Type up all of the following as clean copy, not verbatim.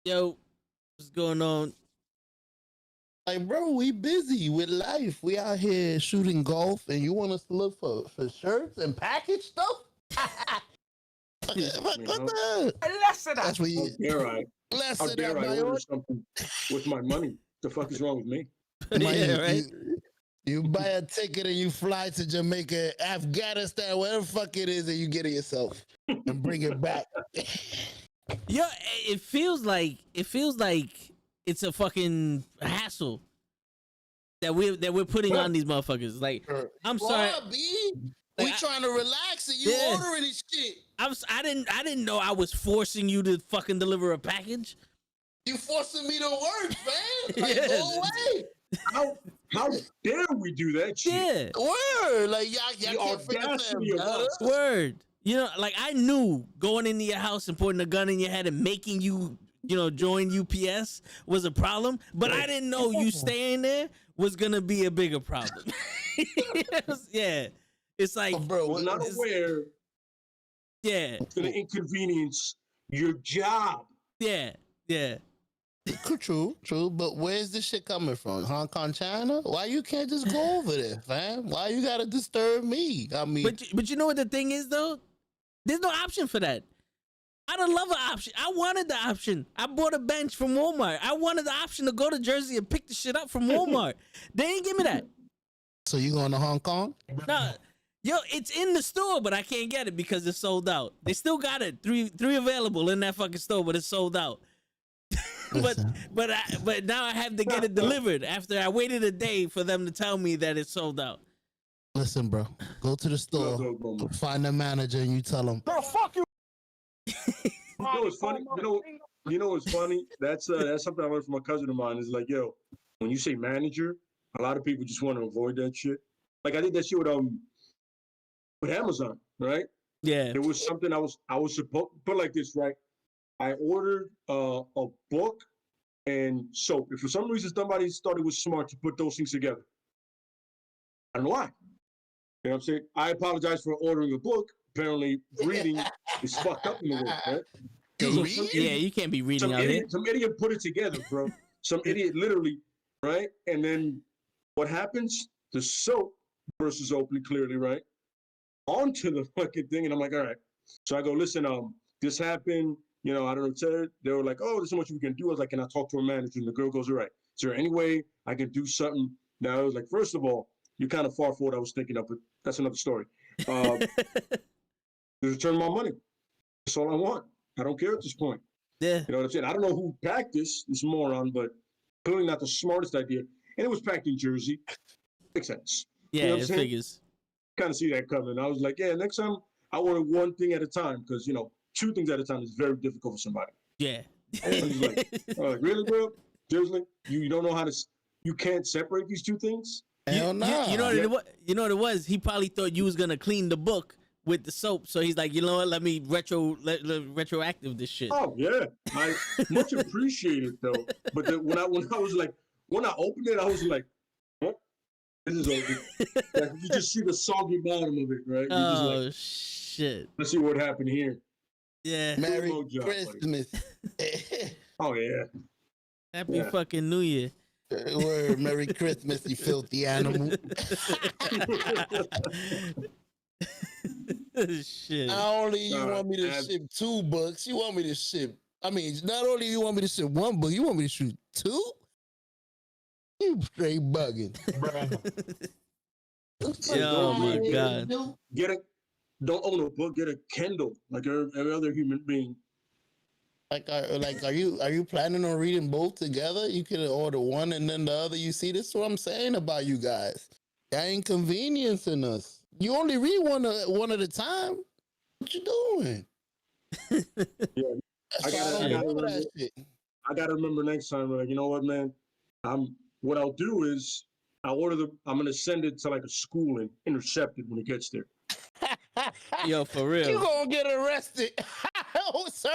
Yo, what's going on? Like, bro, we busy with life. We out here shooting golf, and you want us to look for shirts and package stuff? what the? Less of that. That's what How you. dare I? Less How of dare that, I my order order. something with my money? The fuck is wrong with me? Yeah, right. You buy a ticket and you fly to Jamaica, Afghanistan, whatever the fuck it is, and you get it yourself and bring it back. Yo, it feels like it's a fucking hassle that we're putting on these motherfuckers. Like, I'm sorry. B. We Like, trying to relax and you Yeah. ordering this shit. I didn't know I was forcing you to fucking deliver a package. You forcing me to work, man. Like, Yeah. go away. How dare we do that shit? Yeah, Word. Like, y'all The can't figure audacity of that us. word. You know, like I knew going into your house and putting a gun in your head and making you, join UPS was a problem, but I didn't know you staying there was gonna be a bigger problem. Yeah, it's like, bro, I was not aware yeah, it's going to inconvenience your job. yeah. True. But where's this shit coming from? Hong Kong, China? Why you can't just go over there, fam? Why you gotta disturb me? I mean, But you know what the thing is though? There's no option for that. I don't love an option. I wanted the option. I bought a bench from Walmart. I wanted the option to go to Jersey and pick the shit up from Walmart. They ain't give me that. so you going to Hong Kong? No, yo, it's in the store, but I can't get it because it's sold out. They still got it, three available in that fucking store, but it's sold out. but now I have to get it delivered after I waited a day for them to tell me that it's sold out. Listen, bro. Go to the store, Go. find the manager, and you tell him. Bro, fuck you. You know what's funny? You know what's funny? That's something I learned from a cousin of mine. Is like, yo, when you say manager, a lot of people just want to avoid that shit. Like I did that shit with Amazon, right? Yeah. It was something I was supposed put like this, right? I ordered a book and soap. If for some reason somebody thought it was smart to put those things together, I don't know why. You know what I'm saying? I apologize for ordering a book. Apparently, reading is fucked up in the world, right? Yeah, you can't be reading out here. Some idiot put it together, bro. Some idiot literally, right? And then what happens? The soap versus open clearly, right? Onto the fucking thing. And I'm like, all right. So I go, listen, this happened. I don't know. They were like, oh, there's so much we can do. I was like, can I talk to a manager? And the girl goes, all right. Is there any way I can do something? Now I was like, first of all, you're kind of far from what I was thinking of, but that's another story. Return my money. That's all I want. I don't care at this point. Yeah. You know what I'm saying? I don't know who packed this moron, but clearly not the smartest idea. And it was packed in Jersey. Makes sense. Yeah, You know what it I'm saying? figures. Kind of see that coming. I was like, yeah, next time I order one thing at a time because, two things at a time is very difficult for somebody. Yeah. I was like, really, bro? Seriously? You don't know how to, you can't separate these two things? Hell no. You know what it was? He probably thought you was gonna clean the book with the soap, so he's like, you know what? Let me retroactive this shit. Oh yeah, I much appreciate it though. But when I opened it, I was like, what? This is over. Like, you just see the soggy bottom of it, right? You're just Oh like, shit! let's see what happened here. Yeah. Merry Good job, Christmas. Oh yeah. Happy fucking New Year. Word, Merry Christmas, you filthy animal. Shit. Not only you want me to ship 2 books, you want me to ship. I mean, not only you want me to ship 1 book, you want me to shoot 2? You straight bugging. Oh my god. Don't own a book. Get a Kindle like every other human being. Are you planning on reading both together? You could order one and then the other. You see, this is what I'm saying about you guys. That inconveniencing us. You only read one at a time. What you doing? Yeah, I gotta remember next time. Like, you know what, man? What I'll do is I'm gonna send it to like a school and intercept it when it gets there. Yo, for real. You gonna get arrested. Hello, sir.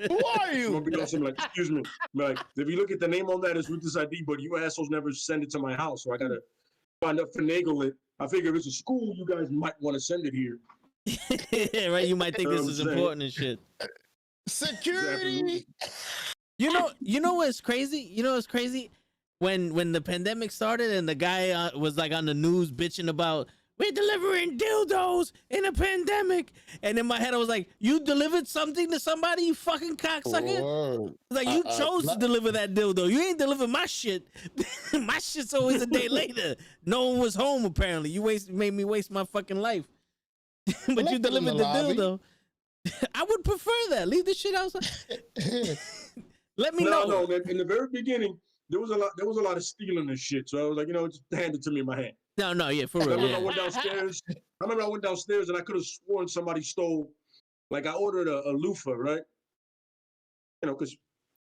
Who are I'm you? gonna be on something like, excuse me. Like, if you look at the name on that, it's with this ID, but you assholes never send it to my house, so I gotta find out, finagle it. I figure if it's a school, you guys might want to send it here. Yeah, right. You might think You know this what is I'm saying? important and shit. Security. You know what's crazy? You know what's crazy? When the pandemic started and the guy was like on the news bitching about we're delivering dildos in a pandemic, and in my head I was like, you delivered something to somebody, you fucking cocksucker. Word. Like you chose to deliver that dildo. You ain't deliver my shit. My shit's always a day later. No one was home apparently. You made me waste my fucking life. But you delivered the dildo. I would prefer that. Leave this shit outside. Let me know. No, man. In the very beginning, there was a lot of stealing and shit. So I was like, just hand it to me in my hand. No, yeah, for I real. remember Yeah. I went downstairs and I could have sworn somebody stole. Like I ordered a loofah, right? Because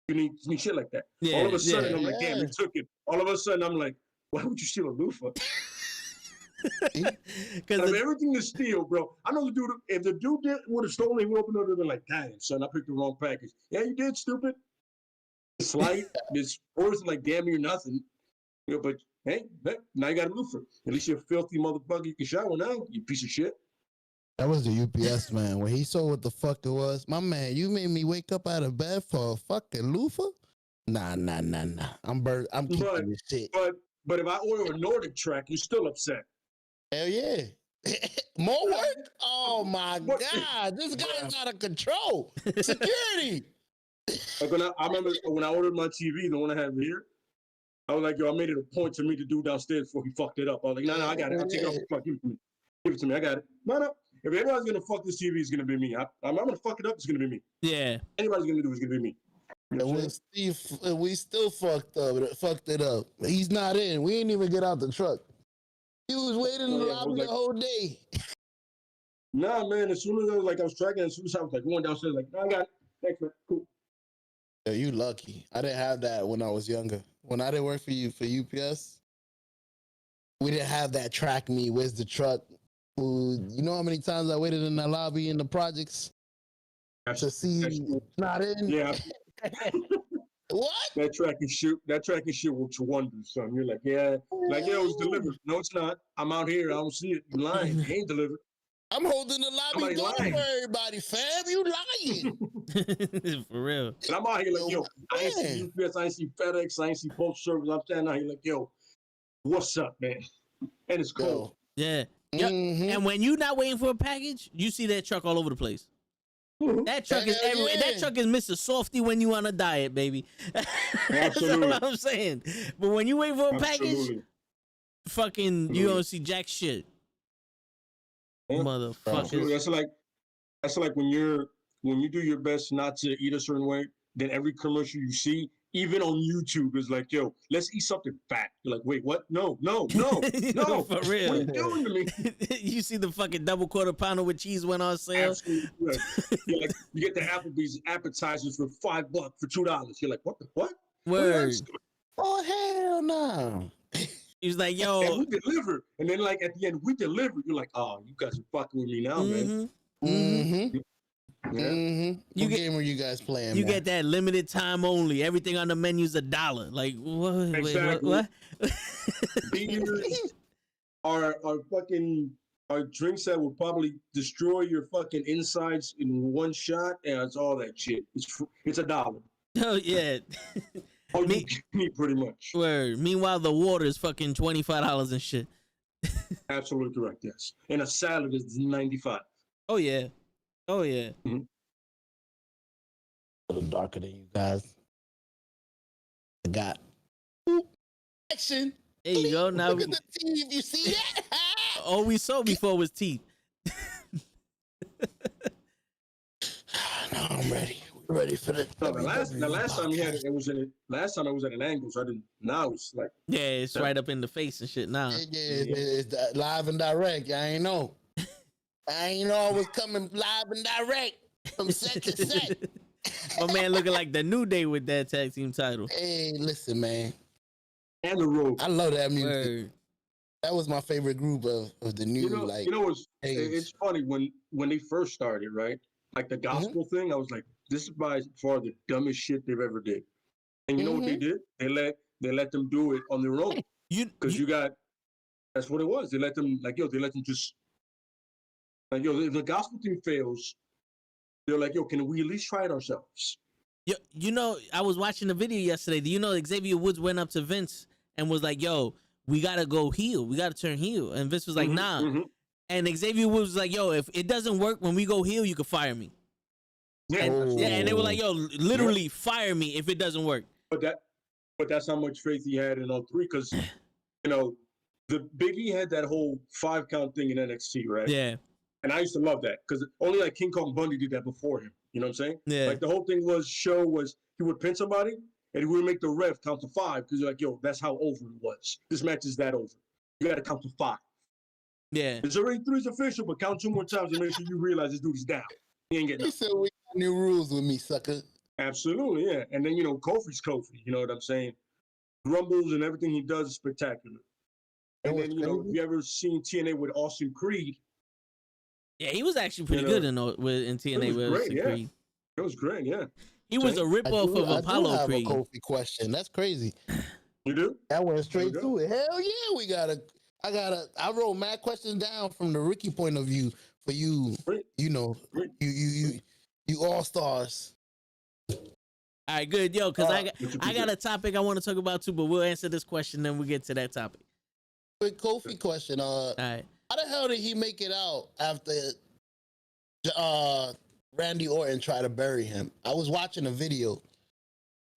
you need shit like that. Yeah, All of a sudden, yeah. I'm like, damn, you took it. All of a sudden, I'm like, why would you steal a loofah? Because everything to steal, bro. I know the dude. If the dude would have stolen, he would open it up and like, damn, son, I picked the wrong package. Yeah, you did, stupid. It's light. It's worth like damn near nothing. But hey, now you got a loofah. At least you're a filthy motherfucker. You can shower now, you piece of shit. That was the UPS man. When he saw what the fuck it was, my man, you made me wake up out of bed for a fucking loofah? Nah. I'm keeping this shit. But if I order a Nordic track, you're still upset. Hell yeah. More work? Oh my God. This guy's out of control. Security. Like I remember when I ordered my TV, the one I have here, I was like, I made it a point to me to do downstairs before he fucked it up. I was like, no, I got it. I'll take it off the fuck. Give it to me. I got it. No. If anybody's gonna fuck this TV, it's gonna be me. I'm gonna fuck it up, it's gonna be me. Yeah. Anybody's gonna do it's gonna be me. And we still fucked it up. He's not in. We ain't even get out the truck. He was waiting in the lobby the whole day. Nah, man. As soon as I was tracking, as soon as I was like going downstairs, like, no, I got it. Thanks, man. Cool. Yeah, you lucky. I didn't have that when I was younger. When I didn't work for UPS, we didn't have that track me. Where's the truck? You know how many times I waited in the lobby in the projects to see it's not in? Yeah. What? That track and shit works wonders, son. You're like, yeah, like, yo, it's delivered. No, it's not. I'm out here. I don't see it. You lying. It ain't delivered. I'm holding the lobby door for everybody, fam. You lying. For real. And I'm out here like, yo, I ain't see UPS, I ain't see FedEx, I ain't see Postal Service. I'm standing out here like, yo, what's up, man? And it's cold. Yeah. Mm-hmm. And when you're not waiting for a package, you see that truck all over the place. That truck is everywhere. Yeah. That truck is Mr. Softy when you on a diet, baby. That's what I'm saying. But when you wait for a package, fucking, you don't see jack shit. Yeah. Motherfuckers. That's like when you do your best not to eat a certain way, then every commercial you see, even on YouTube, is like, yo, let's eat something fat. You're like, wait, what? No. For real. What are you doing to me? You see the fucking double quarter pounder with cheese went on sale. Absolutely. Like, you get the Applebee's appetizers for $5 for $2. You're like, what? Word. Oh, hell no. He was like, yo. And we deliver. And then, like, at the end, we deliver. You're like, oh, you guys are fucking with me now, man. Mm-hmm. Yeah. Mm-hmm. What game are you guys playing? You get that limited time only. Everything on the menu's $1. Like what? Exactly. What? Beers are drinks that will probably destroy your fucking insides in one shot, and it's all that shit. It's $1. Oh yeah. Oh, you need pretty much. Word. Meanwhile, the water is fucking $25 and shit. Absolutely correct. Yes, and a salad is $95. Oh yeah. Oh yeah. Mm-hmm. A little darker than you guys. I got action. There you go. Now look at the teeth. You see that? All we saw before was teeth. No, I'm ready. We're ready for the. No, the last time we had it was last time I was at an angle, so I didn't. Now it's like. Yeah, it's right up in the face and shit now. It's live and direct. I ain't know I was coming live and direct from set to set. My man looking like the New Day with that tag team title. Hey, listen, man. And the Road. I love that music. Word. That was my favorite group of the new, it's funny when they first started, right? Like the gospel thing, I was like, this is by far the dumbest shit they've ever did. And you know what they did? They let them do it on their own. Because you got, that's what it was. They let them, like, they let them just, like, if the gospel thing fails, they're like, can we at least try it ourselves? You know, I was watching the video yesterday. Do you know Xavier Woods went up to Vince and was like, yo, we got to go heel. We got to turn heel. And Vince was like, nah. And Xavier Woods was like, yo, if it doesn't work when we go heel, you can fire me. Yeah, and they were like, yo, literally fire me if it doesn't work. But that's how much faith he had in all three, because, the Big E had that whole 5-count thing in NXT, right? Yeah. And I used to love that, because only like King Kong Bundy did that before him. You know what I'm saying? Yeah. Like the whole thing was he would pin somebody and he would make the ref count to 5, because you're like, yo, that's how over it was. This match is that over. You got to count to 5. Yeah. It's already 3's official, but count 2 more times and make sure you realize this dude is down. He ain't getting He said we got new rules with me, sucker. Absolutely, yeah. And then, Kofi's Kofi, you know what I'm saying? Rumbles and everything he does is spectacular. And then, if you ever seen TNA with Austin Creed. Yeah, he was actually pretty good in TNA with Austin Creed. It was great, yeah. He was a ripoff of Apollo Creed. I have a Kofi question. That's crazy. You do? That went straight to it. Hell yeah, I wrote mad questions down from the Ricky point of view for you. You all-stars. All right, good. Yo, because I got a topic I want to talk about too, but we'll answer this question, then we'll get to that topic. Quick Kofi question. All right. How the hell did he make it out after Randy Orton tried to bury him? I was watching a video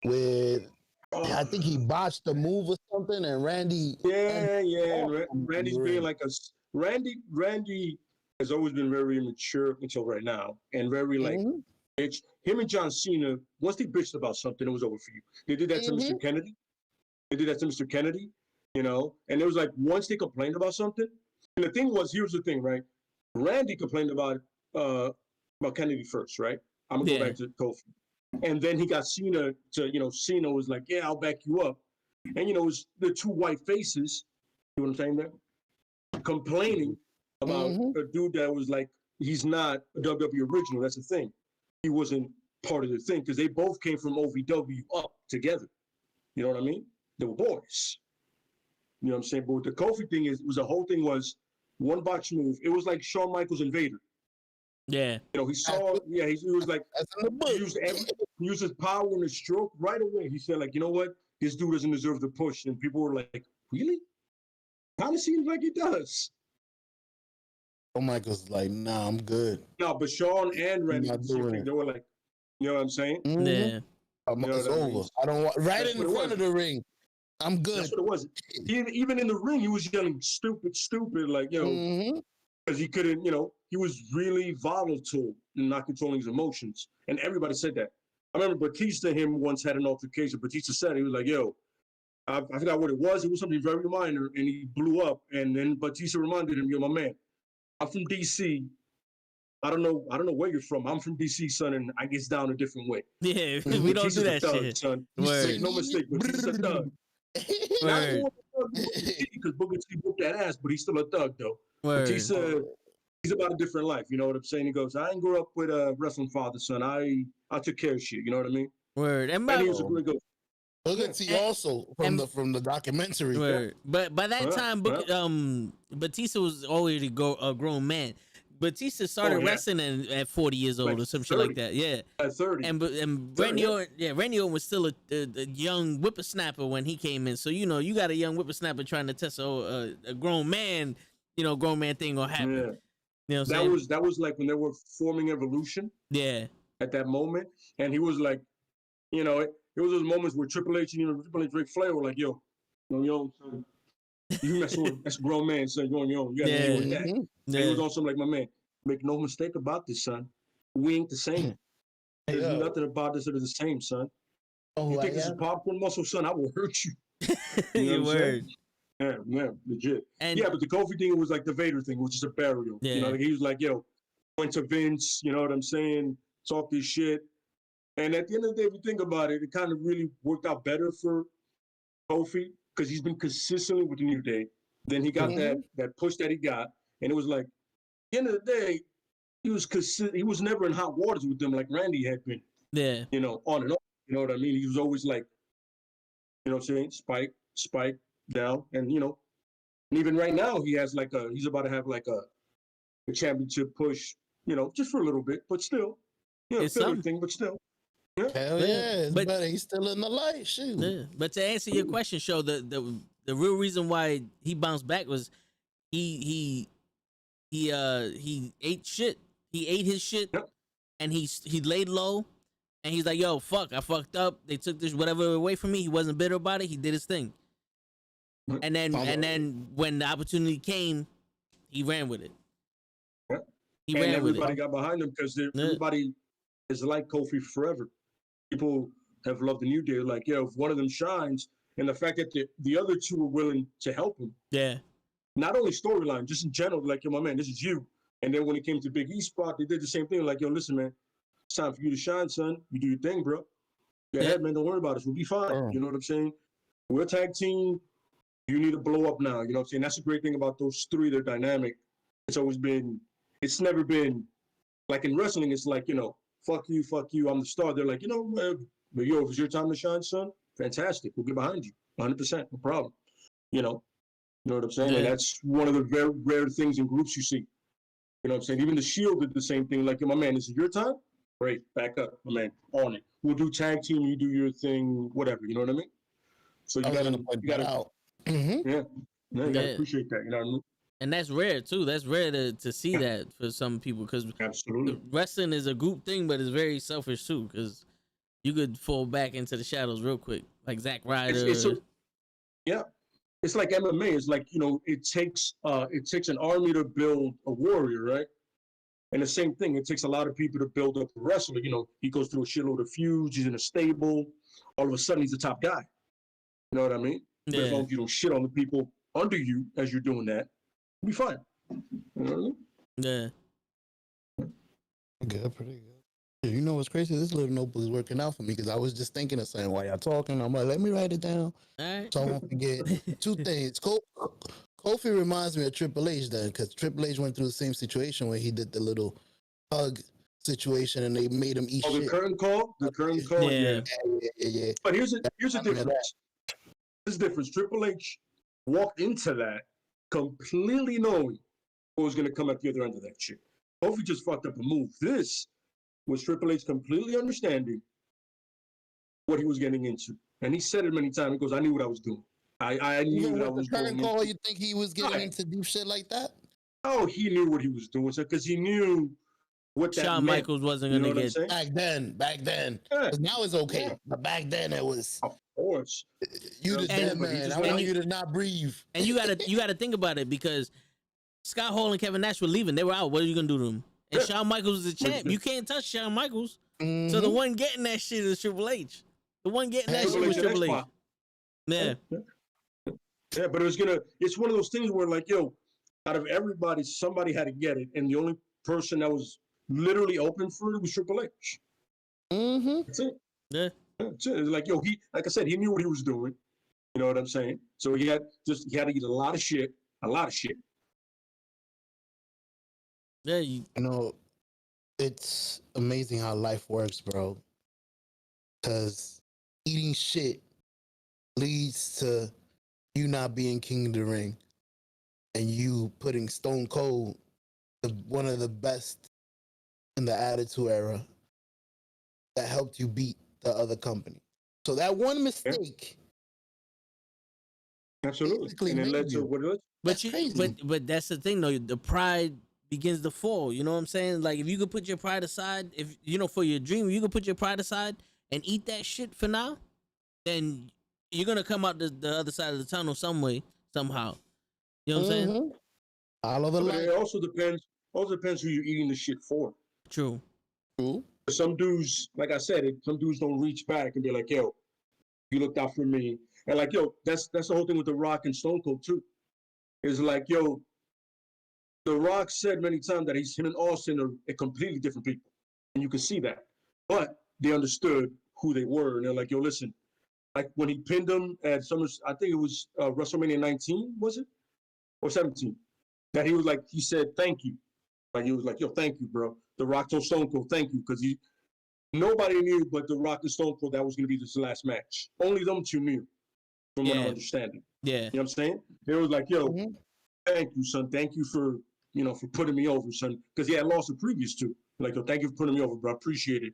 with, I think he botched the move or something, and Randy. Randy's being like Randy has always been very immature until right now, and very like, bitch. Him and John Cena, once they bitched about something, it was over for you. They did that to Mr. Kennedy. And it was like, once they complained about something, and the thing was, here's the thing, right? Randy complained about Kennedy first, right? I'm gonna go back to Kofi. And then he got Cena to, Cena was like, yeah, I'll back you up. And, it was the two white faces, you know what I'm saying there? Complaining about a dude that was like, he's not a WWE original, that's the thing. He wasn't part of the thing, because they both came from OVW up together. You know what I mean? They were boys. You know what I'm saying? But with the Kofi thing the whole thing was one botch move. It was like Shawn Michaels and Vader. Yeah. He was like, he used his power and his stroke right away. He said, like, you know what? This dude doesn't deserve the push. And people were like, really? Kind of seems like he does. Michael's like, nah, I'm good. No, but Shawn and Randy, they were like, you know what I'm saying? Yeah. It's over. I don't want in front of the ring. I'm good. That's what it was. Even in the ring, he was yelling stupid, like, because he couldn't, he was really volatile and not controlling his emotions. And everybody said that. I remember Batista and him once had an altercation. Batista said it. He was like, yo, I forgot what it was. It was something very minor, and he blew up. And then Batista reminded him, yo, my man, I'm from D.C. I don't know where you're from. I'm from D.C., son, and I get down a different way. Yeah, we don't do that thug, shit. Son. Make no mistake, Batista's a thug. Because Booker T whooped that ass, but he's still a thug, though. Batista, he's about a different life. You know what I'm saying? He goes, I ain't grew up with a wrestling father, son. I took care of shit. You know what I mean? Word. And he was a great goat. Booker T also from the documentary. Word. But by that time, Batista was already a grown man. Batista started wrestling at 40 years old, like, or some 30. Shit like that. Yeah, at 30. And Randy Orton was still a young whippersnapper when he came in. So you got a young whippersnapper trying to test a grown man. Grown man thing gonna happen. Yeah. You know what I'm saying? That was like when they were forming Evolution. Yeah. At that moment, and he was like, it was those moments where Triple H and Ric Flair were like, yo, son, you messing with that's a grown man, son. You're on your own. You gotta deal with that. Yeah. And he was on something like, my man, make no mistake about this, son. We ain't the same. There's nothing about this that is the same, son. You think this is popcorn muscle, son? I will hurt you. You know word. Yeah, legit. But the Kofi thing was like the Vader thing, which is a burial. Yeah. He was like, yo, went to Vince, you know what I'm saying? Talk this shit. And at the end of the day, if you think about it, it kind of really worked out better for Kofi, because he's been consistently with the New Day. Then he got that push that he got, and it was like, at the end of the day, he was never in hot waters with them like Randy had been. Yeah. You know, on and off. You know what I mean? He was always like, you know what I'm saying? Spike, down. And, you know, and even right now, he's about to have like a championship push, you know, just for a little bit, but still, you know, It's filler something. thing, but still. Yeah. Hell Yeah, yeah, it's but- better. He's still in the light. Shoot. Yeah. But to answer your question, Show, the real reason why he bounced back was he ate shit. He ate his shit, Yep. and he laid low, and he's like, "Yo, fuck, I fucked up. They took this whatever away from me." He wasn't bitter about it. He did his thing, and then when the opportunity came, he ran with it. Yep. He And ran with everybody it. got behind him because everybody is like Kofi forever. People have loved the New Day. Like, if one of them shines, and the fact that the other two were willing to help him, Yeah, not only storyline, just in general, like, yo, my man, this is you. And then when it came to Big E spot, they did the same thing. Like, yo, listen, man, it's time for you to shine, son. You do your thing, bro. Go ahead, man. Don't worry about us. We'll be fine. You know what I'm saying? We're a tag team. You need to blow up now. You know what I'm saying? That's the great thing about those three. They're dynamic. It's never been, like in wrestling, it's like, you know, fuck you, I'm the star. They're like, you know, but yo, if it's your time to shine, son, fantastic. We'll get behind you. 100%, no problem. You know what I'm saying? Yeah. And that's one of the very rare things in groups you see. You know what I'm saying? Even the Shield did the same thing. Like, my man, this is your time? Great, back up, my man, on it. We'll do tag team, you do your thing, whatever. You know what I mean? So you gotta out. you gotta appreciate that. You know what I mean? and that's rare too. That's rare to see that for some people because Absolutely. wrestling is a group thing, but it's very selfish too because you could fall back into the shadows real quick, like Zack Ryder. It's like MMA. It's like, you know, it takes an army to build a warrior, right? And the same thing, it takes a lot of people to build up a wrestler. You know, he goes through a shitload of feuds. He's in a stable. All of a sudden, he's the top guy. You know what I mean? But as long as you don't shit on the people under you as you're doing that, you'll be fine. You know what I mean? Yeah. Good, pretty good. You know what's crazy? This little notebook is working out for me because I was just thinking of saying while y'all talking. I'm like, let me write it down All right. so I won't forget. Two things. Kofi reminds me of Triple H then, because Triple H went through the same situation where he did the little hug situation and they made him eat shit. The curtain call? Yeah. Yeah. But here's the difference. This difference. Triple H walked into that completely knowing what was going to come at the other end of that shit. Kofi just fucked up a move. This was Triple H completely understanding what he was getting into. And he said it many times. He goes, I knew what I was doing. I knew what I was doing. Call, you think he was getting into deep shit like that? Oh, he knew what he was doing. Because he knew what that Shawn meant. Michaels wasn't going to get... Back then. Yeah. Now it's okay. Yeah. But back then it was... Of course. You the dead man. I want you to not breathe. And you gotta think about it because Scott Hall and Kevin Nash were leaving. They were out. What are you going to do to them? And Shawn Michaels was the champ. You can't touch Shawn Michaels. Mm-hmm. So the one getting that shit is Triple H. The one getting that shit was Triple H. Yeah. Yeah, but it's one of those things where, like, yo, out of everybody, somebody had to get it. And the only person that was literally open for it was Triple H. Mm-hmm. That's it. Yeah. That's it. It's like, yo, like I said, he knew what he was doing. You know what I'm saying? So he had to eat a lot of shit. Yeah, you know, it's amazing how life works, bro. Because eating shit leads to you not being king of the ring and you putting Stone Cold, one of the best in the Attitude Era, that helped you beat the other company. So that one mistake, absolutely, and it led to what it was. But that's the thing, though. The pride begins to fall. You know what I'm saying? Like, if you could put your pride aside, if you know, for your dream, you could put your pride aside and eat that shit for now, then you're gonna come out the other side of the tunnel some way, somehow. You know what I'm saying? All of the light. It also depends who you're eating the shit for. True. Some dudes, like I said, some dudes don't reach back and be like, yo, you looked out for me. And like, yo, that's the whole thing with The Rock and Stone Cold too. It's like, yo, The Rock said many times that him and Austin are completely different people. And you can see that. But they understood who they were. And they're like, yo, listen, like when he pinned him at I think it was WrestleMania 19, was it? Or 17. That he said, thank you. Like, he was like, yo, thank you, bro. The Rock told Stone Cold, thank you. Because nobody knew but The Rock and Stone Cold that was going to be this last match. Only them two knew, from what I'm understanding. Yeah. You know what I'm saying? They was like, yo, thank you, son. Thank you for, for putting me over, son. Because he had lost the previous two. Like, yo, thank you for putting me over, bro. I appreciate it.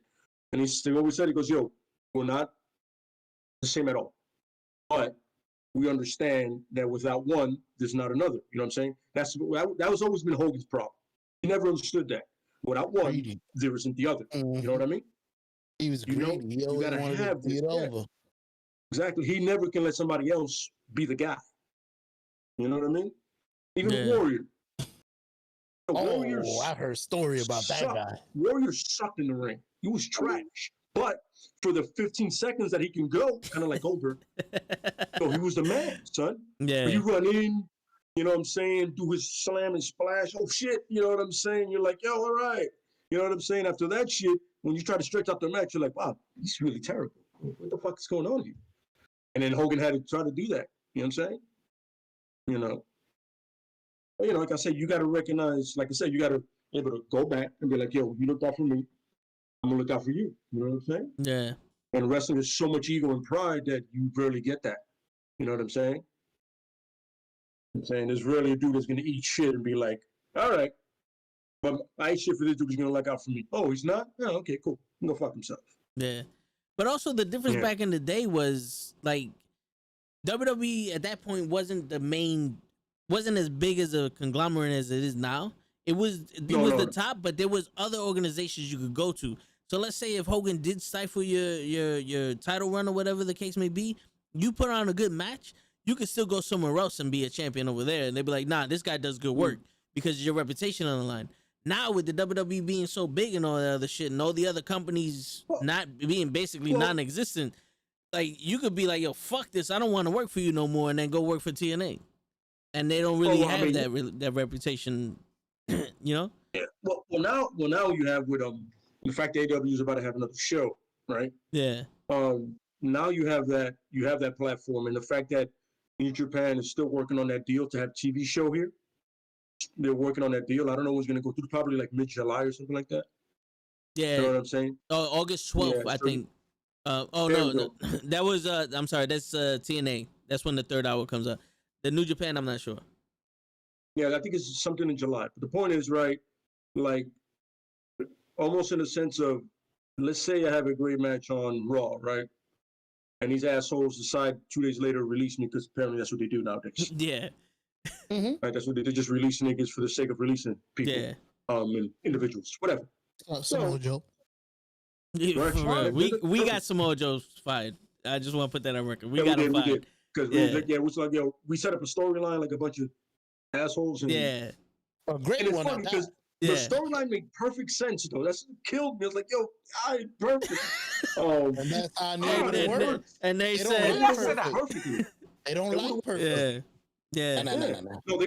And they always said, he goes, yo, we're not the same at all. But we understand that without one, there's not another. You know what I'm saying? That was always been Hogan's problem. He never understood that. Without one, there isn't the other. You know what I mean? He was greedy. He always wanted to get over. Exactly. He never can let somebody else be the guy. You know what I mean? Even Warrior. I heard a story about that guy. Warrior sucked in the ring. He was trash. But for the 15 seconds that he can go, kind of like Goldberg, so he was the man, son. Yeah. When you run in, you know what I'm saying, do his slam and splash. Oh, shit. You know what I'm saying? You're like, yo, all right. You know what I'm saying? After that shit, when you try to stretch out the match, you're like, wow, he's really terrible. What the fuck is going on here? And then Hogan had to try to do that. You know what I'm saying? But, like I said, you got to recognize, like I said, you got to be able to go back and be like, yo, you looked out for me. I'm going to look out for you. You know what I'm saying? Yeah. And wrestling is so much ego and pride that you rarely get that. You know what I'm saying? There's rarely a dude that's going to eat shit and be like, all right, but I ate shit for this dude who's going to look out for me. Oh, he's not? Oh, okay, cool. He can go fuck himself. Yeah. But also the difference back in the day was like WWE at that point wasn't as big as a conglomerate as it is now. It was the top, but there was other organizations you could go to. So let's say if Hogan did stifle your title run or whatever the case may be, you put on a good match, you could still go somewhere else and be a champion over there. And they'd be like, nah, this guy does good work because of your reputation on the line. Now with the WWE being so big and all that other shit and all the other companies not being basically non-existent, like you could be like, yo, fuck this, I don't want to work for you no more, and then go work for TNA. And they don't really have that reputation, you know? Yeah. Well, now you have with the fact that AEW is about to have another show, right? Yeah. Now you have that platform, and the fact that New Japan is still working on that deal to have TV show here. They're working on that deal. I don't know what's going to go through, probably like mid-July or something like that. Yeah. You know what I'm saying? Oh, August 12th, I think. No. That was, I'm sorry, that's TNA. That's when the third hour comes up. The New Japan, I'm not sure. Yeah, I think it's something in July. But the point is, right, like, almost in a sense of, let's say I have a great match on Raw, right? And these assholes decide 2 days later to release me because apparently that's what they do nowadays. Yeah. Right, that's what they just release niggas for the sake of releasing people. Yeah. And individuals, whatever. Samoa Joe. Yeah, for real. We got Samoa Joe fired. I just want to put that on record. We got him fired. Because we set up a storyline like a bunch of assholes. And, a great one. Funny because the storyline made perfect sense though. That's what killed me. I was like, yo, perfect. And that's how I knew it worked. And they said perfectly. They don't like perfect. Yeah. No,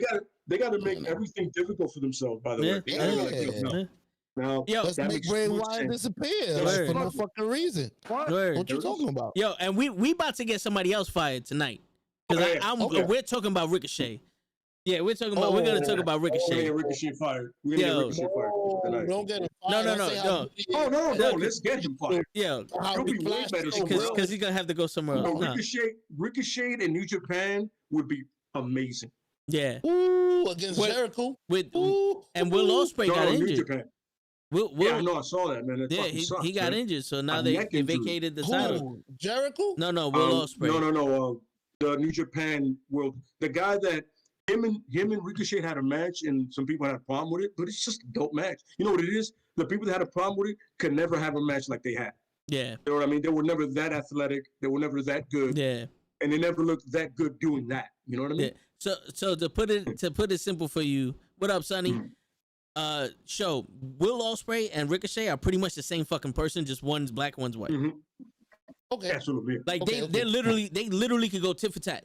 they got to make everything difficult for themselves. By the way, Now, let's make Bray Wyatt disappear for no fucking reason. What you talking about? Yo, and we about to get somebody else fired tonight because we're talking about Ricochet. Yeah, we're gonna talk about Ricochet. Ricochet fired. We're gonna get Ricochet fired tonight. Don't get him fired. No. Let's get him fired. Yeah, he'll be way better because he's gonna have to go somewhere else. Ricochet in New Japan would be amazing. Yeah. Ooh, against Jericho. And Will Ospreay got injured. I know. I saw that, man. He got injured, so now they vacated the title. Jericho? No, Will Ospreay. No. The New Japan world, the guy that him and Ricochet had a match, and some people had a problem with it, but it's just a dope match. You know what it is? The people that had a problem with it could never have a match like they had. Yeah. You know what I mean? They were never that athletic. They were never that good. Yeah. And they never looked that good doing that. You know what I mean? Yeah. So to put it simple for you, what up, Sonny? Show Will Ospreay and Ricochet are pretty much the same fucking person, just one's black, one's white. Okay, absolutely. Like they literally could go tit for tat.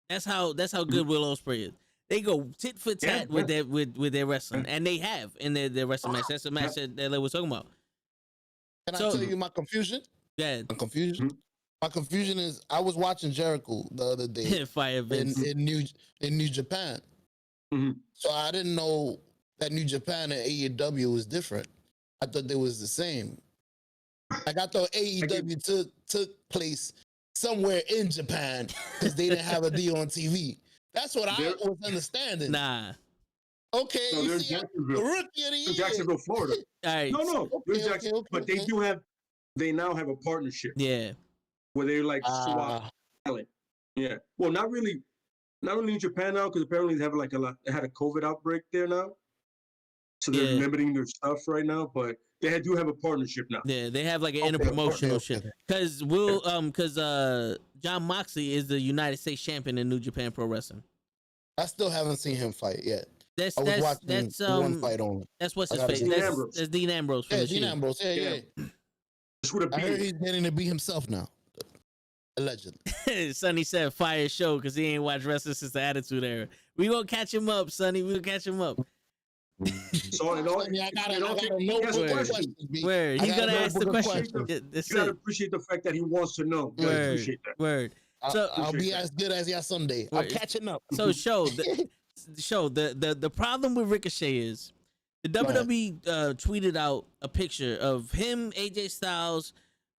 That's how good Will Ospreay is. They go tit for tat with their wrestling, and they have in their wrestling match. That's the match that they was talking about. Can I tell you my confusion? Yeah, my confusion. My confusion is I was watching Jericho the other day in New Japan, so I didn't know that New Japan and AEW was different. I thought they was the same. I got the AEW took place somewhere in Japan because they didn't have a deal on TV. That's what I was understanding. Nah. Okay, No, you they're see, Jacksonville. Rookie of the year. Jacksonville, Florida. All right. No, Okay, Jackson, but they do have. They now have a partnership. Yeah. Where they like swap talent. Yeah. Well, not really in Japan now because apparently they have they had a COVID outbreak there now, so they're limiting their stuff right now. But they do have a partnership now. Yeah, they have like an interpromotional shit. Because John Moxley is the United States champion in New Japan Pro Wrestling. I still haven't seen him fight yet. That's one fight only. That's what's his face. That's Dean Ambrose. Yeah, Dean Ambrose. Yeah. I heard he's getting to be himself now. Allegedly. Sonny said fire show because he ain't watched wrestling since the Attitude Era. We gonna catch him up, Sonny. We gonna catch him up. So I gotta know where he's gonna ask the question. You gotta appreciate the fact that he wants to know. You gotta appreciate that. Word. So I'll be as good as y'all someday. I'm catching up. So the problem with Ricochet is the WWE tweeted out a picture of him, AJ Styles,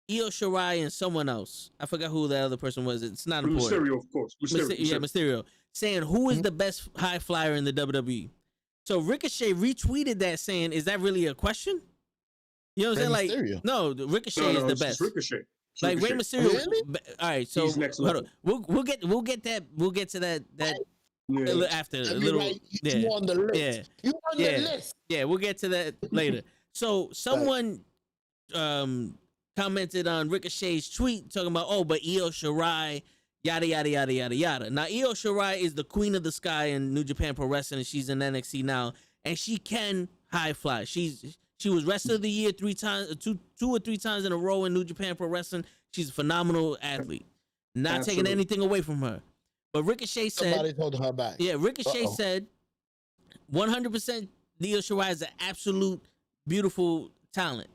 Io Shirai, and someone else. I forgot who the other person was. It's not important. Mysterio, of course. Mysterio. Saying who is the best high flyer in the WWE. So Ricochet retweeted that saying, "Is that really a question?" You know what I'm saying? Mysterio. Like, no, Ricochet is the best. Ricochet. Like Rey Mysterio. Really? All right, so hold on. We'll get to that after a little. You on the list. Yeah. You on the list. Yeah, we'll get to that later. So someone commented on Ricochet's tweet talking about, but Io Shirai, yada yada yada yada yada. Now Io Shirai is the queen of the sky in New Japan Pro Wrestling, and she's in NXT now, and she can high fly. She was Wrestler of the Year two or three times in a row in New Japan Pro Wrestling. She's a phenomenal athlete. Not taking anything away from her. But Ricochet said, somebody's holding her back. Yeah, Ricochet said 100% Io Shirai is an absolute beautiful talent,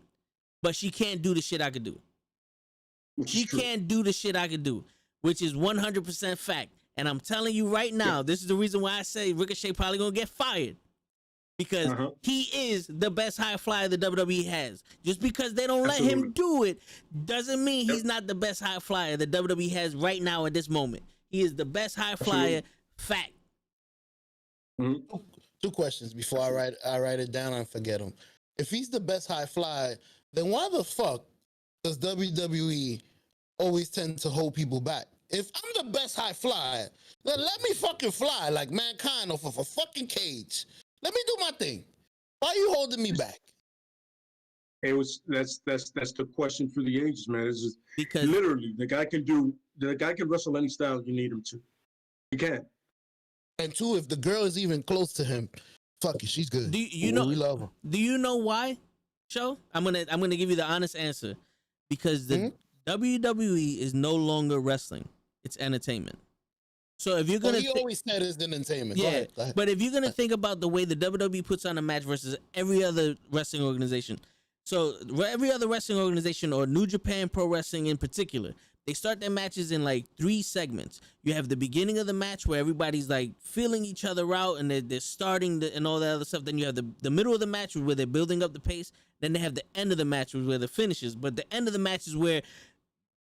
but she can't do the shit I could do. She can't do the shit I could do, which is 100% fact. And I'm telling you right now, this is the reason why I say Ricochet probably gonna get fired. Because he is the best high flyer the WWE has. Just because they don't let him do it doesn't mean he's not the best high flyer the WWE has right now at this moment. He is the best high flyer. Fact. Two questions before I write it down and forget them. If he's the best high flyer, then why the fuck does WWE always tend to hold people back? If I'm the best high flyer, then let me fucking fly like Mankind off of a fucking cage. Let me do my thing. Why are you holding me back? That's the question for the ages, man. It's just because literally the guy can wrestle any style you need him to. He can. And two, if the girl is even close to him, fuck it, she's good. You know we love her. Do you know why? Show? I'm gonna give you the honest answer. Because the WWE is no longer wrestling. It's entertainment. So if you're gonna, he always said it's entertainment. Yeah, go ahead. But if you're gonna think about the way the WWE puts on a match versus every other wrestling organization, so every other wrestling organization or New Japan Pro Wrestling in particular, they start their matches in like 3 segments. You have the beginning of the match where everybody's like feeling each other out and they're starting and all that other stuff. Then you have the middle of the match where they're building up the pace. Then they have the end of the match where the finishes. But the end of the match is where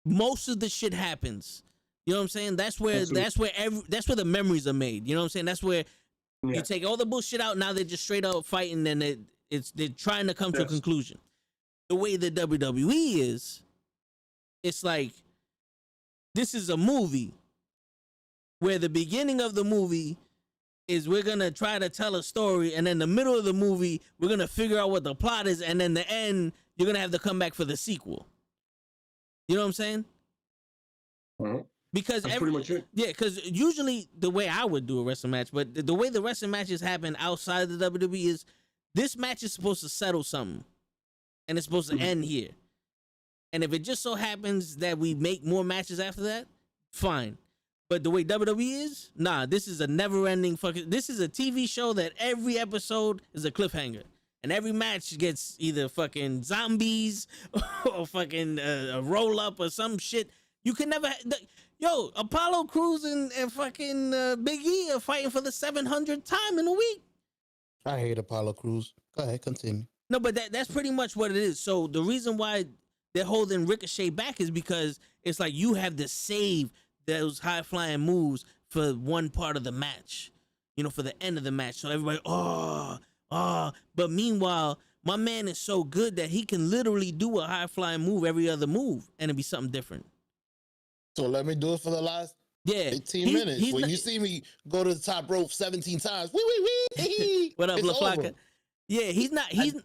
most of the shit happens. You know what I'm saying? That's where the memories are made. You know what I'm saying? That's where you take all the bullshit out. Now they're just straight up fighting, and they're trying to come to a conclusion. The way the WWE is, it's like this is a movie where the beginning of the movie is we're gonna try to tell a story, and then the middle of the movie we're gonna figure out what the plot is, and then the end you're gonna have to come back for the sequel. You know what I'm saying? Because that's pretty much it. Yeah, because usually the way I would do a wrestling match, but the way the wrestling matches happen outside of the WWE is this match is supposed to settle something, and it's supposed to end here. And if it just so happens that we make more matches after that, fine. But the way WWE is, nah, this is a never-ending fucking. This is a TV show that every episode is a cliffhanger, and every match gets either fucking zombies or fucking a roll-up or some shit. You can never. Yo, Apollo Crews and fucking Big E are fighting for the 700th time in a week. I hate Apollo Crews. Go ahead, continue. No, but that's pretty much what it is. So the reason why they're holding Ricochet back is because it's like you have to save those high flying moves for one part of the match, you know, for the end of the match. So everybody, but meanwhile, my man is so good that he can literally do a high flying move every other move and it'd be something different. So let me do it for the last 18 minutes. When you see me go to the top rope 17 times, wee. What up, it's LaFlaca? over. Yeah, he's not. He's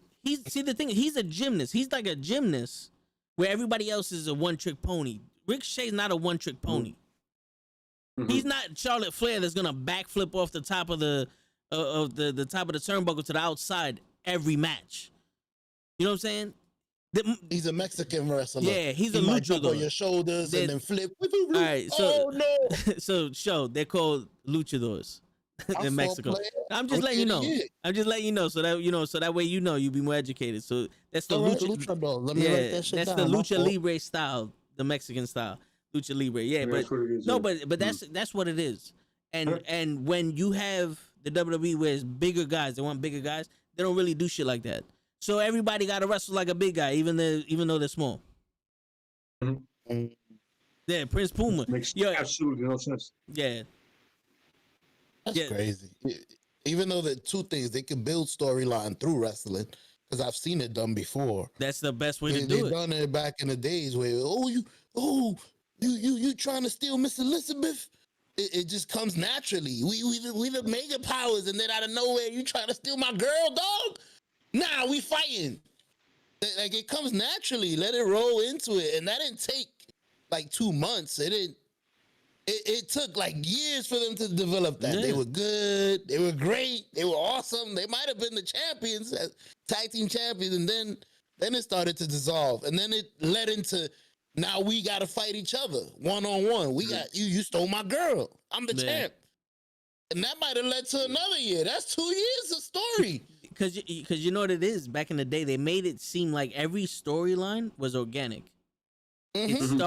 see the thing. He's a gymnast. He's like a gymnast where everybody else is a one trick pony. Ricochet's not a one trick pony. Mm-hmm. He's not Charlotte Flair that's gonna backflip off the top of the top of the turnbuckle to the outside every match. You know what I'm saying? He's a Mexican wrestler. Yeah, he's a might jump luchador. on your shoulders and then flip. All right, so no. so they're called luchadors in Mexico. I'm just letting you know. I'm just letting you know so that way you'll be more educated. So that's the luchador. Let me write that shit that's down. the lucha libre style, the Mexican style, lucha libre. Yeah, but that's what it is. And when you have the WWE where it's bigger guys, they want bigger guys. They don't really do shit like that. So everybody got to wrestle like a big guy, even though they're small. Mm-hmm. Yeah, Prince Puma. Makes absolutely no sense. Yeah. That's crazy. Even though the two things, they can build storyline through wrestling, because I've seen it done before. That's the best way to do it. They've done it back in the days where, you trying to steal Miss Elizabeth? It just comes naturally. We the mega powers, and then out of nowhere, you trying to steal my girl, dog? Nah, we fighting. Like, it comes naturally. Let it roll into it. And that didn't take like 2 months. It took like years for them to develop that. Yeah. They were good. They were great. They were awesome. They might have been the champions, tag team champions. And then it started to dissolve. And then it led into, now we got to fight each other one-on-one. We got you stole my girl. I'm the champ. And that might have led to another year. That's 2 years of story. Because you know what it is? Back in the day, they made it seem like every storyline was organic. Mm-hmm.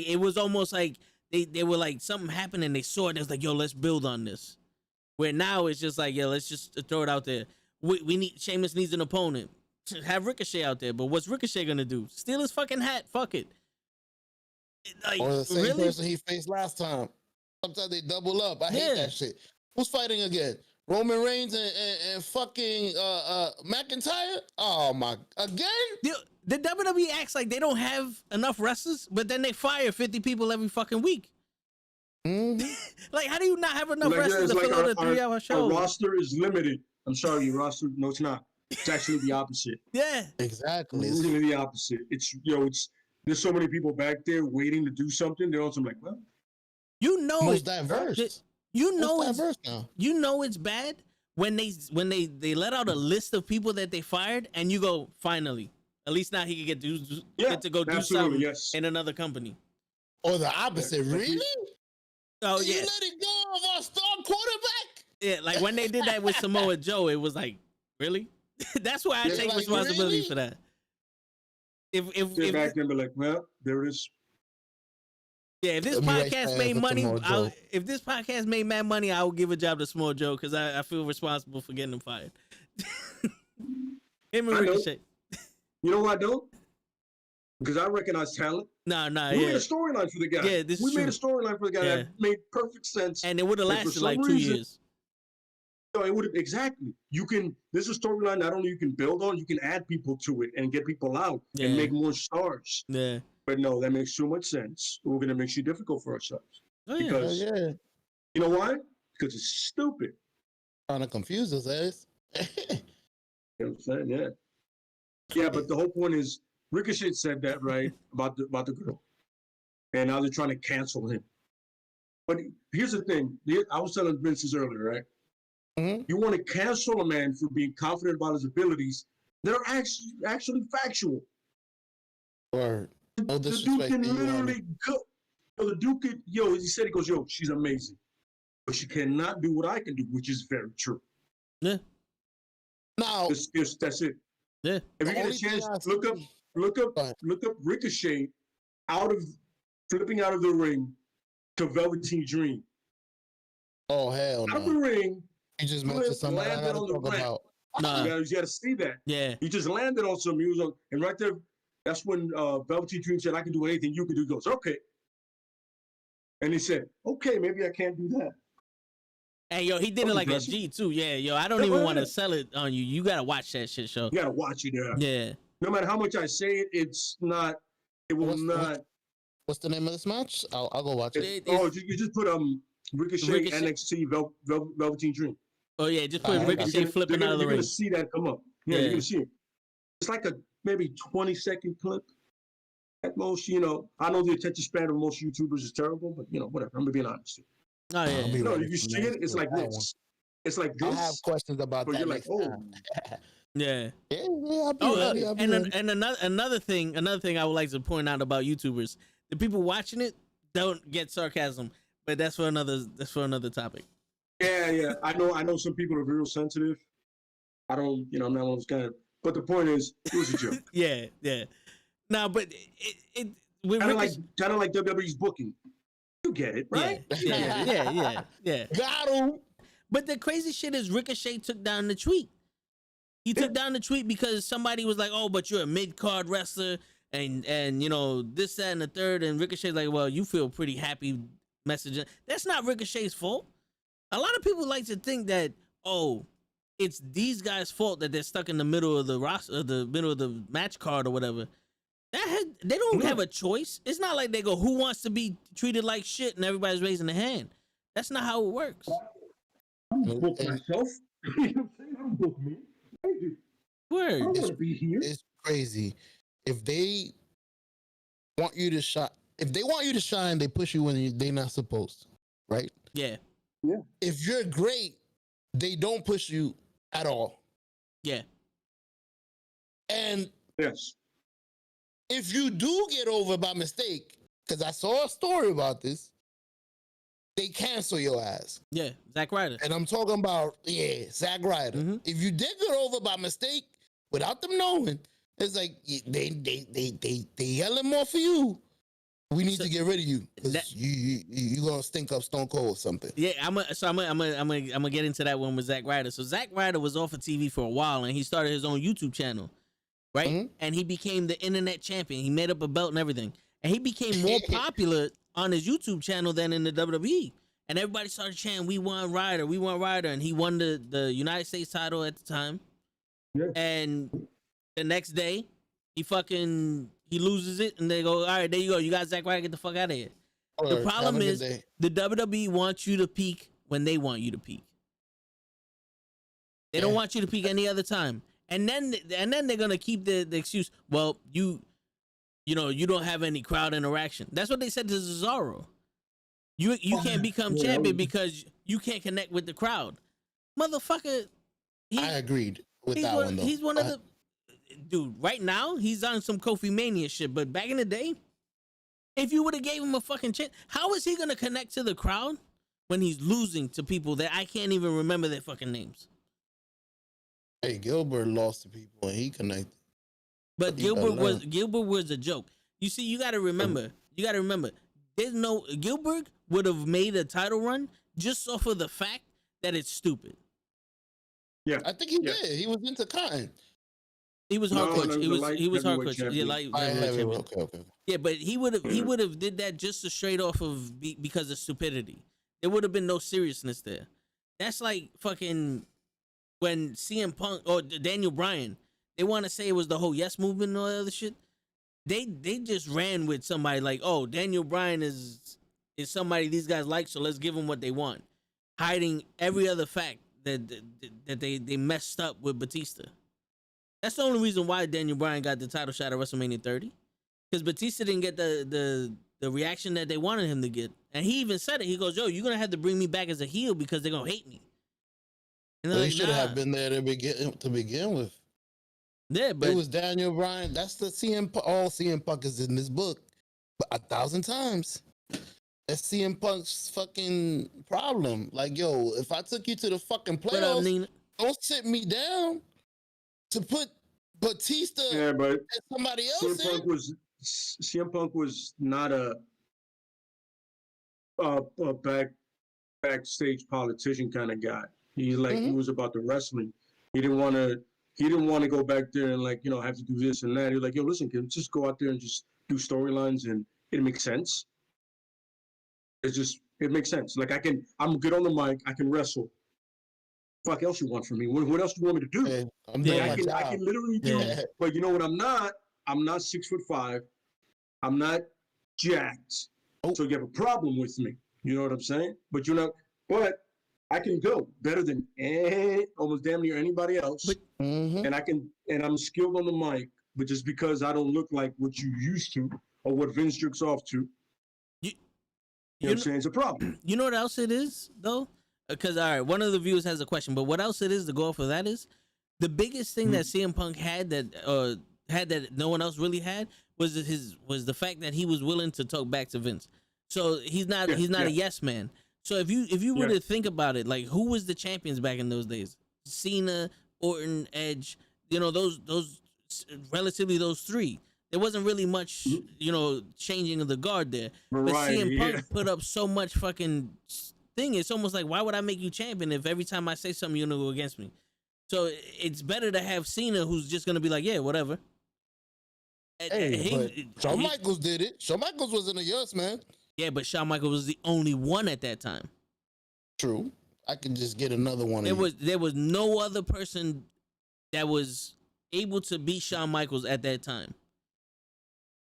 It was almost like they were like, something happened and they saw it. It was like, yo, let's build on this. Where now it's just like, yo, let's just throw it out there. We need, Sheamus needs an opponent. Have Ricochet out there. But what's Ricochet gonna do? Steal his fucking hat. Fuck it. Like, or the same person he faced last time. Sometimes they double up. I hate that shit. Who's fighting again? Roman Reigns and fucking McIntyre? Oh my, again? The WWE acts like they don't have enough wrestlers, but then they fire 50 people every fucking week. Mm-hmm. Like, how do you not have enough wrestlers to fill out a 3-hour show? Our roster is limited. I'm sorry, your roster, no, it's not. It's actually the opposite. Yeah. Exactly. It's really the opposite. There's so many people back there waiting to do something. They're also like, well. You know most diverse. You know it's bad when they let out a list of people that they fired, and you go, finally, at least now he can get to go do something in another company. Or the opposite, really? Oh you let it go of our star quarterback? Yeah, like when they did that with Samoa Joe, it was like, really? That's why I take responsibility for that. If back then, be like, well, there it is. Yeah, if this podcast made money, if this podcast made mad money, I would give a job to Samoa Joe because I feel responsible for getting him fired. Him and Ricochet. You know why I don't? Because I recognize talent. We made a storyline for the guy. Yeah, we made a storyline for the guy that made perfect sense. And it would have lasted like 2 years. No, it would have, exactly. This is a storyline not only you can build on, you can add people to it and get people out and make more stars. Yeah. But no, that makes too much sense. We're going to make it difficult for ourselves. Because, you know why? Because it's stupid. Trying to confuse us, ass. You know what I'm saying? Yeah. Yeah, but the whole point is, Ricochet said that, right, about the girl. And now they're trying to cancel him. But here's the thing. I was telling Vince this earlier, right? Mm-hmm. You want to cancel a man for being confident about his abilities. They're actually factual. Or the dude can literally go. The dude could, he said, he goes, she's amazing. But she cannot do what I can do, which is very true. Yeah. Now, that's it. Yeah. If you get a chance, look up Ricochet flipping out of the ring to Velveteen Dream. Oh, hell no. Out of the ring. He just mentioned somebody I gotta talk about. You got to see that. Yeah. He just landed on some. He was on, and right there, That's when Velveteen Dream said, "I can do anything you can do." He goes, "Okay." And he said, "Okay, maybe I can't do that." Hey, yo, he did it like a G too. Yeah, yo, I don't even want to sell it on you. You gotta watch that shit show. You gotta watch it. Yeah. No matter how much I say it, it's not. It will not. What's the name of this match? I'll go watch it. You just put Ricochet NXT Velveteen Dream. Oh yeah, just put Ricochet flipping out of the ring. You're gonna see that come up. Yeah, you're gonna see it. It's like a maybe 20-second clip at most. You know, I know the attention span of most YouTubers is terrible, but you know, whatever. I'm being honest. Oh yeah. No, you see it. It's like this. It's like this. I have questions about that. You're like, oh. Yeah. I'll be ready. And another thing I would like to point out about YouTubers, the people watching it don't get sarcasm, but that's for another topic. Yeah. I know some people are real sensitive. I don't, I'm not one of those kind of. But the point is, it was a joke. Yeah. No, but it kind of like WWE's booking. You get it, right? Yeah. Got him. But the crazy shit is Ricochet took down the tweet. He took down the tweet because somebody was like, "Oh, but you're a mid-card wrestler," and this, that, and the third. And Ricochet's like, "Well, you feel pretty happy messaging." That's not Ricochet's fault. A lot of people like to think that, it's these guys' fault that they're stuck in the middle of the roster, the middle of the match card or whatever. They don't have a choice. It's not like they go, "Who wants to be treated like shit?" and everybody's raising a hand. That's not how it works. Book myself. I don't book me. Word. I want to be here. It's crazy. If they want you to shine, they push you when they're not supposed to, right? Yeah. If you're great, they don't push you at all. Yeah. And yes, if you do get over by mistake, because I saw a story about this, they cancel your ass. Yeah, Zack Ryder. And I'm talking about, Zack Ryder. Mm-hmm. If you did get over by mistake without them knowing, it's like they yelling more for you. We need to get rid of you because you gonna stink up Stone Cold or something. Yeah, I'm gonna get into that one with Zack Ryder. So Zack Ryder was off of TV for a while, and he started his own YouTube channel, right? Mm-hmm. And he became the internet champion. He made up a belt and everything, and he became more popular on his YouTube channel than in the WWE. And everybody started chanting, "We want Ryder, we want Ryder," and he won the United States title at the time. Yeah. And the next day, he loses it, and they go, "All right, there you go. You got Zack Ryder. Get the fuck out of here." The problem is the WWE wants you to peak when they want you to peak. They don't want you to peak any other time. And then they're gonna keep the excuse. Well, you don't have any crowd interaction. That's what they said to Cesaro. You can't become champion because you can't connect with the crowd, motherfucker. I agreed with that one though. He's one of the. Dude, right now, he's on some Kofi Mania shit. But back in the day, if you would have gave him a fucking chance, how is he going to connect to the crowd when he's losing to people that I can't even remember their fucking names? Hey, Gilbert lost to people and he connected. But Gilbert was a joke. You see, you got to remember. There's no Gilbert would have made a title run just off of the fact that it's stupid. Yeah, I think he did. He was into Cotton. He was hardcore. He was hardcore. Yeah, okay. Yeah, but he would have did that just straight off of because of stupidity. There would have been no seriousness there. That's like fucking when CM Punk or Daniel Bryan, they want to say it was the whole Yes movement and all that other shit. They just ran with somebody like, oh, Daniel Bryan is somebody these guys like, so let's give them what they want, hiding every other fact that they messed up with Batista. That's the only reason why Daniel Bryan got the title shot at WrestleMania 30, because Batista didn't get the reaction that they wanted him to get, and he even said it. He goes, "Yo, you're gonna have to bring me back as a heel because they're gonna hate me." And he should have been there to begin with. Yeah, but it was Daniel Bryan. That's the all CM Punk is in this book, but 1,000 times. That's CM Punk's fucking problem. Like, yo, if I took you to the fucking playoffs, don't sit me down to put Batista and somebody else CM Punk was not a backstage politician kind of guy. He was about the wrestling. He didn't want to he didn't want to go back there and like, have to do this and that. He was like, yo, listen, kid, just go out there and just do storylines and it makes sense. It makes sense. Like I'm good on the mic. I can wrestle. Fuck else you want from me? What else do you want me to do? Hey, I'm doing my job. I can literally do it. But you know what? I'm not 6'5". I'm not jacked. Oh. So you have a problem with me. You know what I'm saying? But but I can go better than almost damn near anybody else. But, and I'm skilled on the mic, but just because I don't look like what you used to or what Vince jerks off to, you know what I'm saying? It's a problem. You know what else it is, though? Because, all right, one of the viewers has a question, but what else it is to go off of that is the biggest thing that CM Punk had that no one else really had was the fact that he was willing to talk back to Vince. So he's not a yes man. So if you were to think about it, like who was the champions back in those days? Cena, Orton, Edge, those relatively those three. There wasn't really much, changing of the guard there. But CM Punk put up so much fucking thing. It's almost like, why would I make you champion if every time I say something you're gonna go against me? So it's better to have Cena, who's just gonna be like, yeah, whatever. Hey, but Shawn Michaels did it. Shawn Michaels wasn't a yes man. Yeah, but Shawn Michaels was the only one at that time. True. I can just get another one. There was no other person that was able to beat Shawn Michaels at that time.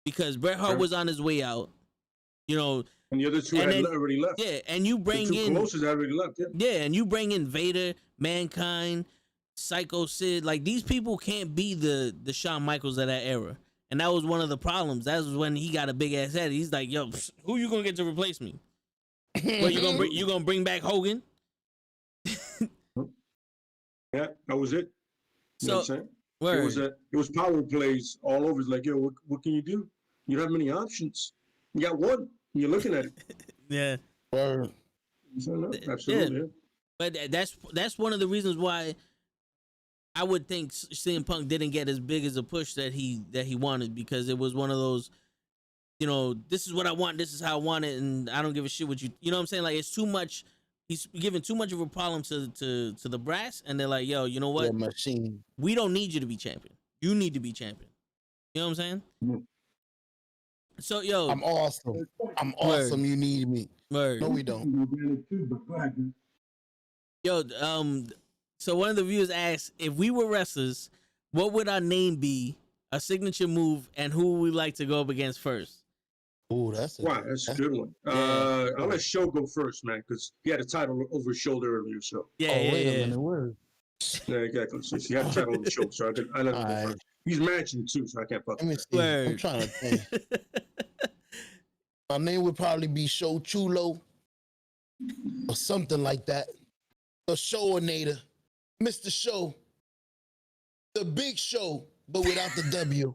Because Bret Hart was on his way out. And the other two had already left. Yeah, and you bring the two closest had already left. Yeah, and you bring in Vader, Mankind, Psycho Sid. Like, these people can't be the Shawn Michaels of that era. And that was one of the problems. That was when he got a big ass head. He's like, yo, who you gonna get to replace me? What, you gonna bring back Hogan? Yeah, that was it. You know what I'm saying? Word. It was power plays all over. It's like, yo, what can you do? You don't have many options. You got one. And you're looking at it. Yeah. Word. Absolutely. Yeah. But that's one of the reasons why I would think CM Punk didn't get as big as a push that he wanted, because it was one of those, this is what I want, this is how I want it, and I don't give a shit what you. You know what I'm saying? Like, it's too much. He's giving too much of a problem to the brass, and they're like, yo, you know what? Machine. We don't need you to be champion. You need to be champion. You know what I'm saying? Mm-hmm. So, yo, I'm awesome. I'm awesome. You need me. Word. No, we don't. Yo, so one of the viewers asked, if we were wrestlers, what would our name be, a signature move, and who would we like to go up against first? Oh, that's a good one. Yeah. I'll let Show go first, man, because he had a title over his shoulder earlier. So wait a minute, where? Yeah, exactly. So he had a title over his shoulder, so I let him go first. He's matching too, so I can't fuck. Let me see. I'm trying to think. My name would probably be Show Chulo or something like that. The Showinator, Mr. Show, the Big Show, but without the W.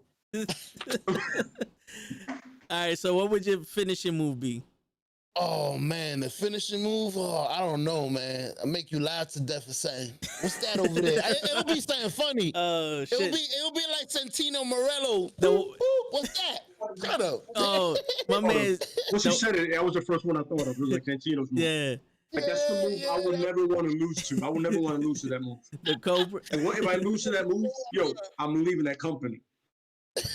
All right, so what would your finishing move be? Oh man, the finishing move? Oh, I don't know, man. I make you laugh to death or something. What's that over there? It'll be something funny. Oh shit! It'll be like Santino Morello. What's that? Shut up. Oh, my man. Once you said it, that was the first one I thought of. It was like Santino's move. Yeah. Like, that's the move I would never want to lose to. I would never want to lose to that move. The Cobra. And if I lose to that move, yo, I'm leaving that company.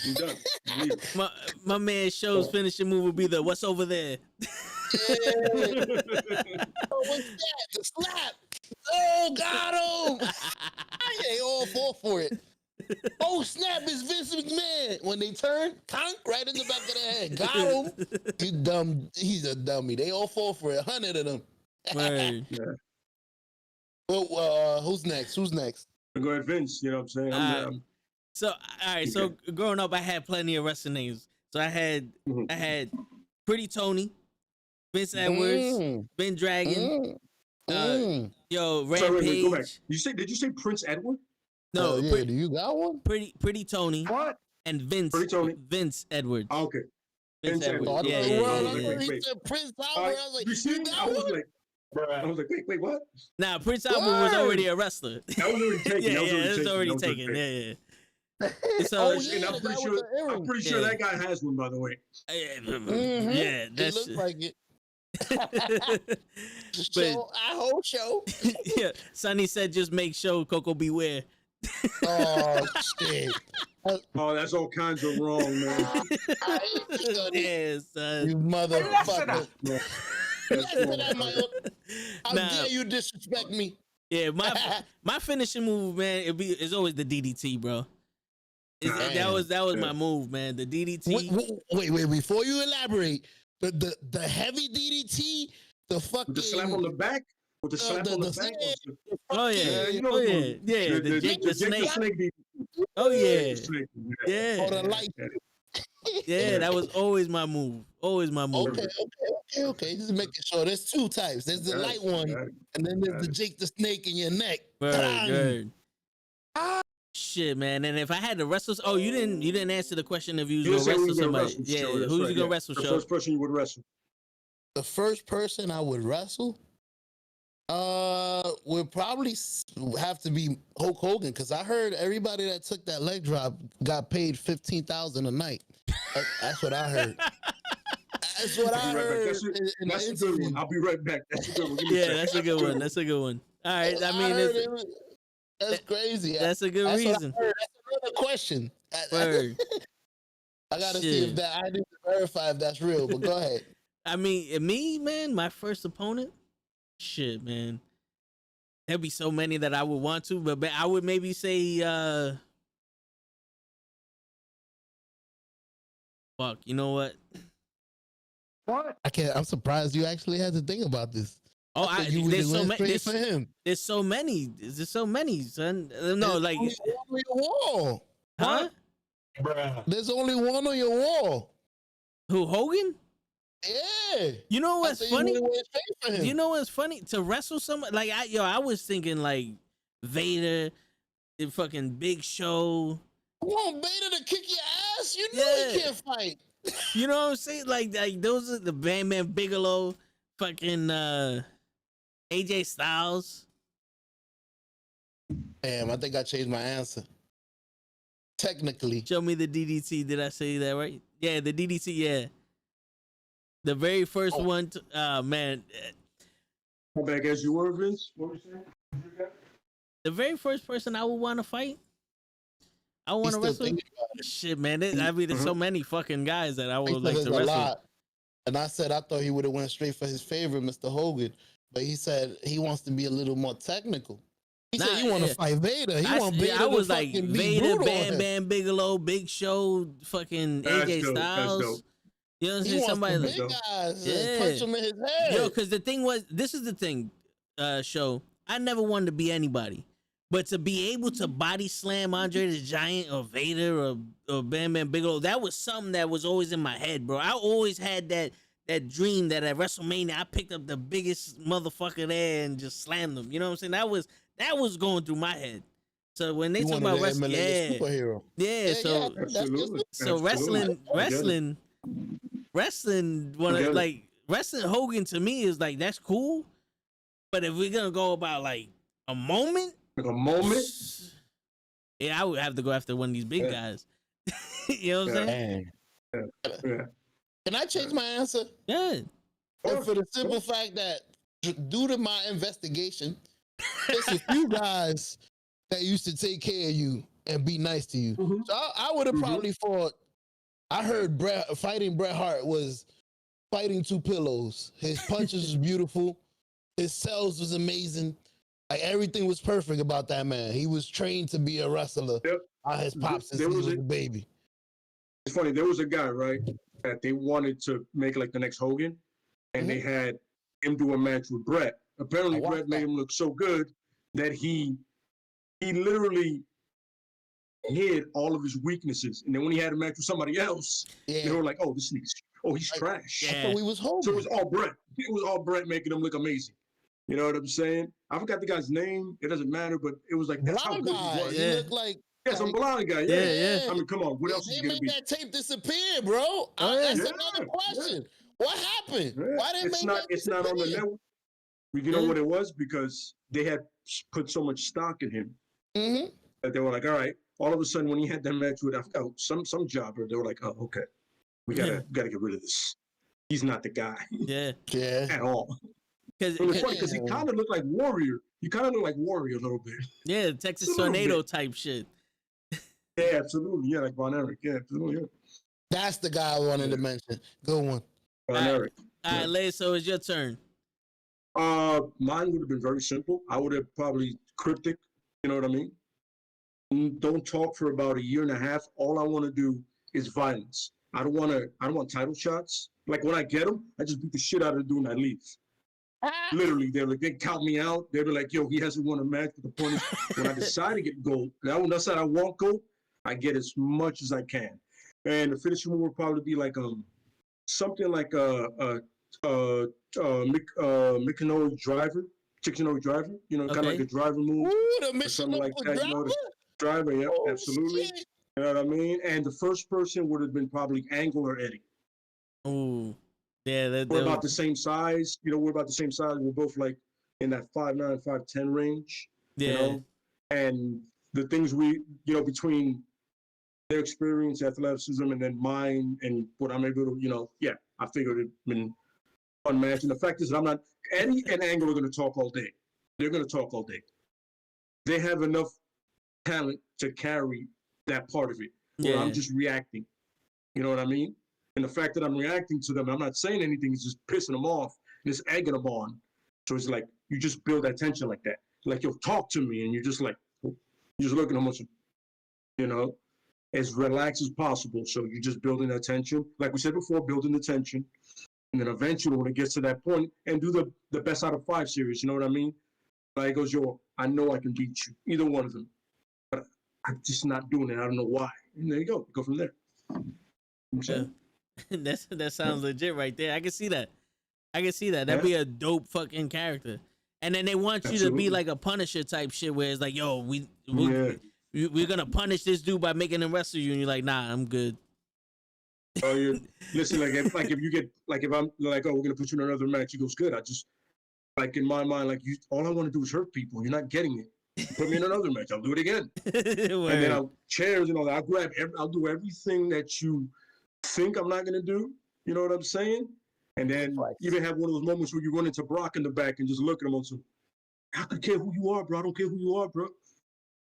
I'm done. I'm leaving. My man Show's finishing move would be the what's over there. Yeah. Oh, what's that? The slap. Oh, got him. They all fall for it. Oh, snap, it's Vince McMahon. When they turn, conk, right in the back of the head. Got him. He's dumb. He's a dummy. They all fall for it. 100 of them. Right. Yeah. Well, who's next? Go ahead, Vince. You know what I'm saying? So, all right. So, growing up, I had plenty of wrestling names. So, I had Pretty Tony, Vince Edwards, Ben Dragon, Rampage. Sorry, wait, go back. Did you say Prince Edward? No, yeah. Do you got one? Pretty Tony. What? And Vince. Pretty Tony. Vince Edwards. Oh, okay. Vince Edwards. Yeah. Wait. Prince Albert. I was like, you got one? I was like, wait, what? Nah, Prince Albert was already a wrestler. That was already taken. It was already taken. Yeah. So, and I'm pretty sure that guy has one, by the way. Yeah, it looks like it. I hope so. Yeah, Sonny said, just make sure Coco beware. Oh shit! Oh, that's all kinds of wrong, man. Yeah, son. You motherfucker! Yeah, that's wrong. How Nah. dare you disrespect me? Yeah, my finishing move, man, it's always the DDT, bro. That was my move, man. The DDT. Wait! Before you elaborate, the heavy DDT, the fucking With the slap on the back. With the slap on the back. Oh yeah, you know oh yeah, yeah. The Jake the Snake. Oh yeah, yeah. or the light. Yeah, that was always my move. Always my move. Okay. Just making sure. There's two types. There's the light one, and then there's the Jake the Snake in your neck. Good. Shit, man. And if I had to wrestle, you didn't answer the question if you was gonna wrestle somebody. Yeah, who's you gonna wrestle? The first person you would wrestle. The first person I would wrestle, would probably have to be Hulk Hogan, because I heard everybody that took that leg drop got paid $15,000 a night. That's what I heard. That's what I heard. That's a good one. I'll be right back. That's a good one. Yeah, that's a good one. That's a good one. All right, I mean, that's crazy. That's a good reason. That's another question. Word. I gotta see if that. I need to verify if that's real. But go ahead. I mean, me, man, my first opponent. Shit, man. There'd be so many that I would want to, but I would maybe say, fuck, you know what? What? I can't. I'm surprised you actually had to think about this. Oh, there's so many. For him. There's so many. There's so many, son. No, there's like only one on your wall. Huh? Bruh. There's only one on your wall. Who, Hogan? Yeah. You know what's funny? You know what's funny? To wrestle someone like I was thinking like Vader, the fucking Big Show. Come on, Vader to kick your ass. You know he can't fight. You know what I'm saying? Like those are the Bam Bam Bigelow, fucking AJ Styles. Damn, I think I changed my answer. Technically. Show me the DDT. Did I say that right? Yeah, the DDT, yeah. The very first one, man. Come back as you were, Vince. What were you saying? The very first person I would want to fight, I want to wrestle. Shit, man. There's so many fucking guys that I would like to wrestle. And I said I thought he would have went straight for his favorite, Mr. Hogan, but he said he wants to be a little more technical. He said he want to fight Vader. He want Vader. I was to like Vader, Bam Bam Bigelow, Big Show, fucking AJ Styles. You know what I'm saying? Somebody like big guys, punch him in his head. Yo, because the thing was, this is the thing, Show. I never wanted to be anybody, but to be able to body slam Andre the Giant or Vader or Bam Bam Bigelow, that was something that was always in my head, bro. I always had that dream that at WrestleMania I picked up the biggest motherfucker there and just slammed them. You know what I'm saying? That was going through my head. So when they talk about wrestling, wrestling, wrestling Hogan to me is like, that's cool. But if we're gonna go about like a moment, yeah, I would have to go after one of these big guys. You know what I'm saying? Yeah. Can I change my answer? Yeah. And for the simple fact that due to my investigation, there's a few guys that used to take care of you and be nice to you. Mm-hmm. So I would have probably fought. I heard fighting Bret Hart was fighting two pillows. His punches was beautiful. His cells was amazing. Like everything was perfect about that man. He was trained to be a wrestler. Yep. His pops since he was a baby. It's funny. There was a guy, right, that they wanted to make like the next Hogan, and they had him do a match with Bret. Apparently, Bret made him look so good that he literally hid all of his weaknesses. And then when he had a match with somebody else, they were like, "Oh, this nigga's he's trash." Yeah. So he was Hogan. So it was all Bret. It was all Bret making him look amazing. You know what I'm saying? I forgot the guy's name. It doesn't matter, but it was like that's how good he was. He looked like some blonde guy. Yeah. I mean, come on. What else is he gonna be? They made that tape disappear, bro. That's another question. What happened? Why didn't it's not on the network? You know what it was? Because they had put so much stock in him that they were like, all right. All of a sudden, when he had that match with some jobber, they were like, oh, okay, we gotta get rid of this. He's not the guy. Yeah. At all. Because It was funny because he kind of looked like Warrior. You kind of look like Warrior a little bit. yeah, Texas Tornado type shit. Yeah, absolutely. Yeah, like Von Erich. Yeah, absolutely. Yeah. That's the guy I wanted to mention. Good one. Von Erich. All right, Lay, so it's your turn. Mine would have been very simple. I would have probably cryptic. You know what I mean? Don't talk for about a year and a half. All I want to do is violence. I don't want title shots. Like when I get them, I just beat the shit out of the dude and I leave. Literally, they count me out. They'll be like, yo, he hasn't won a match. But the point is, when I decide to get gold, when I decide I want gold, I get as much as I can. And the finishing move will probably be like something like Mikanoi driver, Chickenoi driver, you know, kind of like a driver move. Ooh, the or something like that. driver? You know, the driver, yeah, absolutely. Shit. You know what I mean? And the first person would have been probably Angle or Eddie. Ooh. Yeah, We're about the same size. You know, we're about the same size. We're both like in that 5'9", 5'10" range. Yeah. You know? And the things between their experience, athleticism, and then mine and what I'm able to, I figured it'd been fun match. And the fact is that Eddie and Angle are going to talk all day. They're going to talk all day. They have enough talent to carry that part of it. Where I'm just reacting. You know what I mean? And the fact that I'm reacting to them, I'm not saying anything, it's just pissing them off. And it's egging them on. So it's like, you just build that tension like that. Like, you'll talk to me and you're just like, you're just looking at them, as relaxed as possible. So you're just building that tension. Like we said before, building the tension. And then eventually when it gets to that point, and do the best out of 5 series, you know what I mean? Like, it goes, I know I can beat you, either one of them. But I'm just not doing it. I don't know why. And there you go. Go from there. Yeah. That sounds legit right there. I can see that. That'd be a dope fucking character. And then they want you to be like a Punisher type shit where it's like, yo, we're gonna punish this dude by making him wrestle you, and you're like, nah, I'm good. Oh, yeah. Listen, if I'm like, oh, we're gonna put you in another match, he goes, good. I just, like, in my mind, like, all I want to do is hurt people. You're not getting it. Put me in another match. I'll do it again. And then I'll chairs and all that. I'll do everything that you think I'm not gonna do. You know what I'm saying? And then even have one of those moments where you run into Brock in the back and just look at him and say, I don't care who you are, bro. I don't care who you are, bro. It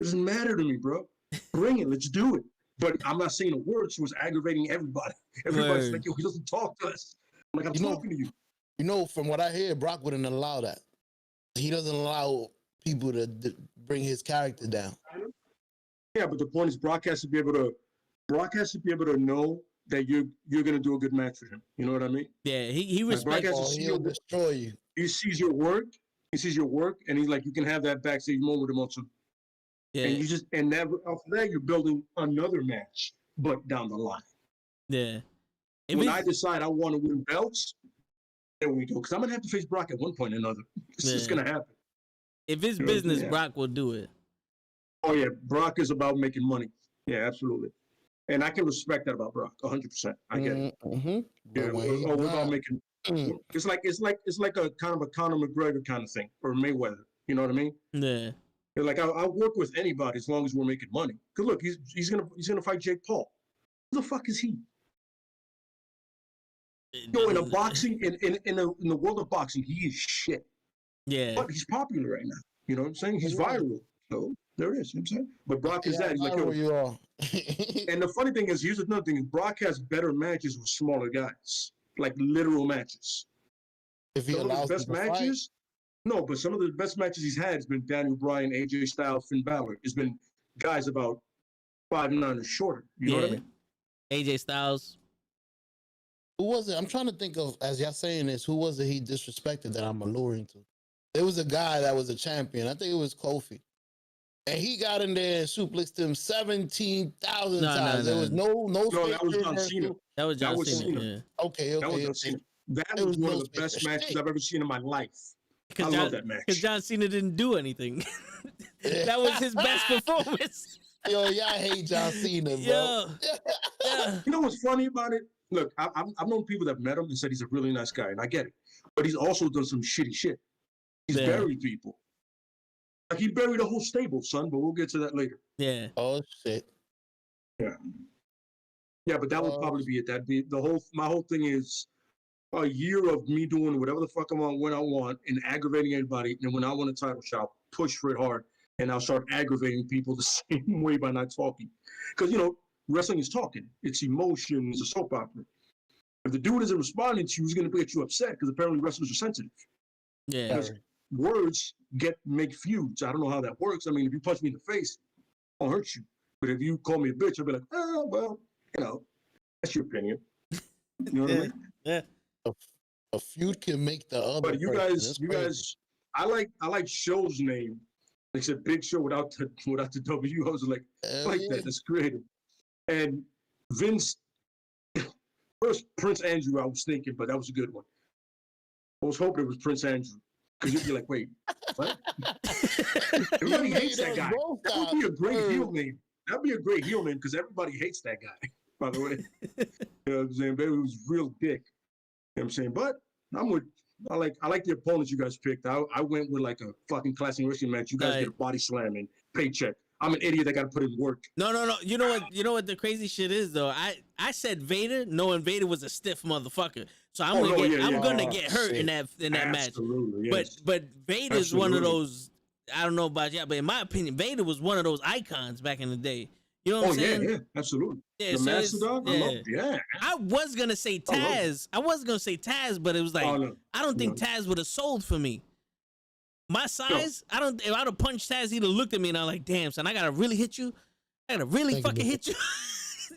doesn't matter to me, bro. Bring it. Let's do it. But I'm not saying a word, so it's aggravating everybody. Everybody's like, yo, he doesn't talk to us. I'm like, I'm talking to you. You know, from what I hear, Brock wouldn't allow that. He doesn't allow people to bring his character down. Yeah, but the point is Brock has to be able to know that you're gonna do a good match for him. You know what I mean? Yeah, he respects you. He'll destroy you. He sees your work, and he's like, you can have that backstage moment with him also. Yeah. And after that, you're building another match, but down the line. Yeah. When I decide I want to win belts, there we go. Because I'm gonna have to face Brock at one point or another. It's just gonna happen. If it's business, Brock will do it. Oh yeah, Brock is about making money. Yeah, absolutely. And I can respect that about Brock, 100%. I get it. Mm-hmm. Yeah, we're about making. It's like a kind of a Conor McGregor kind of thing, or Mayweather. You know what I mean? Yeah. Like I'll work with anybody as long as we're making money. Cause look, he's gonna fight Jake Paul. Who the fuck is he? In a boxing in the world of boxing, he is shit. Yeah. But he's popular right now. You know what I'm saying? He's viral. So there it is. You know what I'm saying? But Brock is that. He's like, yo, you are. And the funny thing is, here's another thing: Brock has better matches with smaller guys, like literal matches. If he allows the best matches. No, but some of the best matches he's had has been Daniel Bryan, AJ Styles, Finn Balor. It's been guys about 5'9" or shorter. You know what I mean? AJ Styles. Who was it? I'm trying to think of, as y'all saying this, who was it he disrespected that I'm alluring to? There was a guy that was a champion. I think it was Kofi. And he got in there and suplexed him 17,000 times. There was no. No, that was John Cena. That was John Cena. Yeah. Okay. That was John Cena. That was one of the best matches I've ever seen in my life. I love that match. Because John Cena didn't do anything. That was his best performance. Yo, y'all hate John Cena, bro. Yeah. You know what's funny about it? Look, I've known people that met him and said he's a really nice guy, and I get it. But he's also done some shitty shit. He's buried people. Like, he buried a whole stable, son, but we'll get to that later. Yeah. Oh, shit. Yeah. Yeah, but that would probably be it. That'd be my whole thing is a year of me doing whatever the fuck I want when I want and aggravating everybody. And when I want a title shot, I'll push for it hard and I'll start aggravating people the same way by not talking. Because, you know, wrestling is talking. It's emotion. It's a soap opera. If the dude isn't responding to you, he's going to get you upset because apparently wrestlers are sensitive. Yeah. Because words make feuds. I don't know how that works. I mean, if you punch me in the face, I'll hurt you. But if you call me a bitch, I'll be like, oh, well, you know, that's your opinion. You know what I mean? Yeah. A feud can make the other. But you guys, I like Show's name. Like I said, Big Show without the W. I was like, I like that. That's creative. And Vince, first Prince Andrew, I was thinking, but that was a good one. I was hoping it was Prince Andrew. Because you'd be like, wait, what? Everybody hates that guy. That would be a great heel name. That'd be a great heel name because everybody hates that guy, by the way. You know what I'm saying? Baby was real dick. You know what I'm saying? But I like the opponents you guys picked. I went with like a fucking classic wrestling match. You guys get a body slam and paycheck. I'm an idiot that got to put in work. No. You know what the crazy shit is though? I said Vader, knowing Vader was a stiff motherfucker. So I'm gonna get hurt in that match. Yes. But Vader's one of those. I don't know about y'all, but in my opinion, Vader was one of those icons back in the day. You know what I'm saying? Yeah, absolutely. Yeah, the so Mastodon, I love it. Yeah. I was gonna say Taz, but it was like I don't think Taz would have sold for me. My size, if I'd have punched Taz, he'd have looked at me and I'm like, damn, son, I gotta really hit you. I gotta really fucking hit you.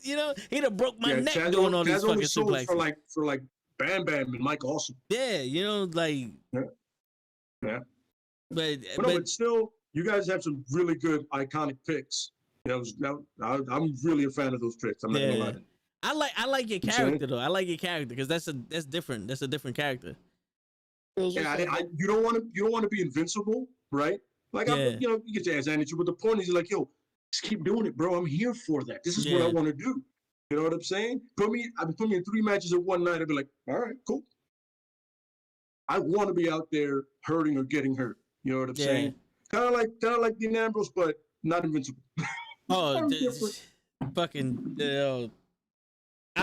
You know, he'd have broke my neck doing all these fucking suplexes. For like Bam Bam and Mike Awesome. Yeah, you know, like. Yeah. But still, you guys have some really good iconic picks. I'm really a fan of those picks. I'm not gonna lie. I like your character though. I like your character because that's different. That's a different character. Yeah, you don't want to be invincible, right? Like you get your ass handed to you, but the point is, you're like, yo, just keep doing it, bro. I'm here for that. This is what I want to do. You know what I'm saying? Put me in 3 matches in one night. I'd be like, all right, cool. I want to be out there hurting or getting hurt. You know what I'm saying? Kind of like Dean Ambrose, but not invincible. Oh, fucking. That's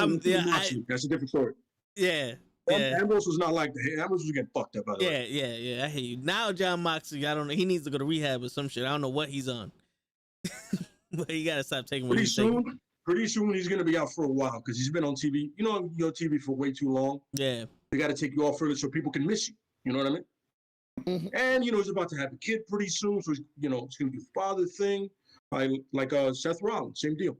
a different story. Yeah. Ambrose was not like that. Ambrose was getting fucked up. By the way. Yeah. I hear you. Now John Moxley, I don't know. He needs to go to rehab or some shit. I don't know what he's on. But he gotta stop taking what he's taking. Pretty soon he's gonna be out for a while because he's been on TV. You know, you're on TV for way too long. Yeah. They got to take you off further so people can miss you. You know what I mean? Mm-hmm. And he's about to have a kid pretty soon, so it's gonna be a father thing. Like Seth Rollins, same deal.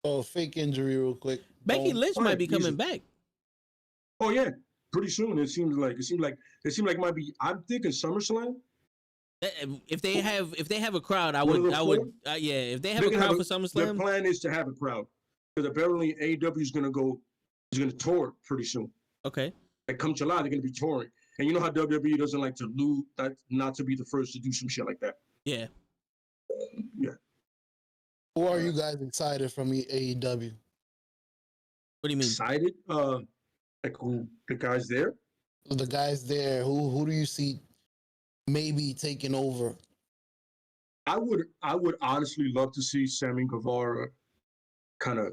Oh, fake injury, real quick. Becky Lynch might be coming back. Oh yeah, pretty soon. It seems like it might be. I'm thinking SummerSlam. If they have a crowd, I would. If they have a crowd for SummerSlam, their plan is to have a crowd because apparently AEW is going to tour pretty soon. Okay. Like come July, they're going to be touring, and you know how WWE doesn't like to lose, not to be the first to do some shit like that. Yeah. Yeah. Who are you guys excited from AEW? What do you mean? Excited? Like who? The guys there? The guys there. Who do you see maybe taking over? I would honestly love to see Sammy Guevara kind of.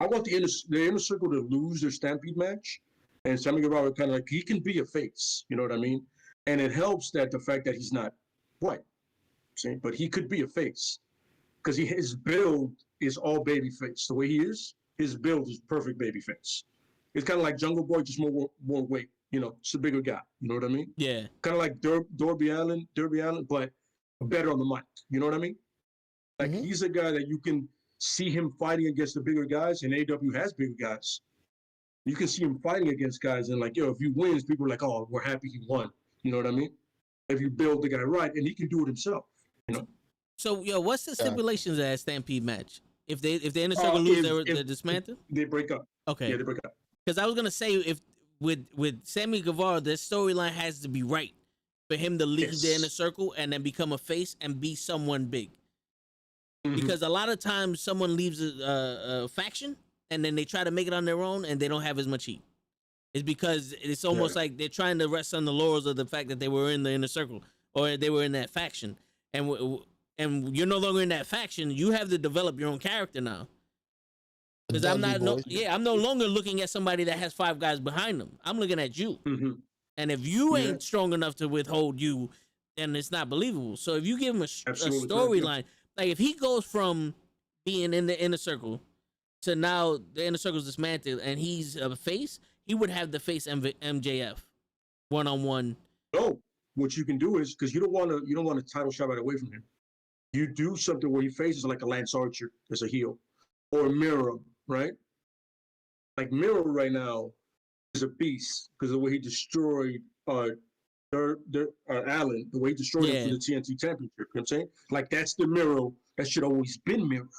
I want the inner circle to lose their Stampede match, and Sammy Guevara kind of like he can be a face. You know what I mean? And it helps that the fact that he's not white, see, but he could be a face because his build is all baby face. The way he is, his build is perfect baby face. It's kind of like Jungle Boy, just more weight. You know, just a bigger guy. You know what I mean? Yeah. Kind of like Darby Allin, but better on the mic. You know what I mean? Like he's a guy that you can see him fighting against the bigger guys, and AEW has bigger guys. You can see him fighting against guys, and like, yo, if he wins, people are like, oh, we're happy he won. You know what I mean? If you build the guy right, and he can do it himself. You know. So, what's the stipulations of that Stampede match? If they in the circle lose, they're dismantled. They break up. Okay. Yeah, they break up. Because I was gonna say if with Sammy Guevara, their storyline has to be right for him to leave the inner circle and then become a face and be someone big. Mm-hmm. Because a lot of times someone leaves a faction and then they try to make it on their own and they don't have as much heat. It's because it's almost like they're trying to rest on the laurels of the fact that they were in the inner circle or they were in that faction. And you're no longer in that faction. You have to develop your own character now. Because I'm no longer looking at somebody that has 5 guys behind them. I'm looking at you. Mm-hmm. And if you ain't strong enough to withhold you, then it's not believable. So if you give him a storyline, like if he goes from being in the inner circle to now the inner circle's dismantled and he's a face, he would have the face MJF one-on-one. No, what you can do is, because you don't want a title shot right away from him. You do something where he faces like a Lance Archer as a heel, or a Miro, right? Like Miro right now is a beast because of the way he destroyed Allen, the way he destroyed him for the TNT Championship. You know what I'm saying? Like that's the Miro that should always been Miro.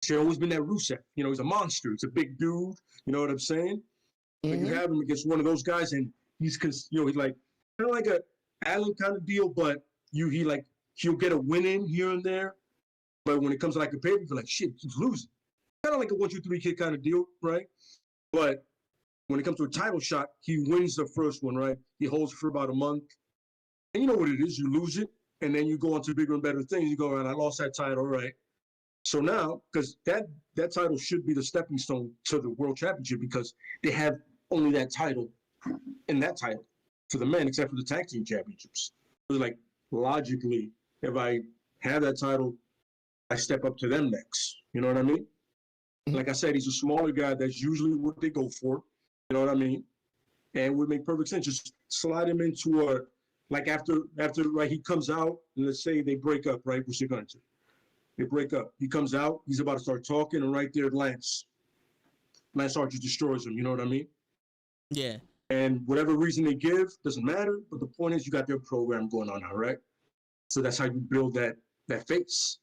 Should always been that Rusev. You know, he's a monster. He's a big dude. You know what I'm saying? But you have him against one of those guys, and he's like kind of like a Allen kind of deal, but he'll get a win in here and there. But when it comes to like a paper, you're like, shit, he's losing. Kind of like a 1-2-3 kid kind of deal, right? But when it comes to a title shot, he wins the first one, right? He holds it for about a month. And you know what it is, you lose it, and then you go on to bigger and better things. You go around, I lost that title, right? So now, because that title should be the stepping stone to the World Championship because they have only that title and that title for the men, except for the tag team championships. It was like, logically, if I have that title, I step up to them next. You know what I mean? Like I said, he's a smaller guy. That's usually what they go for. You know what I mean? And it would make perfect sense. Just slide him into after right, he comes out, and let's say they break up, right? Which they're going to. They break up. He comes out. He's about to start talking, and right there, Lance Archer destroys him. You know what I mean? Yeah. And whatever reason they give doesn't matter. But the point is, you got their program going on now, right? So that's how you build that face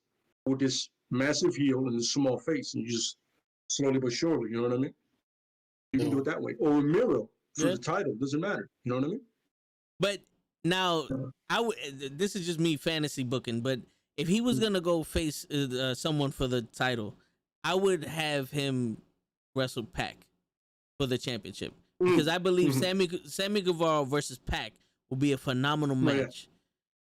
with this massive heel and this small face, and you just slowly but surely. You know what I mean? You can do it that way, or a Miro for the title. Doesn't matter. You know what I mean? But now, this is just me fantasy booking, but if he was gonna go face someone for the title, I would have him wrestle Pac for the championship because I believe Sammy Guevara versus Pac will be a phenomenal match.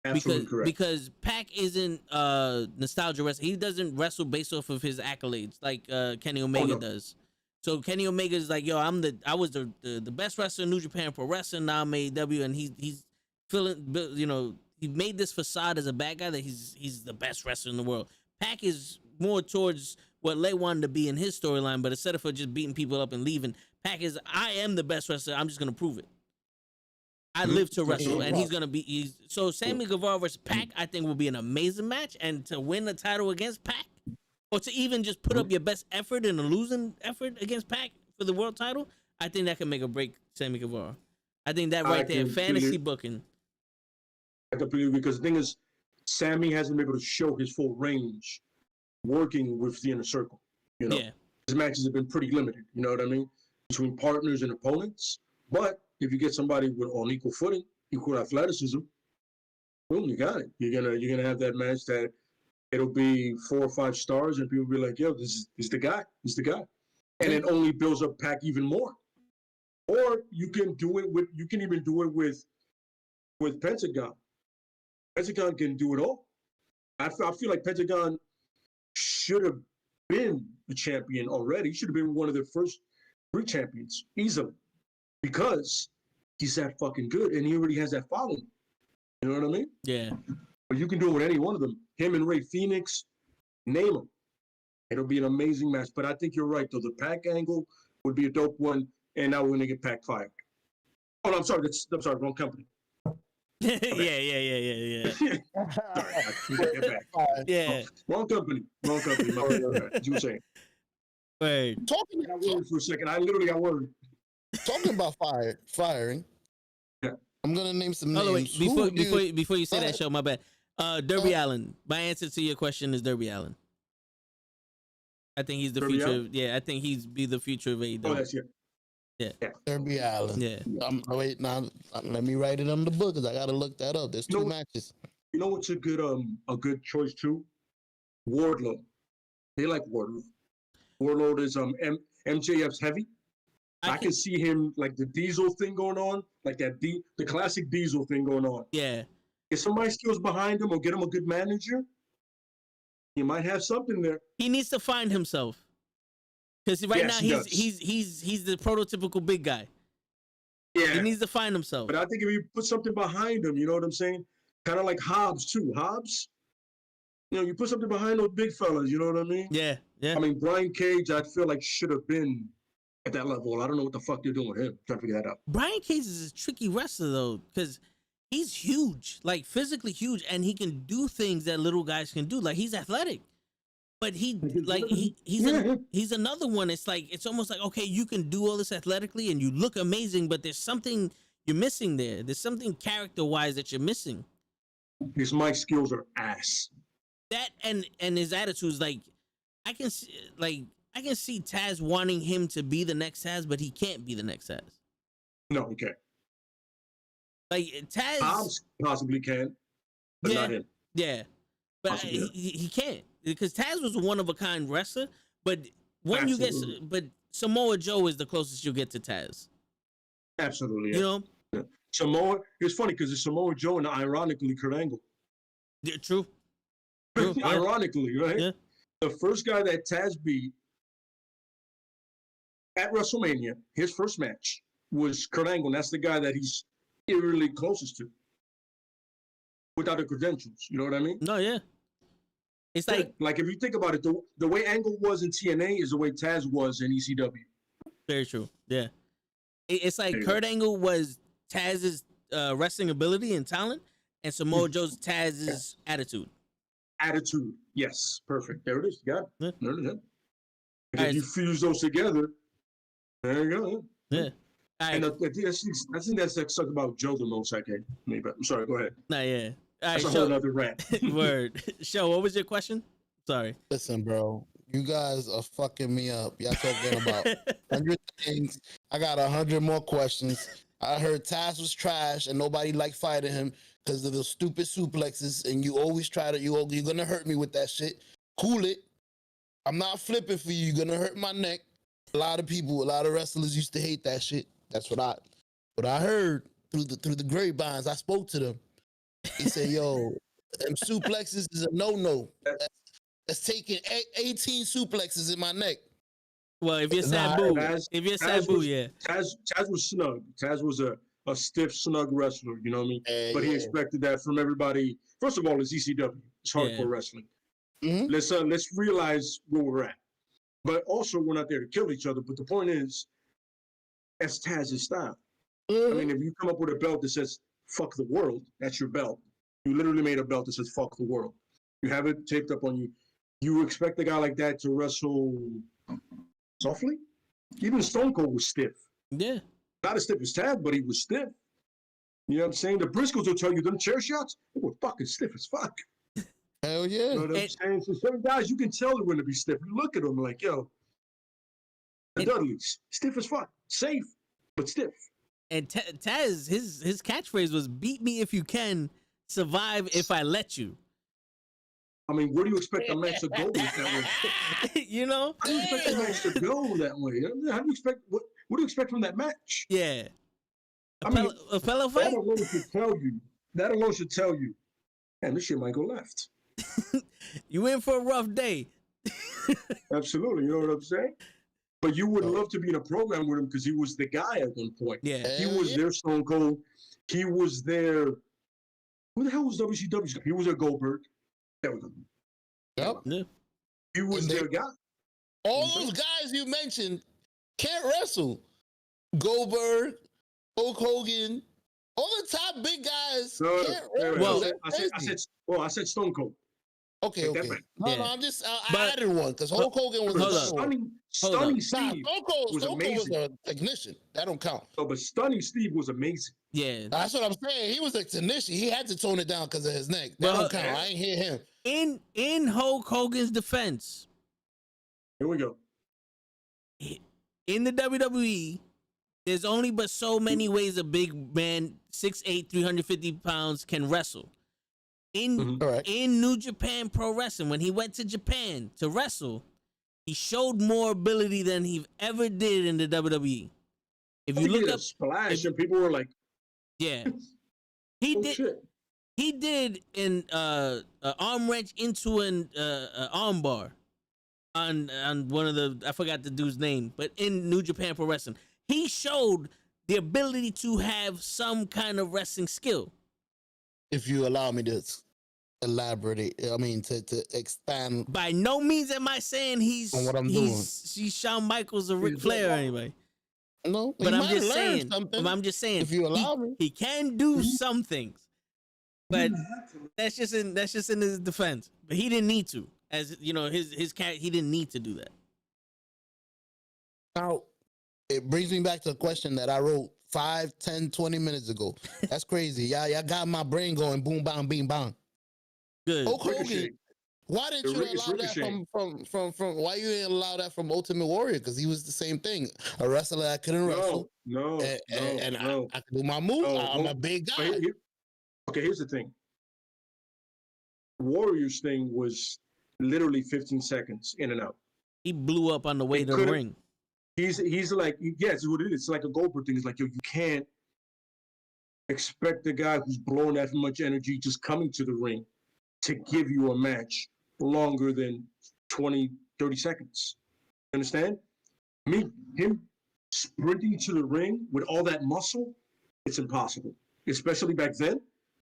Because Pac isn't nostalgia wrestler. He doesn't wrestle based off of his accolades like Kenny Omega does. So Kenny Omega is like, yo, I was the best wrestler in New Japan Pro Wrestling. Now I'm AEW, and he's feeling, you know, he made this facade as a bad guy that he's the best wrestler in the world. Pac is more towards what Lay wanted to be in his storyline, but instead of just beating people up and leaving, Pac is, I am the best wrestler. I'm just gonna prove it. I live to wrestle, and he's gonna be. So Sammy Guevara versus Pac, I think, will be an amazing match, and to win the title against Pac, or to even just put up your best effort in a losing effort against Pac for the world title, I think that can make or break Sammy Guevara. I think that right there, fantasy booking. I completely, because the thing is, Sammy hasn't been able to show his full range working with the inner circle. You know, his matches have been pretty limited. You know what I mean? Between partners and opponents. But if you get somebody with on equal footing, equal athleticism, boom, you got it. You're gonna have that match that it'll be 4 or 5 stars, and people will be like, "Yo, this is the guy. This is the guy," and it only builds up Pac even more. Or you can even do it with Pentagon. Pentagon can do it all. I feel like Pentagon should have been a champion already. He should have been one of the first 3 champions easily because he's that fucking good and he already has that following. You know what I mean? Yeah. But you can do it with any one of them. Him and Ray Phoenix, name them. It'll be an amazing match. But I think you're right, though. The Pac angle would be a dope one, and now we're going to get Pac fired. Oh, no, I'm sorry. Wrong company. Yeah. Yeah. Wrong company. What you were saying? Wait. I worried for a second. I literally got worried. Talking about firing. Yeah. I'm gonna name some names. Before you say that, show my bad. Darby Allin. My answer to your question is Darby Allin. I think he's the Darby future. Allin? Yeah, I think he's be the future of AEW. Oh, that's it. Yeah. Darby Allin. Yeah. Wait, now let me write it on the book because I gotta look that up. There's 2 matches. You know what's a good choice too? Wardlow. They like Wardlow. Wardlow is MJF's heavy. I can see him like the Diesel thing going on, like that the classic Diesel thing going on. Yeah. If somebody skills behind him or get him a good manager, he might have something there. He needs to find himself. Because right Yes, now he does. he's the prototypical big guy. Yeah. He needs to find himself. But I think if you put something behind him, you know what I'm saying? Kind of like Hobbs too. Hobbs, you put something behind those big fellas. You know what I mean? Yeah. I mean, Brian Cage, I feel like should have been at that level. I don't know what the fuck they're doing with him. Trying to figure that out. Brian Cage is a tricky wrestler though, because he's huge, like physically huge, and he can do things that little guys can do. Like he's athletic, but he's another one. It's like it's almost like, okay, you can do all this athletically and you look amazing, but there's something you're missing there. There's something character wise that you're missing. His mic skills are ass. That and his attitudes, like I can see Taz wanting him to be the next Taz, but he can't be the next Taz. No, he can't. Like Taz, Hobbs possibly can, but not him. Yeah, but he can't, because Taz was a one of a kind wrestler. But but Samoa Joe is the closest you'll get to Taz. Absolutely, yeah. You know, yeah. Samoa. It's funny because it's Samoa Joe and ironically Kurt Angle. Yeah, true. Ironically, right? Yeah. The first guy that Taz beat at WrestleMania, his first match, was Kurt Angle. And that's the guy that he's eerily closest to without the credentials. You know what I mean? No, yeah. It's like if you think about it, the way Angle was in TNA is the way Taz was in ECW. Very true. Yeah. It's like Kurt Angle was Taz's wrestling ability and talent, and Samoa Joe's Taz's attitude. Attitude, yes, perfect. There it is. You got it. Yeah. There it is. And if you fuse those together, there you go. Yeah. And I think that's something about Joe the most. I can. Maybe. I'm sorry. Go ahead. Nah, yeah. All right, that's a whole other rant. Word. Show, what was your question? Sorry. Listen, bro. You guys are fucking me up. Y'all talking about 100 things. I got 100 more questions. I heard Taz was trash and nobody liked fighting him because of the stupid suplexes, and you always try to, you're gonna hurt me with that shit. Cool it. I'm not flipping for you. You're gonna hurt my neck. A lot of wrestlers used to hate that shit. That's what I heard through the grapevines. I spoke to them. He said, "Yo, them suplexes is a no. That's taking 18 suplexes in my neck." Well, if you're Sabu, yeah. Taz was snug. Taz was a stiff, snug wrestler. You know what I mean? But he expected that from everybody. First of all, it's ECW. It's hardcore wrestling. Mm-hmm. Let's realize where we're at. But also, we're not there to kill each other. But the point is, that's Taz's style. Mm-hmm. I mean, if you come up with a belt that says "fuck the world," that's your belt. You literally made a belt that says "fuck the world." You have it taped up on you. You expect a guy like that to wrestle softly? Even Stone Cold was stiff. Yeah. Not as stiff as Taz, but he was stiff. You know what I'm saying? The Briscoes will tell you them chair shots, they were fucking stiff as fuck. Hell yeah. You know what I'm saying? So some guys, you can tell they're going to be stiff. You look at them like, yo, the Dudleys, stiff as fuck. Safe, but stiff. And Taz, his catchphrase was, "Beat me if you can, survive if I let you." I mean, where do you expect a match to go with that way? You know? How do you expect a match to go that way? How do you expect, what do you expect from that match? Yeah. A fellow fight? That alone should tell you, man, this shit might go left. You in for a rough day. Absolutely. You know what I'm saying? But you would love to be in a program with him because he was the guy at one point. Yeah. He was their Stone Cold. He was their, who the hell was WCW? He was their Goldberg. There we go. Yep. Yeah. He was their guy. All those guys you mentioned can't wrestle. Goldberg, Hulk Hogan, all the top big guys can't wrestle. I said Stone Cold. Okay. No, I'm just I added one because Hulk Hogan was Stunning Steve. Stone Cold was a technician. That don't count. Oh, but Stunning Steve was amazing. Yeah, that's what I'm saying. He was a technician. He had to tone it down because of his neck. That don't count. I ain't hear him. In Hulk Hogan's defense, here we go. In the WWE, there's only but so many ways a big man, 6'8", 350 pounds, can wrestle. In New Japan Pro Wrestling, when he went to Japan to wrestle, he showed more ability than he ever did in the WWE. If you look up splash, and people were like, "Yeah, he did." Shit. He did an arm wrench into an arm bar. on one of the, I forgot the dude's name, but in New Japan Pro Wrestling, he showed the ability to have some kind of wrestling skill. If you allow me to elaborate, I mean to expand. By no means am I saying he's On what I'm he's Shawn Michaels or Ric Flair or anybody. No, But you I'm might just learn saying. something I'm just saying. if you allow me. He can do some things, but that's just in his defense. But he didn't need to, as you know, his character. He didn't need to do that. Now, it brings me back to a question that I wrote 5, 10, 20 minutes ago. That's crazy. Y'all got my brain going. Boom, bang, bing, bang. Good. Hulk Hogan. Ricochet. Why didn't you allow that from why you didn't allow that from Ultimate Warrior? Because he was the same thing. A wrestler that couldn't wrestle. No. I can do my move. I'm a big guy. Okay, here's the thing. Warriors thing was literally 15 seconds in and out. He blew up on the way to the ring. He's like, yeah, it's what it is. It's like a Goldberg thing. It's like, yo, you can't expect the guy who's blowing that much energy just coming to the ring to give you a match longer than 20, 30 seconds. Understand? Him sprinting to the ring with all that muscle, it's impossible. Especially back then,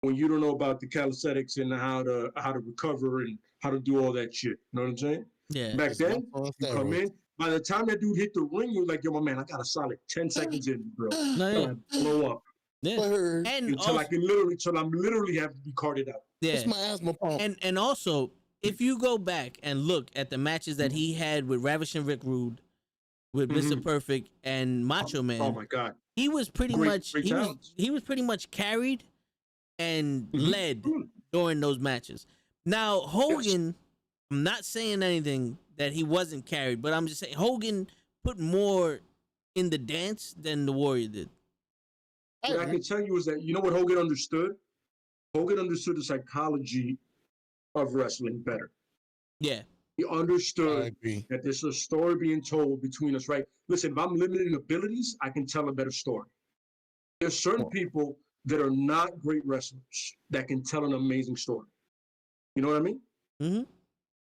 when you don't know about the calisthenics and how to recover and how to do all that shit. You know what I'm saying? Yeah. Back then, you come in. By the time that dude hit the ring, you're like, yo, my man, I got a solid 10 seconds in, bro. Blow up. Yeah. And until I'm literally have to be carted out. Yeah. It's my asthma pump. And also, if you go back and look at the matches that he had with Ravishing Rick Rude, with Mr. Perfect and Macho Man, oh my God, he was pretty much carried and led during those matches. Now Hogan, I'm not saying anything that he wasn't carried, but I'm just saying Hogan put more in the dance than the Warrior did. What I can tell you is that, you know what Hogan understood? Hogan understood the psychology of wrestling better. Yeah. He understood that there's a story being told between us, right? Listen, if I'm limited in abilities, I can tell a better story. There's certain people that are not great wrestlers that can tell an amazing story. You know what I mean? Mm-hmm.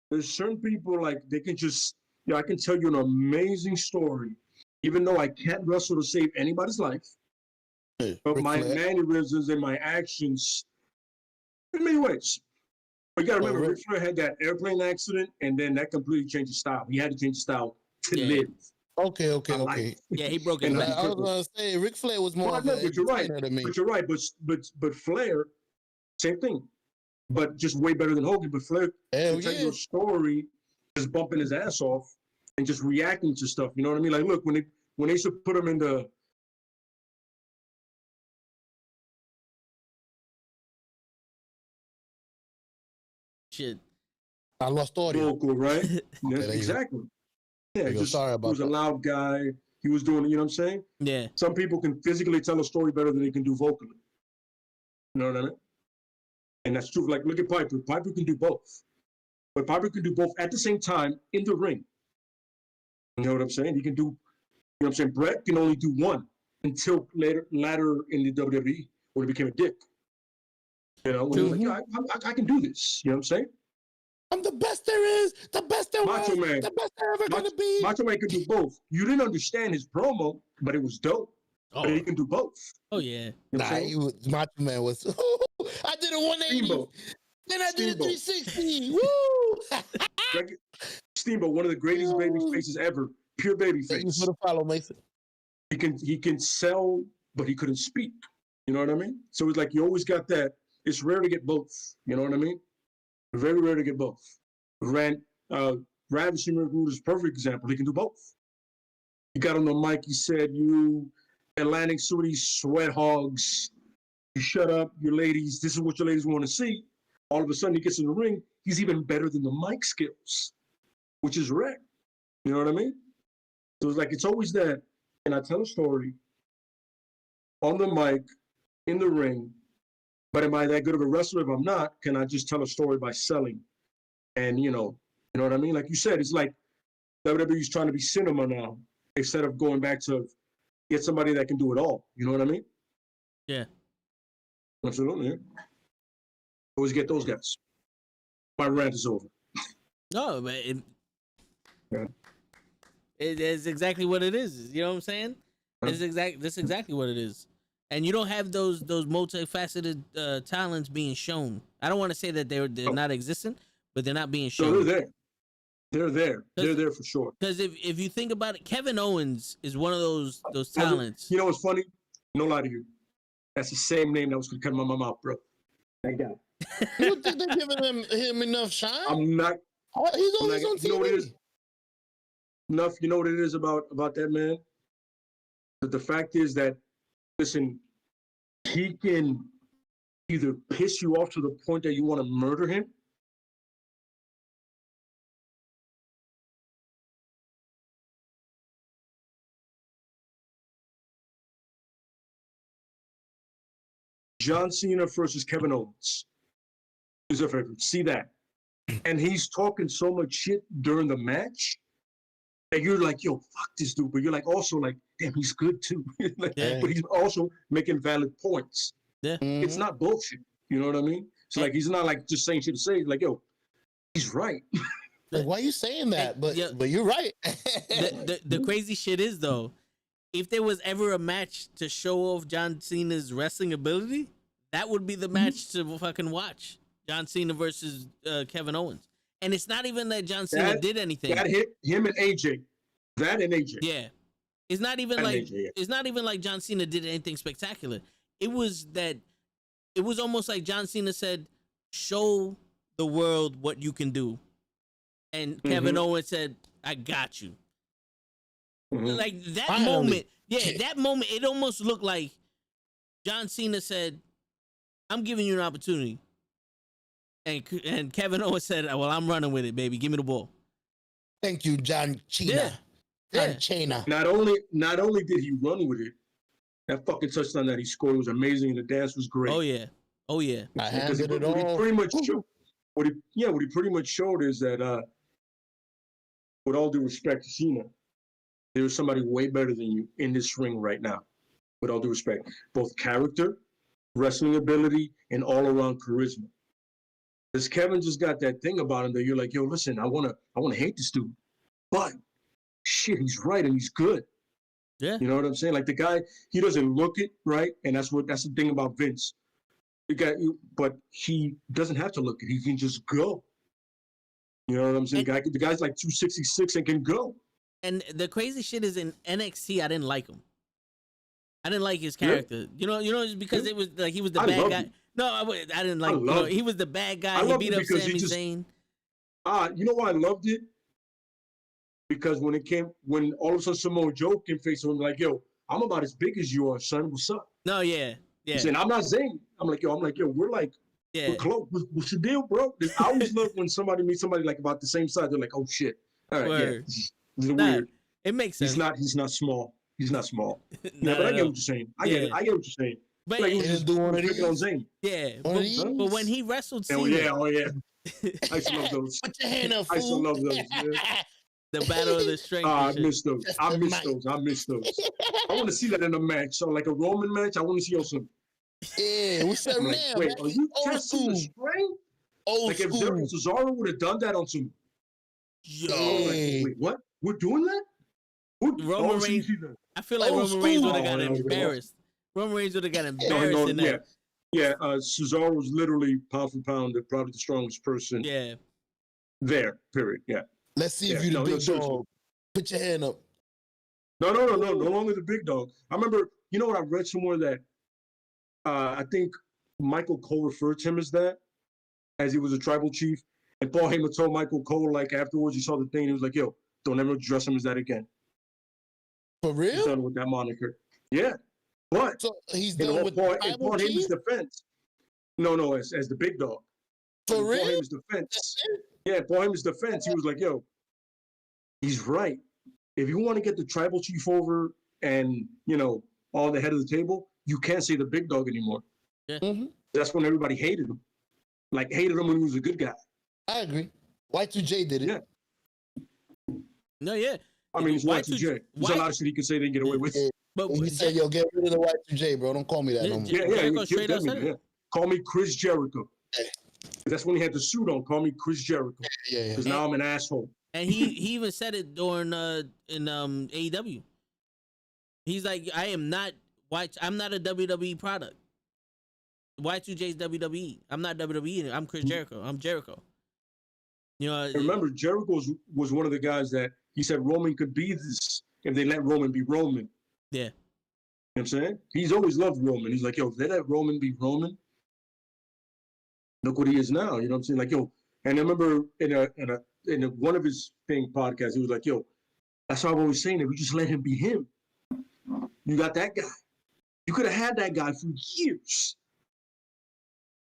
There's certain people, like, they can just, I can tell you an amazing story, even though I can't wrestle to save anybody's life. But my mannerisms and my actions, in many ways. But you got to remember, Ric Flair had that airplane accident, and then that completely changed his style. He had to change his style to live. Okay. Yeah, he broke his back. I was going to say, Ric Flair was more of a but you're right. But you're right. But Flair, same thing. But just way better than Hogan. But Flair can tell you a story just bumping his ass off and just reacting to stuff. You know what I mean? Like, look, when they used to put him in the shit. I lost audio. Vocal, right? Yeah, exactly. Yeah, just sorry about he was a loud guy. He was doing, you know what I'm saying? Yeah. Some people can physically tell a story better than they can do vocally. You know what I mean? And that's true. Like, look at Piper. Piper can do both. But Piper can do both at the same time in the ring. You know what I'm saying? He can do, you know what I'm saying? Brett can only do one until later in the WWE when he became a dick. You know, when he was like, I can do this. You know what I'm saying? I'm the best there is, the best there Macho was, Man. the best there ever gonna be. Macho Man could do both. You didn't understand his promo, but it was dope. Oh. But he can do both. Oh yeah. You know Macho Man was. I did a 180. Steamboat. Then I did a 360. Woo! Steamboat, one of the greatest baby faces ever. Pure baby face. Thank you for the follow, Mason. He can sell, but he couldn't speak. You know what I mean? So it's like you always got that. It's rare to get both. You know what I mean? Very rare to get both. Ravishing Rick Rude is a perfect example. He can do both. He got on the mic. He said, "You Atlantic City sweat hogs, you shut up, your ladies. This is what your ladies want to see." All of a sudden, he gets in the ring. He's even better than the mic skills, which is rare. You know what I mean? So it's like it's always that. And I tell a story on the mic, in the ring. But am I that good of a wrestler? If I'm not, can I just tell a story by selling? And you know what I mean? Like you said, it's like WWE's trying to be cinema now instead of going back to get somebody that can do it all. You know what I mean? Yeah. Absolutely. Yeah. Always get those guys. My rant is over. No, but Yeah. It is exactly what it is. You know what I'm saying? Yeah. That's exactly what it is. And you don't have those multifaceted talents being shown. I don't want to say that they're not existent, but they're not being shown. No, they're there. They're there. They're there for sure. Because if you think about it, Kevin Owens is one of those talents. You know what's funny? No lie to you. That's the same name that was going to come out of my mouth, bro. Thank God. You think they're giving him enough shine? I'm not. He's always on TV. You know what it is? Enough. You know what it is about that man? But the fact is that, listen, he can either piss you off to the point that you want to murder him. John Cena versus Kevin Owens is a favorite. See that. And he's talking so much shit during the match that you're like, yo, fuck this dude. But you're like, also like, damn, he's good too. Like, Yeah. But he's also making valid points. Yeah. It's not bullshit. You know what I mean? So like, he's not like just saying shit to say. He's like, yo, he's right. Like, why are you saying that? But Yeah. but you're right. The crazy shit is though, if there was ever a match to show off John Cena's wrestling ability, that would be the match to fucking watch. John Cena versus Kevin Owens. And it's not even that John Cena did anything. That hit him and AJ. That and AJ. Yeah. It's not even And like AJ, yeah. it's not even like John Cena did anything spectacular. It was almost like John Cena said, "Show the world what you can do." And Kevin Owens said, "I got you." Mhm. Like that Finally. moment, that moment, it almost looked like John Cena said, "I'm giving you an opportunity," and Kevin Owens said, "Well, I'm running with it, baby. Give me the ball." Thank you, John Cena. Yeah. John Yeah. Cena. Not only did he run with it, that fucking touchdown that he scored was amazing, and the dance was great. Oh yeah, oh yeah. I Because handed it what he all. pretty much showed, what he pretty much showed is that, with all due respect to Cena, there's somebody way better than you in this ring right now. With all due respect, both character, wrestling ability, and all-around charisma. Because Kevin just got that thing about him that you're like, yo, listen, I wanna hate this dude, but shit, he's right and he's good. Yeah. You know what I'm saying? Like the guy, he doesn't look it right, and that's the thing about Vince. But he doesn't have to look it. He can just go. You know what I'm saying? The guy's like 266 and can go. And the crazy shit is in NXT, I didn't like him. I didn't like his character. You know, just because it was like he was the bad guy. Him. No, I didn't like. He was the bad guy. He beat up Sami Zayn. You know why I loved it? Because when all of a sudden Samoa Joe came face him, like, yo, I'm about as big as you are, son. What's up? No, yeah. He's saying, I'm not Zayn. I'm like, yo, we're close. What's the deal, bro? I always love when somebody meets somebody like about the same size. They're like, oh shit. All right, Word. This is weird. It makes sense. He's not small. He's not small. No, But I get no. what you're saying. I get what you're saying. But Like he was just do one of picking on these. Zayn. yeah, One of these. but when he wrestled Cena, Oh yeah. I used to love those. Put your hand up, I used to fool. love those. Yeah. the Battle of the Strength. I and shit. miss those. I miss those. I want to see that in a match. So like a Roman match, I want to see some. Yeah, what's up I'm now? like, wait, man? are you Old testing school. the strength? Old Like if school. Cesaro would have done that on some. Yo, Yeah. Wait, what? We're doing that? Roman see, Reigns. see that. I feel like Old Roman Reigns school. would have got Oh, yeah, embarrassed. Roman Reigns would have got No, embarrassed in that. Yeah. Cesaro was literally pound for pound, probably the strongest person Yeah. there. Period. Yeah. Let's see if Yeah, you the no, big seriously. dog. Put your hand up. No longer the big dog. I remember, you know what I read somewhere that I think Michael Cole referred to him as that, as he was a tribal chief. And Paul Heyman told Michael Cole, like afterwards, he saw the thing, and he was like, yo, don't ever address him as that again. For He's real? done with that moniker. Yeah. But So he's in done with Paul tribal Heyman's chief? defense, as the big dog. For In Paul real? Heyman's defense, Paul Heyman's defense, he was like, yo, he's right. If you want to get the tribal chief over and, on the head of the table, you can't say the big dog anymore. Yeah. Mhm. That's when everybody hated him. Like, hated him when he was a good guy. I agree. Y2J did it. Yeah. No, yeah. I mean, it's Y2J. Y2J. There's a lot of shit he could say they can get away with. Yeah. But And he said, yo, get rid of the Y2J, bro. Don't call me that no more. Yeah. Jericho straight up said it. Yeah. Call me Chris Jericho. Yeah. That's when he had the suit on. Call me Chris Jericho. Yeah. Because now I'm an asshole. And he even said it during in AEW. He's like, I'm not a WWE product. Y2J's WWE. I'm not WWE. I'm Chris Jericho. I'm Jericho. You know. Remember, Jericho was one of the guys that he said Roman could be this if they let Roman be Roman. Yeah. You know what I'm saying? He's always loved Roman. He's like, yo, if they let Roman be Roman, look what he is now. You know what I'm saying? Like, yo, and I remember in one of his podcasts, he was like, yo, that's why I'm always saying that we just let him be him. You got that guy. You could have had that guy for years.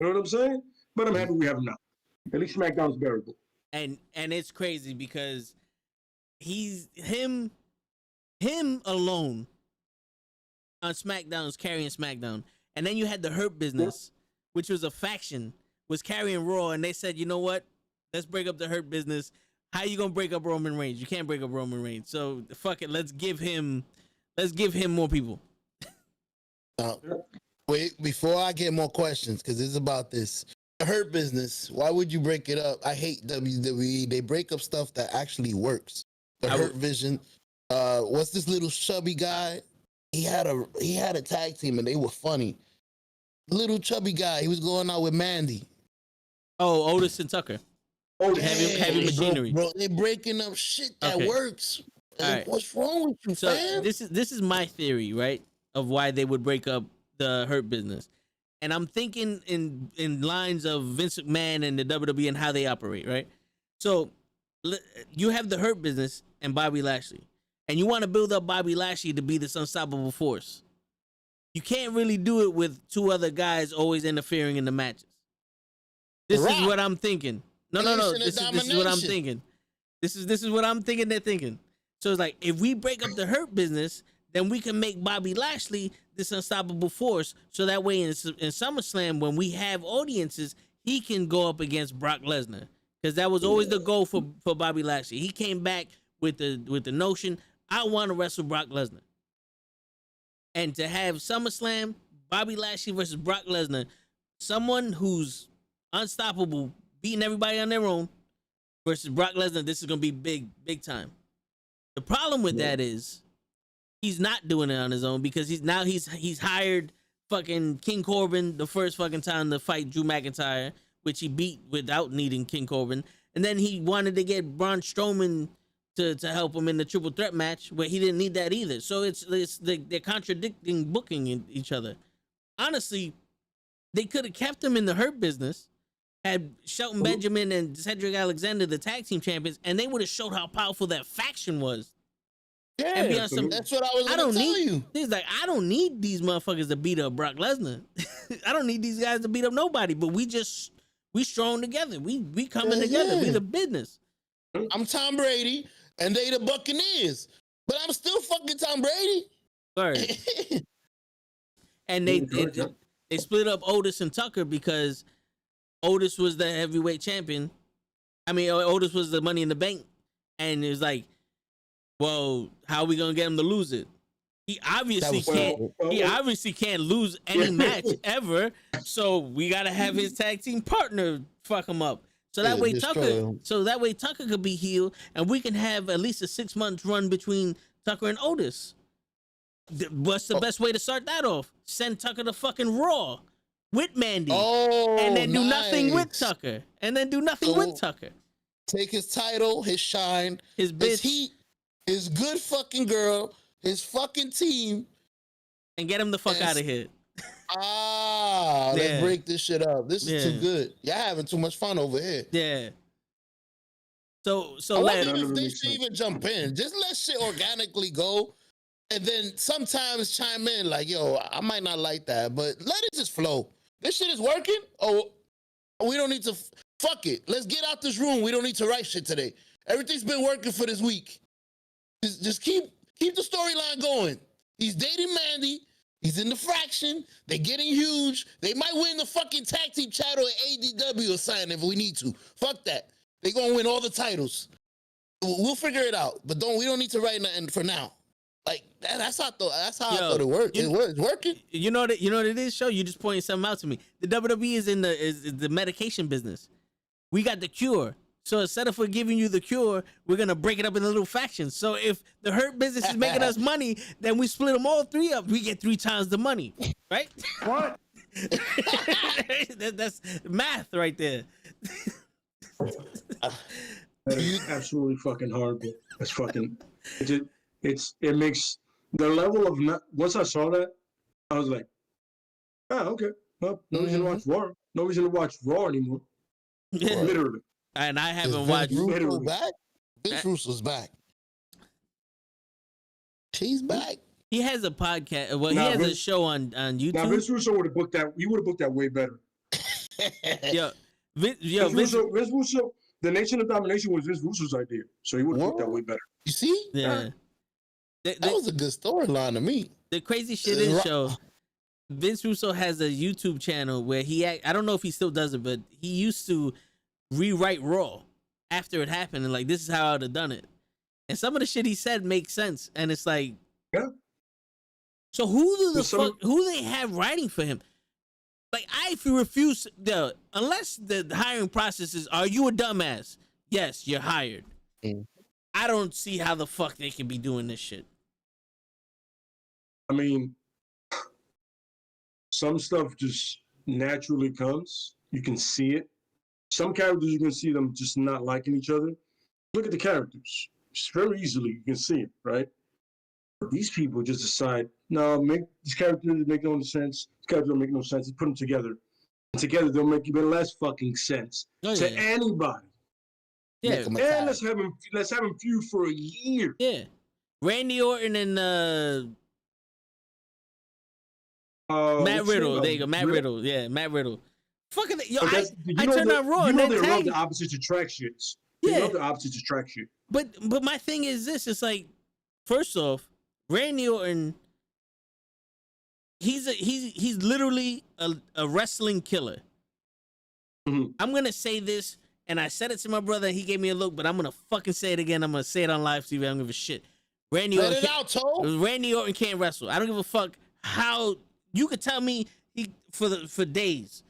You know what I'm saying? But I'm happy we have him now. At least SmackDown's bearable. And it's crazy because he's him alone on SmackDown is carrying SmackDown. And then you had the Hurt Business, which was a faction, was carrying Raw, and they said, you know what? Let's break up the Hurt Business. How you gonna break up Roman Reigns? You can't break up Roman Reigns. So fuck it. Let's give him more people. Wait, before I get more questions, because it's about this. The Hurt Business, why would you break it up? I hate WWE. They break up stuff that actually works. The Hurt Vision. What's this little chubby guy? He had a tag team and they were funny. Little chubby guy. He was going out with Mandy. Oh, Otis and Tucker. Oh, heavy machinery. Bro, they're breaking up shit that works. Right. What's wrong with you, fam? This is my theory, right, of why they would break up the Hurt Business. And I'm thinking in lines of Vince McMahon and the WWE and how they operate, right? So you have the Hurt Business and Bobby Lashley, and you want to build up Bobby Lashley to be this unstoppable force. You can't really do it with two other guys always interfering in the matches. This is what I'm thinking. No. This is what I'm thinking. This is what I'm thinking they're thinking. So it's like, if we break up the Hurt Business, then we can make Bobby Lashley this unstoppable force. So that way in SummerSlam, when we have audiences, he can go up against Brock Lesnar. Because that was always the goal for Bobby Lashley. He came back with the notion, I want to wrestle Brock Lesnar. And to have SummerSlam, Bobby Lashley versus Brock Lesnar, someone who's unstoppable, beating everybody on their own, versus Brock Lesnar, this is going to be big time. The problem with that is he's not doing it on his own because he's hired fucking King Corbin the first fucking time to fight Drew McIntyre, which he beat without needing King Corbin. And then he wanted to get Braun Strowman to help him in the triple threat match where he didn't need that either. So they're contradicting booking each other. Honestly, they could have kept him in the Hurt Business, had Shelton Benjamin and Cedric Alexander the tag team champions, and they would have showed how powerful that faction was. Yeah, that's what I was going to tell you. He's like, I don't need these motherfuckers to beat up Brock Lesnar. I don't need these guys to beat up nobody, but we strong together. We coming together. We the business. I'm Tom Brady, and they the Buccaneers, but I'm still fucking Tom Brady. Right. And they split up Otis and Tucker because Otis was the heavyweight champion. I mean, Otis was the Money in the Bank, and it was like, well, how are we gonna get him to lose it? He obviously can't lose any match ever. So we gotta have his tag team partner fuck him up. So that way Tucker could be healed, and we can have at least a 6 month run between Tucker and Otis. What's the best way to start that off? Send Tucker to fucking Raw with Mandy, and then do nothing with Tucker, Take his title, his shine, his bitch, his heat, his good fucking girl, his fucking team, and get him the fuck out of here. Let's break this shit up. This is too good. Y'all having too much fun over here. Yeah. So I wonder if they should even jump in. Just let shit organically go, and then sometimes chime in like, yo, I might not like that, but let it just flow. This shit is working. Oh, we don't need to. Fuck it. Let's get out this room. We don't need to write shit today. Everything's been working for this week. Just keep the storyline going. He's dating Mandy. He's in the fraction. They're getting huge. They might win the fucking tag team title at ADW or something if we need to. Fuck that. They're gonna win all the titles. We'll figure it out. But we don't need to write nothing for now. Like that's how I thought it worked. It's working. You know what it is, Show? You just pointed something out to me. The WWE is in the medication business. We got the cure. So instead of giving you the cure, we're gonna break it up into little factions. So if the Hurt Business is making us money, then we split them all 3 up. We get 3 times the money, right? What? That's math right there. That is absolutely fucking horrible. It's fucking. It makes the level of once I saw that, I was like, oh, okay. Well, no reason to watch Raw. No reason to watch Raw anymore. Yeah. Literally. And I haven't Vince watched. Russo back. Vince Russo's back. He's back. He has a podcast. Well, he has a show on YouTube. Now Vince Russo would have booked that. He would have booked that way better. Vince Russo. The Nation of Domination was Vince Russo's idea, so he would have booked that way better. You see? Yeah. That was a good storyline to me. The crazy shit is, show. Vince Russo has a YouTube channel where I don't know if he still does it, but he used to rewrite Raw after it happened, and like, this is how I would have done it. And some of the shit he said makes sense, and it's like, yeah. So who they have writing for him? Like, I refuse unless the hiring process is, are you a dumbass? Yes, you're hired. I don't see how the fuck they can be doing this shit. I mean, some stuff just naturally comes. You can see it. Some characters, you can see them just not liking each other. Look at the characters. Just very easily, you can see it, right? These people just decide, no, these characters make no sense. These characters don't make no sense. Let's put them together. And together, they'll make even less fucking sense to anybody. Yeah. And let's have them feud for a year. Yeah. Randy Orton and Matt Riddle. There you go. Matt Riddle. Yeah, Matt Riddle. Fucking I turned on Raw. You know they love the opposites attract shits. They love the opposites attract shit. But my thing is this: it's like, first off, Randy Orton, he's literally a wrestling killer. Mm-hmm. I'm gonna say this, and I said it to my brother, and he gave me a look, but I'm gonna fucking say it again. I'm gonna say it on live TV. I don't give a shit. Randy Orton can't wrestle. I don't give a fuck how you could tell me for days.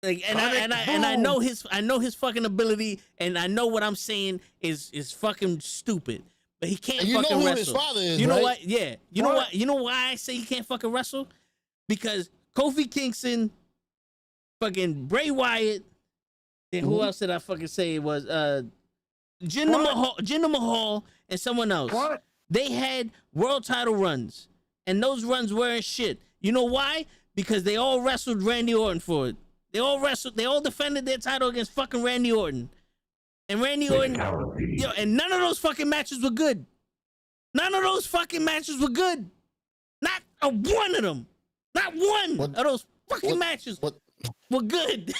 Like, I know his fucking ability, and I know what I'm saying is fucking stupid. But he can't fucking wrestle. His father is, you know what? Yeah. You know what? You know why I say he can't fucking wrestle? Because Kofi Kingston, fucking Bray Wyatt, and who else did I fucking say it was? Jinder Mahal, and someone else. What? They had world title runs, and those runs weren't shit. You know why? Because they all wrestled Randy Orton for it. They all defended their title against fucking Randy Orton. And Randy Orton, and none of those fucking matches were good. None of those fucking matches were good. Not one of them. Not one of those fucking matches were good.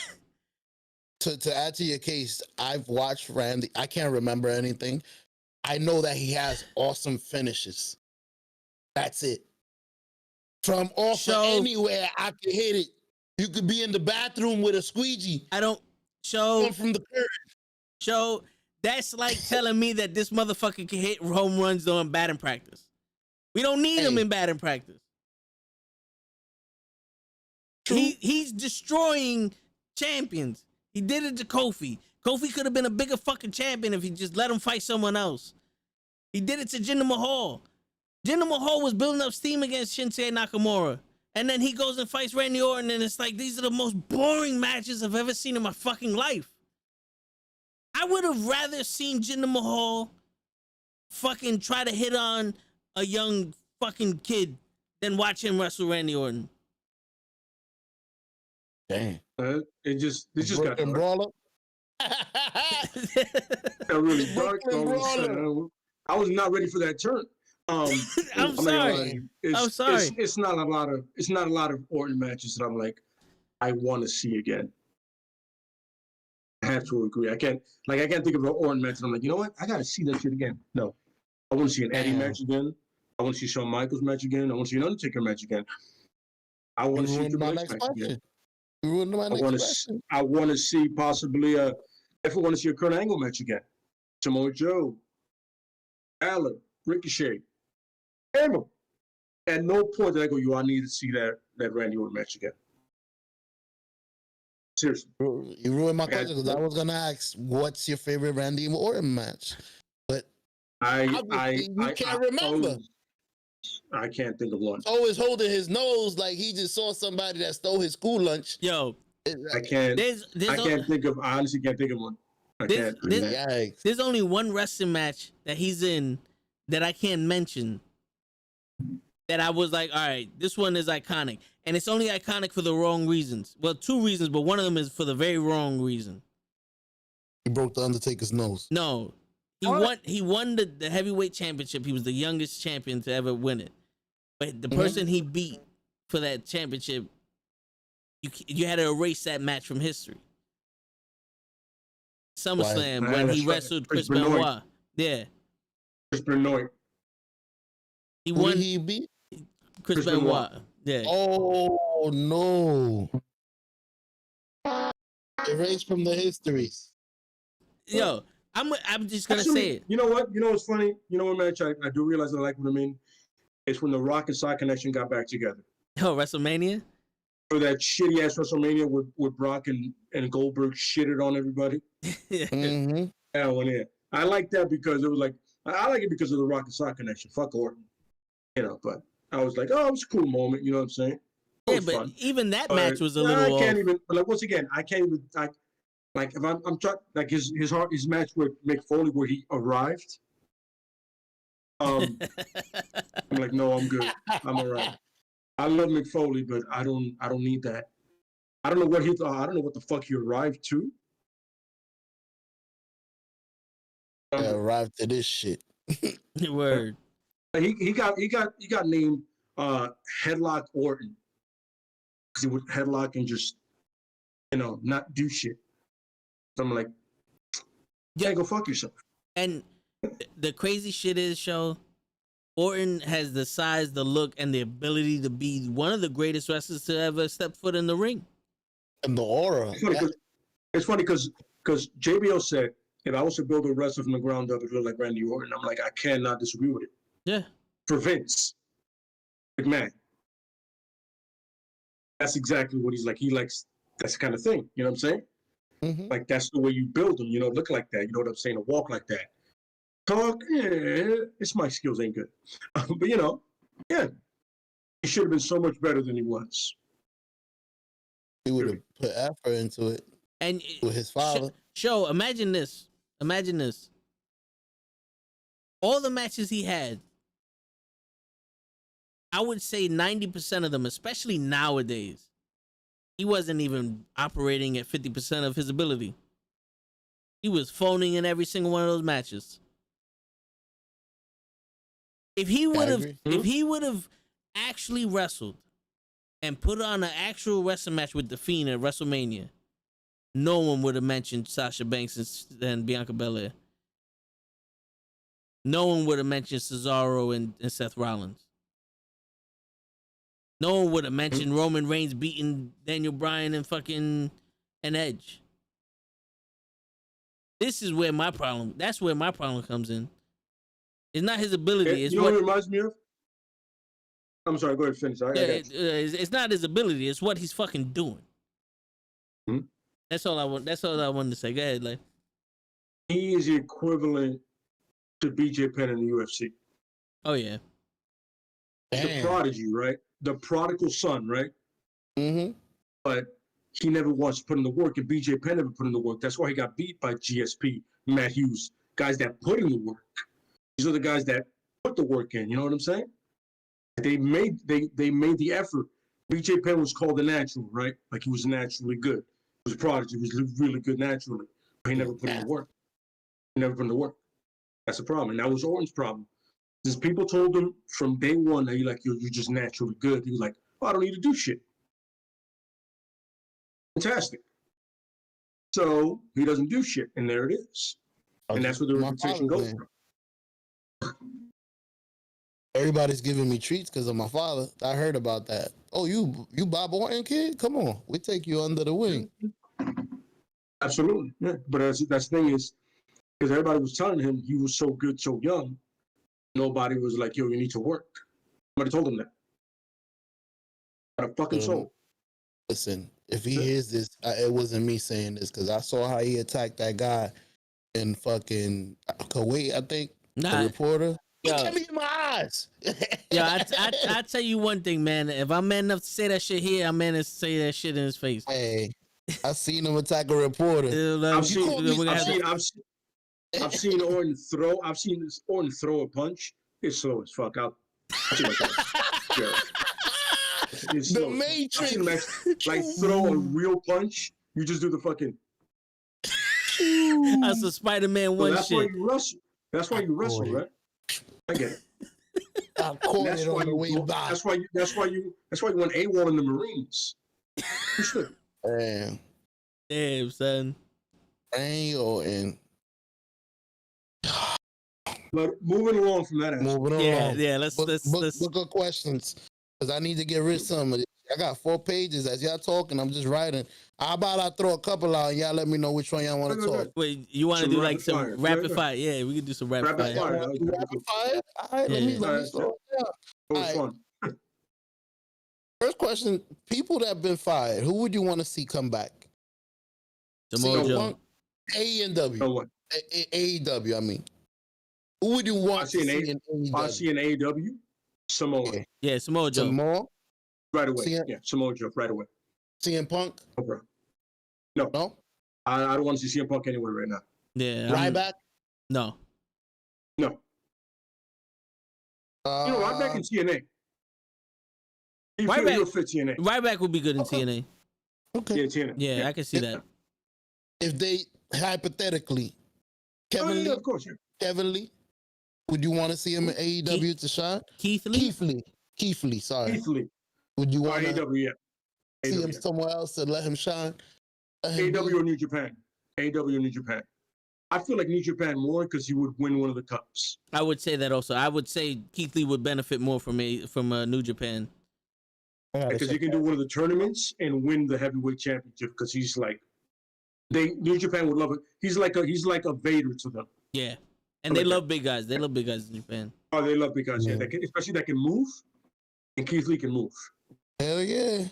To add to your case, I've watched Randy. I can't remember anything. I know that he has awesome finishes. That's it. From off of anywhere, I can hit it. You could be in the bathroom with a squeegee. From the curb. That's like telling me that this motherfucker can hit home runs during batting practice. We don't need him in batting practice. He's destroying champions. He did it to Kofi. Kofi could have been a bigger fucking champion if he just let him fight someone else. He did it to Jinder Mahal. Jinder Mahal was building up steam against Shinsuke Nakamura. And then he goes and fights Randy Orton, and it's like, these are the most boring matches I've ever seen in my fucking life. I would have rather seen Jinder Mahal fucking try to hit on a young fucking kid than watch him wrestle Randy Orton. Damn. It just got dark. Brawler. Got really dark. I was not ready for that turn. I'm sorry. It's not a lot of Orton matches that I'm like, I want to see again. I have to agree. I can't think of an Orton match and I'm like, you know what? I gotta see that shit again. No. I want to see an Eddie match again. I want to see Shawn Michaels match again. I want to see an Undertaker match again. I want to see Triple H match again. I want to see possibly I want to see a Kurt Angle match again. Samoa Joe, Allen, Ricochet. Hammer. At no point did I go, I need to see that Randy Orton match again. Seriously. You ruined my question because I was gonna ask, what's your favorite Randy Orton match? But obviously you can't remember. I can't think of one. Always holding his nose like he just saw somebody that stole his school lunch. Yo, I can't. I honestly can't think of one. There's only one wrestling match that he's in that I can't mention. That I was like, all right, this one is iconic, and it's only iconic for the wrong reasons. Well, two reasons, but one of them is for the very wrong reason. He broke the Undertaker's nose. No, he won the heavyweight championship. He was the youngest champion to ever win it. But the person he beat for that championship, you had to erase that match from history. SummerSlam when he wrestled Chris Benoit. Yeah. Chris Benoit. He won. Who did he beat? Chris Benoit. Yeah. Oh no. Erased from the histories. Yo, I'm just gonna say it. You know what? You know what's funny? You know what match I do realize I like what I mean? It's when the Rock and Sock Connection got back together. Oh, WrestleMania? For that shitty ass WrestleMania with Brock and Goldberg shitted on everybody. Mm-hmm. That one, yeah. I like that because it was like, I like it because of the Rock and Sock Connection. Fuck Orton. You know, but I was like, oh, it was a cool moment. You know what I'm saying? Yeah, but fun. Even that match was a little. I can't even. Like once again, I can't even. Like if I'm trying, like his match with Mick Foley where he arrived. I'm like, no, I'm good. I'm all right. I love Mick Foley, but I don't need that. I don't know what he thought. I don't know what the fuck he arrived to. Arrived to this shit. Word. He got named Headlock Orton because he would headlock and just not do shit. So I'm like, yeah, go fuck yourself. And the crazy shit is, show Orton has the size, the look, and the ability to be one of the greatest wrestlers to ever step foot in the ring. And the aura. It's funny because JBL said, if I was to build a wrestler from the ground up, it would look like Randy Orton. I'm like, I cannot disagree with it. Yeah. For Vince McMahon. That's exactly what he's like. He likes that kind of thing. You know what I'm saying? Mm-hmm. Like, that's the way you build them. Look like that. You know what I'm saying? To walk like that. Talk, it's my skills ain't good. But, yeah. He should have been so much better than he was. He would have put effort into it. And with his father. Show, imagine this. Imagine this. All the matches he had, I would say 90% of them, especially nowadays, he wasn't even operating at 50% of his ability. He was phoning in every single one of those matches. If he would have actually wrestled and put on an actual wrestling match with The Fiend at WrestleMania, no one would have mentioned Sasha Banks and Bianca Belair. No one would have mentioned Cesaro and Seth Rollins. No one would have mentioned Roman Reigns beating Daniel Bryan and Edge. This is where my problem. That's where my problem comes in. It's not his ability. It's what it reminds me of. I'm sorry. Go ahead. Finish. It's not his ability. It's what he's fucking doing. Hmm? That's all I want. That's all I wanted to say. Go ahead, like. He is the equivalent to BJ Penn in the UFC. Oh yeah. The prodigy, right? The prodigal son, right? Mm-hmm. But he never wants to put in the work, and BJ Penn never put in the work. That's why he got beat by GSP, Matt Hughes, guys that put in the work. These are the guys that put the work in. You know what I'm saying? They made the effort. BJ Penn was called the natural, right? Like he was naturally good. He was a prodigy. He was really good naturally, but he never put in the work. He never put in the work. That's the problem, and that was Orton's problem. Since people told him from day one that you're just naturally good, he was like, oh, I don't need to do shit. Fantastic. So he doesn't do shit, and there it is. And that's where the reputation goes from. Everybody's giving me treats because of my father. I heard about that. Oh, you Bob Orton kid? Come on, we take you under the wing. Absolutely, yeah. But that's the thing is, because everybody was telling him he was so good so young, nobody was like, yo, you need to work. Nobody told him that. Got a fucking soul. Listen, if he hears this, it wasn't me saying this because I saw how he attacked that guy in fucking Kuwait, I think. The reporter. Look at me in my eyes. I tell you one thing, man. If I'm man enough to say that shit here, I'm man enough to say that shit in his face. Hey, I seen him attack a reporter. I've seen Orton throw. I've seen this Orton throw a punch. It's slow as fuck. The Matrix. Like throw a real punch. You just do the fucking. That's a Spider-Man one that's shit. Why you wrestle. That's why you wrestle, right? I get it. I caught it on the way back. That's why you went AWOL in the Marines. You should. Damn, son. Dang, Orton. But moving along from that answer. Yeah. Let's book of questions because I need to get rid of some of this. I got 4 pages. As y'all talking, I'm just writing. How about I throw a couple out and y'all let me know which one y'all want to talk? Wait, you want to do like some rapid fire? Yeah, we can do some rapid fire. Rapid fire? All right, let me slow it down. It was fun. First question: people that have been fired, who would you want to see come back? Samoa Joe. AEW. AEW, I mean. Who would you want to see in AEW? I see an AEW. Samoa. Yeah, Samoa Joe. Samoa? Right away. Samoa Joe, right away. CM Punk? Okay. No. I don't want to see CM Punk anywhere right now. Yeah. Ryback? No. Ryback in TNA. He'll fit TNA. Ryback would be good in TNA. Okay. Yeah, TNA. Yeah, I can see that. If they, hypothetically, Kevin Lee? Of course, Kevin Lee? Would you want to see him in AEW to shine? Keith Lee. Keith Lee, sorry. Keith Lee. Would you want AEW, to see him somewhere else to let him shine? AEW or New Japan? AEW or New Japan? I feel like New Japan more because he would win one of the cups. I would say that also. I would say Keith Lee would benefit more from New Japan. Because he can do one of the tournaments and win the heavyweight championship because he's like, New Japan would love it. He's like a Vader to them. Yeah. And they love big guys. They love big guys in Japan. Oh, they love big guys. Yeah, especially that can move. And Keith Lee can move. Hell yeah.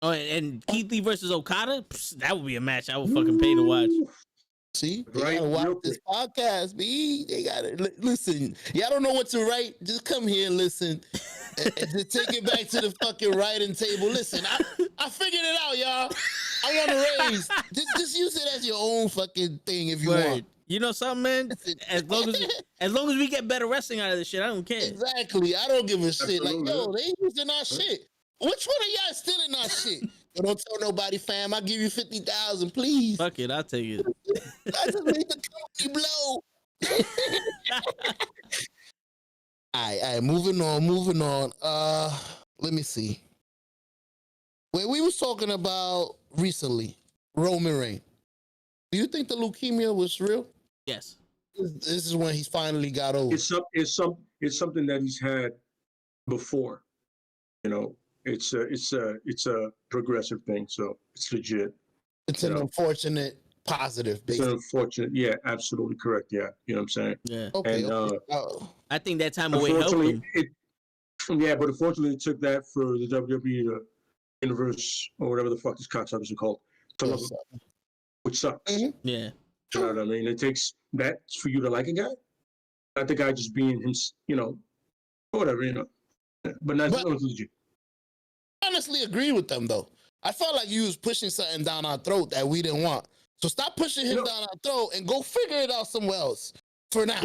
Oh, and Keith Lee versus Okada? That would be a match I would fucking pay to watch. See? They gotta watch this podcast, B. They gotta listen. Y'all don't know what to write? Just come here and listen. and just take it back to the fucking writing table. Listen, I figured it out, y'all. I want to raise. Just use it as your own fucking thing if you want. You know something, man? As long as we get better wrestling out of this shit, I don't care. Exactly. I don't give a shit. Absolutely. Like, yo, they ain't using our shit. Which one of y'all is stealing our shit? Yo, don't tell nobody, fam. I'll give you 50,000, please. Fuck it, I'll take it. I just made the company blow. All right, moving on. Let me see. Wait, we was talking about recently, Roman Reigns. Do you think the leukemia was real? Yes. This is when he's finally got over. It's something that he's had before. You know, it's a progressive thing, so it's legit. It's an unfortunate positive. Basically. It's an unfortunate, yeah, absolutely correct. Yeah, you know what I'm saying? Yeah. Okay. And, I think that time away helped him. But unfortunately, it took that for the WWE to universe or whatever the fuck these cocksuckers are called to love him, which sucks. Yeah. You know what I mean? It takes that for you to like a guy, not the guy just being him, whatever, But not legit. I honestly agree with them though. I felt like you was pushing something down our throat that we didn't want. So stop pushing him down our throat and go figure it out somewhere else for now.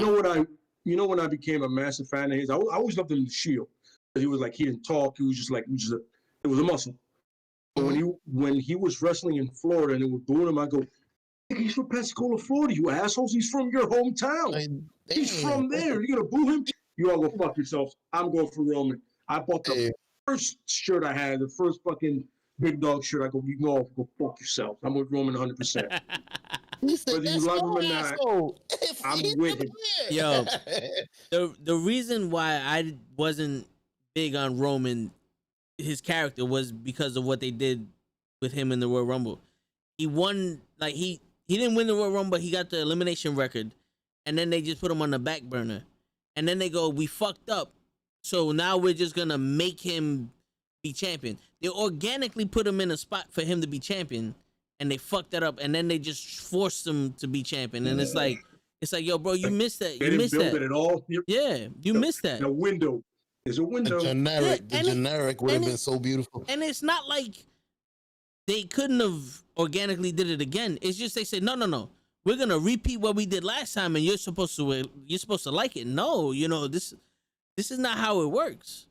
You know when I became a massive fan of his, I always loved him in the Shield. He was like, he didn't talk. He was just like, it was a muscle. But when he was wrestling in Florida and they were booing him, I go, he's from Pensacola, Florida, you assholes. He's from your hometown. He's from there. You're going to boo him? You all go fuck yourselves. I'm going for Roman. I bought the first shirt I had, the first fucking big dog shirt. I go, you all go fuck yourselves. I'm with Roman 100%. Whether you love him or not, I'm with him. Yo, the reason why I wasn't big on Roman, his character, was because of what they did with him in the Royal Rumble. He won, like he didn't win the Royal Rumble. He got the elimination record, and then they just put him on the back burner. And then they go, we fucked up, so now we're just gonna make him be champion. They organically put him in a spot for him to be champion, and they fucked that up, and then they just forced him to be champion. And it's like, yo, bro, you missed that. They You didn't missed build that. it at all. Yeah, you missed that. The window. There's a window. The generic would have been so beautiful. And it's not like they couldn't have organically did it again. It's just they said, no. We're gonna repeat what we did last time, and you're supposed to like it. No, this is not how it works.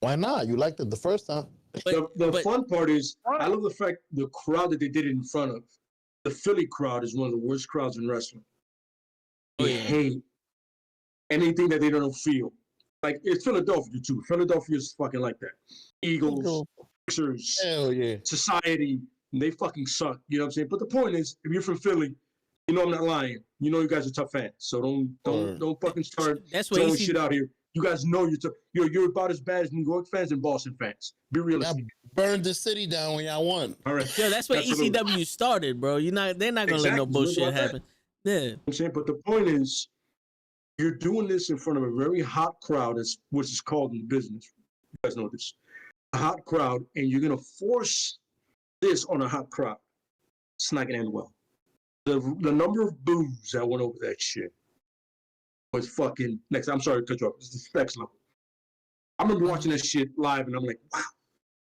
Why not? You liked it the first time. The fun part is, I love the fact the crowd that they did it in front of. The Philly crowd is one of the worst crowds in wrestling. They hate anything that they don't feel. Like, it's Philadelphia, too. Philadelphia is fucking like that. Eagles, Sixers, hell yeah, Society, they fucking suck. You know what I'm saying? But the point is, if you're from Philly, you know I'm not lying. You know you guys are tough fans. So don't fucking start throwing shit out here. You guys know you're about as bad as New York fans and Boston fans. Be realistic. Burned the city down when y'all won. All right. Yo, that's where ECW started, bro. They're not gonna let no bullshit happen. Yeah. I'm saying, but the point is, you're doing this in front of a very hot crowd, which is called in business. You guys know this. A hot crowd, and you're gonna force this on a hot crowd. It's not gonna end well. The number of boos that went over that shit was fucking next. I'm sorry to cut you off. It's the next level. I remember watching that shit live, and I'm like, wow,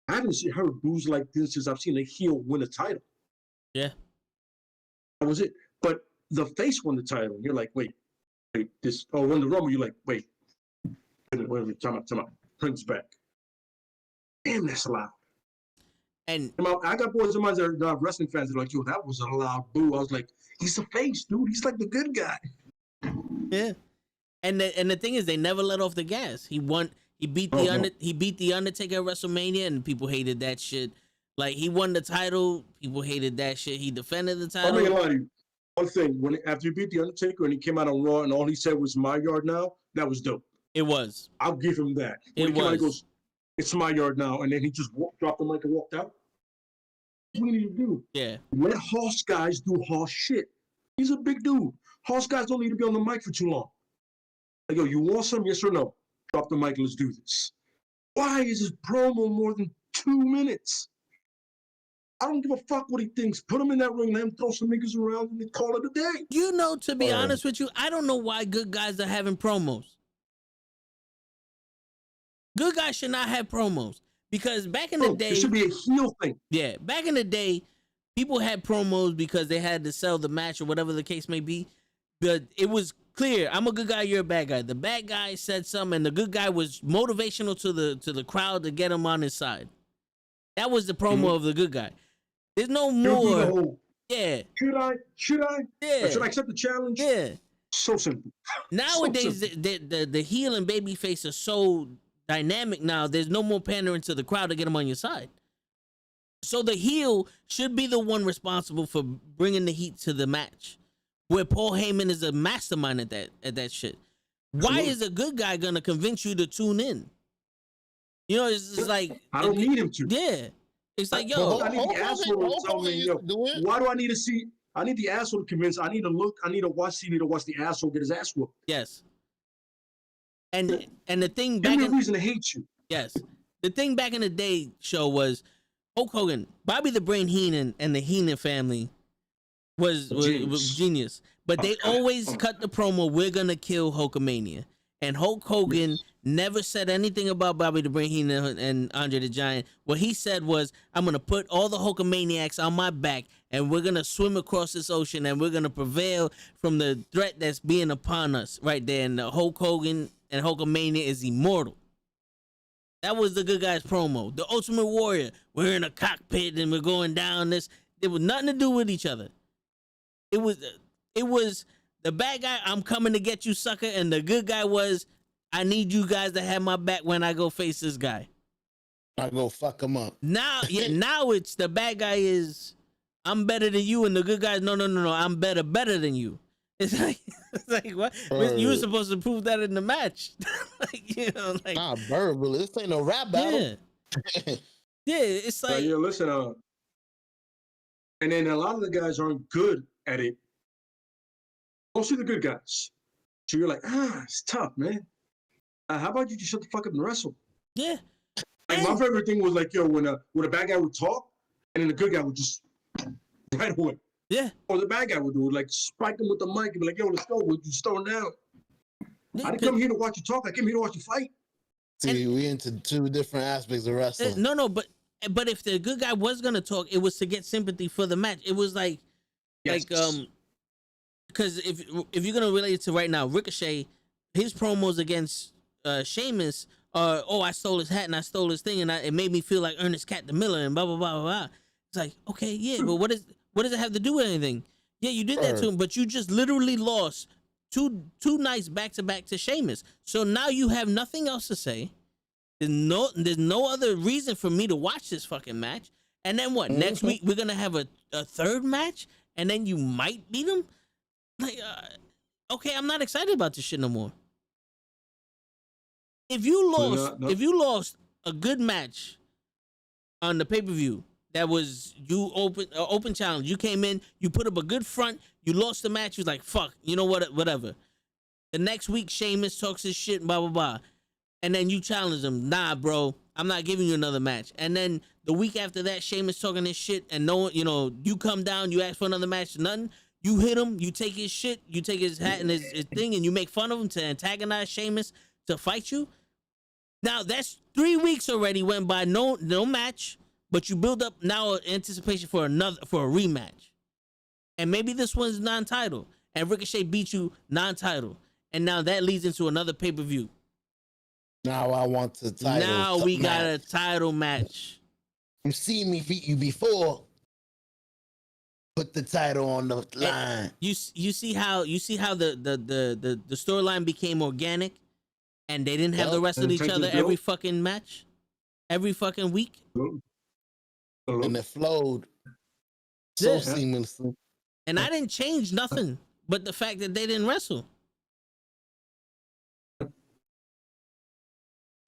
I haven't heard boos like this since I've seen a heel win a title. Yeah. That was it. But the face won the title, and you're like, wait, this, won the Rumble, you're like, wait, time out. Prince back. Damn, that's loud. And I got boys of mine that are wrestling fans that are like, yo, that was a loud boo. I was like, he's the face, dude. He's like the good guy. Yeah. And the thing is, they never let off the gas. He beat the Undertaker at WrestleMania, and people hated that shit. Like, he won the title, people hated that shit. He defended the title. I'm gonna lie to you. One thing, after he beat the Undertaker and he came out on Raw and all he said was "my yard now," that was dope. It was. I'll give him that. When he goes, "It's my yard now," and then he just dropped the mic and walked out. What do you need to do? Yeah. Let horse guys do horse shit. He's a big dude. Horse guys don't need to be on the mic for too long. Like, yo, you want some? Yes or no? Drop the mic. Let's do this. Why is his promo more than 2 minutes? I don't give a fuck what he thinks. Put him in that ring, let him throw some niggas around, and then call it a day. To be honest with you, I don't know why good guys are having promos. Good guys should not have promos. Because back in the day... It should be a heel thing. Yeah, back in the day, people had promos because they had to sell the match or whatever the case may be. But it was clear, I'm a good guy, you're a bad guy. The bad guy said something, and the good guy was motivational to the crowd to get him on his side. That was the promo of the good guy. There's no more. Yeah. Should I? Yeah. Or should I accept the challenge? Yeah. So simple. Nowadays, the heel and baby face are so dynamic now. There's no more pandering to the crowd to get them on your side. So the heel should be the one responsible for bringing the heat to the match, where Paul Heyman is a mastermind at that shit. Why is a good guy gonna convince you to tune in? It's like I don't need him to. Yeah. It's like, yo, I need the asshole to tell me, yo, why do I need to see? I need the asshole to convince. I need to look. I need to watch the asshole get his ass whooped. Yes. And the thing back in reason to hate you. Yes. The thing back in the day show was Hulk Hogan, Bobby the Brain Heenan, and the Heenan family was genius. But they always cut the promo, we're gonna kill Hulkamania. And Hulk Hogan never said anything about Bobby the Brain Heenan and Andre the Giant. What he said was, I'm going to put all the Hulkamaniacs on my back, and we're going to swim across this ocean, and we're going to prevail from the threat that's being upon us right there. And the Hulk Hogan and Hulkamania is immortal. That was the good guy's promo. The Ultimate Warrior, we're in a cockpit, and we're going down this. It was nothing to do with each other. It was the bad guy, I'm coming to get you, sucker. And the good guy was, I need you guys to have my back when I go face this guy. I go fuck him up. Now it's the bad guy is, I'm better than you. And the good guy's, no, I'm better than you. It's like what? You were supposed to prove that in the match. Nah, verbal. This ain't no rap battle. Yeah. Yeah, it's like. Listen, and then a lot of the guys aren't good at it. Mostly the good guys. So you're like, it's tough, man. How about you just shut the fuck up and wrestle? Yeah. Like my favorite thing was like, yo, when a bad guy would talk, and then the good guy would just right away. Yeah. Or the bad guy would do it, like spike him with the mic and be like, yo, let's go. We'll just throw him down. Yeah, I didn't come here to watch you talk. I came here to watch you fight. See, we into two different aspects of wrestling. No, but if the good guy was gonna talk, it was to get sympathy for the match. It was like, Yes. because if you're gonna relate it to right now, Ricochet, his promos against Sheamus are, oh, I stole his hat and I stole his thing and it made me feel like Ernest Cat the Miller and blah blah blah blah blah. It's like, okay, yeah, but what does it have to do with anything? Yeah, you did that to him, but you just literally lost two nights back to back to Sheamus. So now you have nothing else to say. There's no other reason for me to watch this fucking match. And then what? Next week we're gonna have a third match, and then you might beat him. Like, okay, I'm not excited about this shit no more. If you lost a good match on the pay-per-view, that was you open challenge. You came in, you put up a good front, you lost the match. You was like, fuck, you know what? Whatever. The next week, Sheamus talks his shit, blah blah blah, and then you challenge him. Nah, bro, I'm not giving you another match. And then the week after that, Sheamus talking his shit, and no one, you come down, you ask for another match, nothing. You hit him, you take his shit, you take his hat and his thing, and you make fun of him to antagonize Sheamus to fight you. Now that's 3 weeks already went by, no match, but you build up now anticipation for a rematch, and maybe this one's non-title, and Ricochet beat you non-title, and now that leads into another pay-per-view. Now I want the title. Now we got a title match. You see me beat you before. Put the title on the line. You see how the storyline became organic, and they didn't have to wrestle each other every fucking match, every fucking week. And it flowed so seamlessly. And I didn't change nothing but the fact that they didn't wrestle.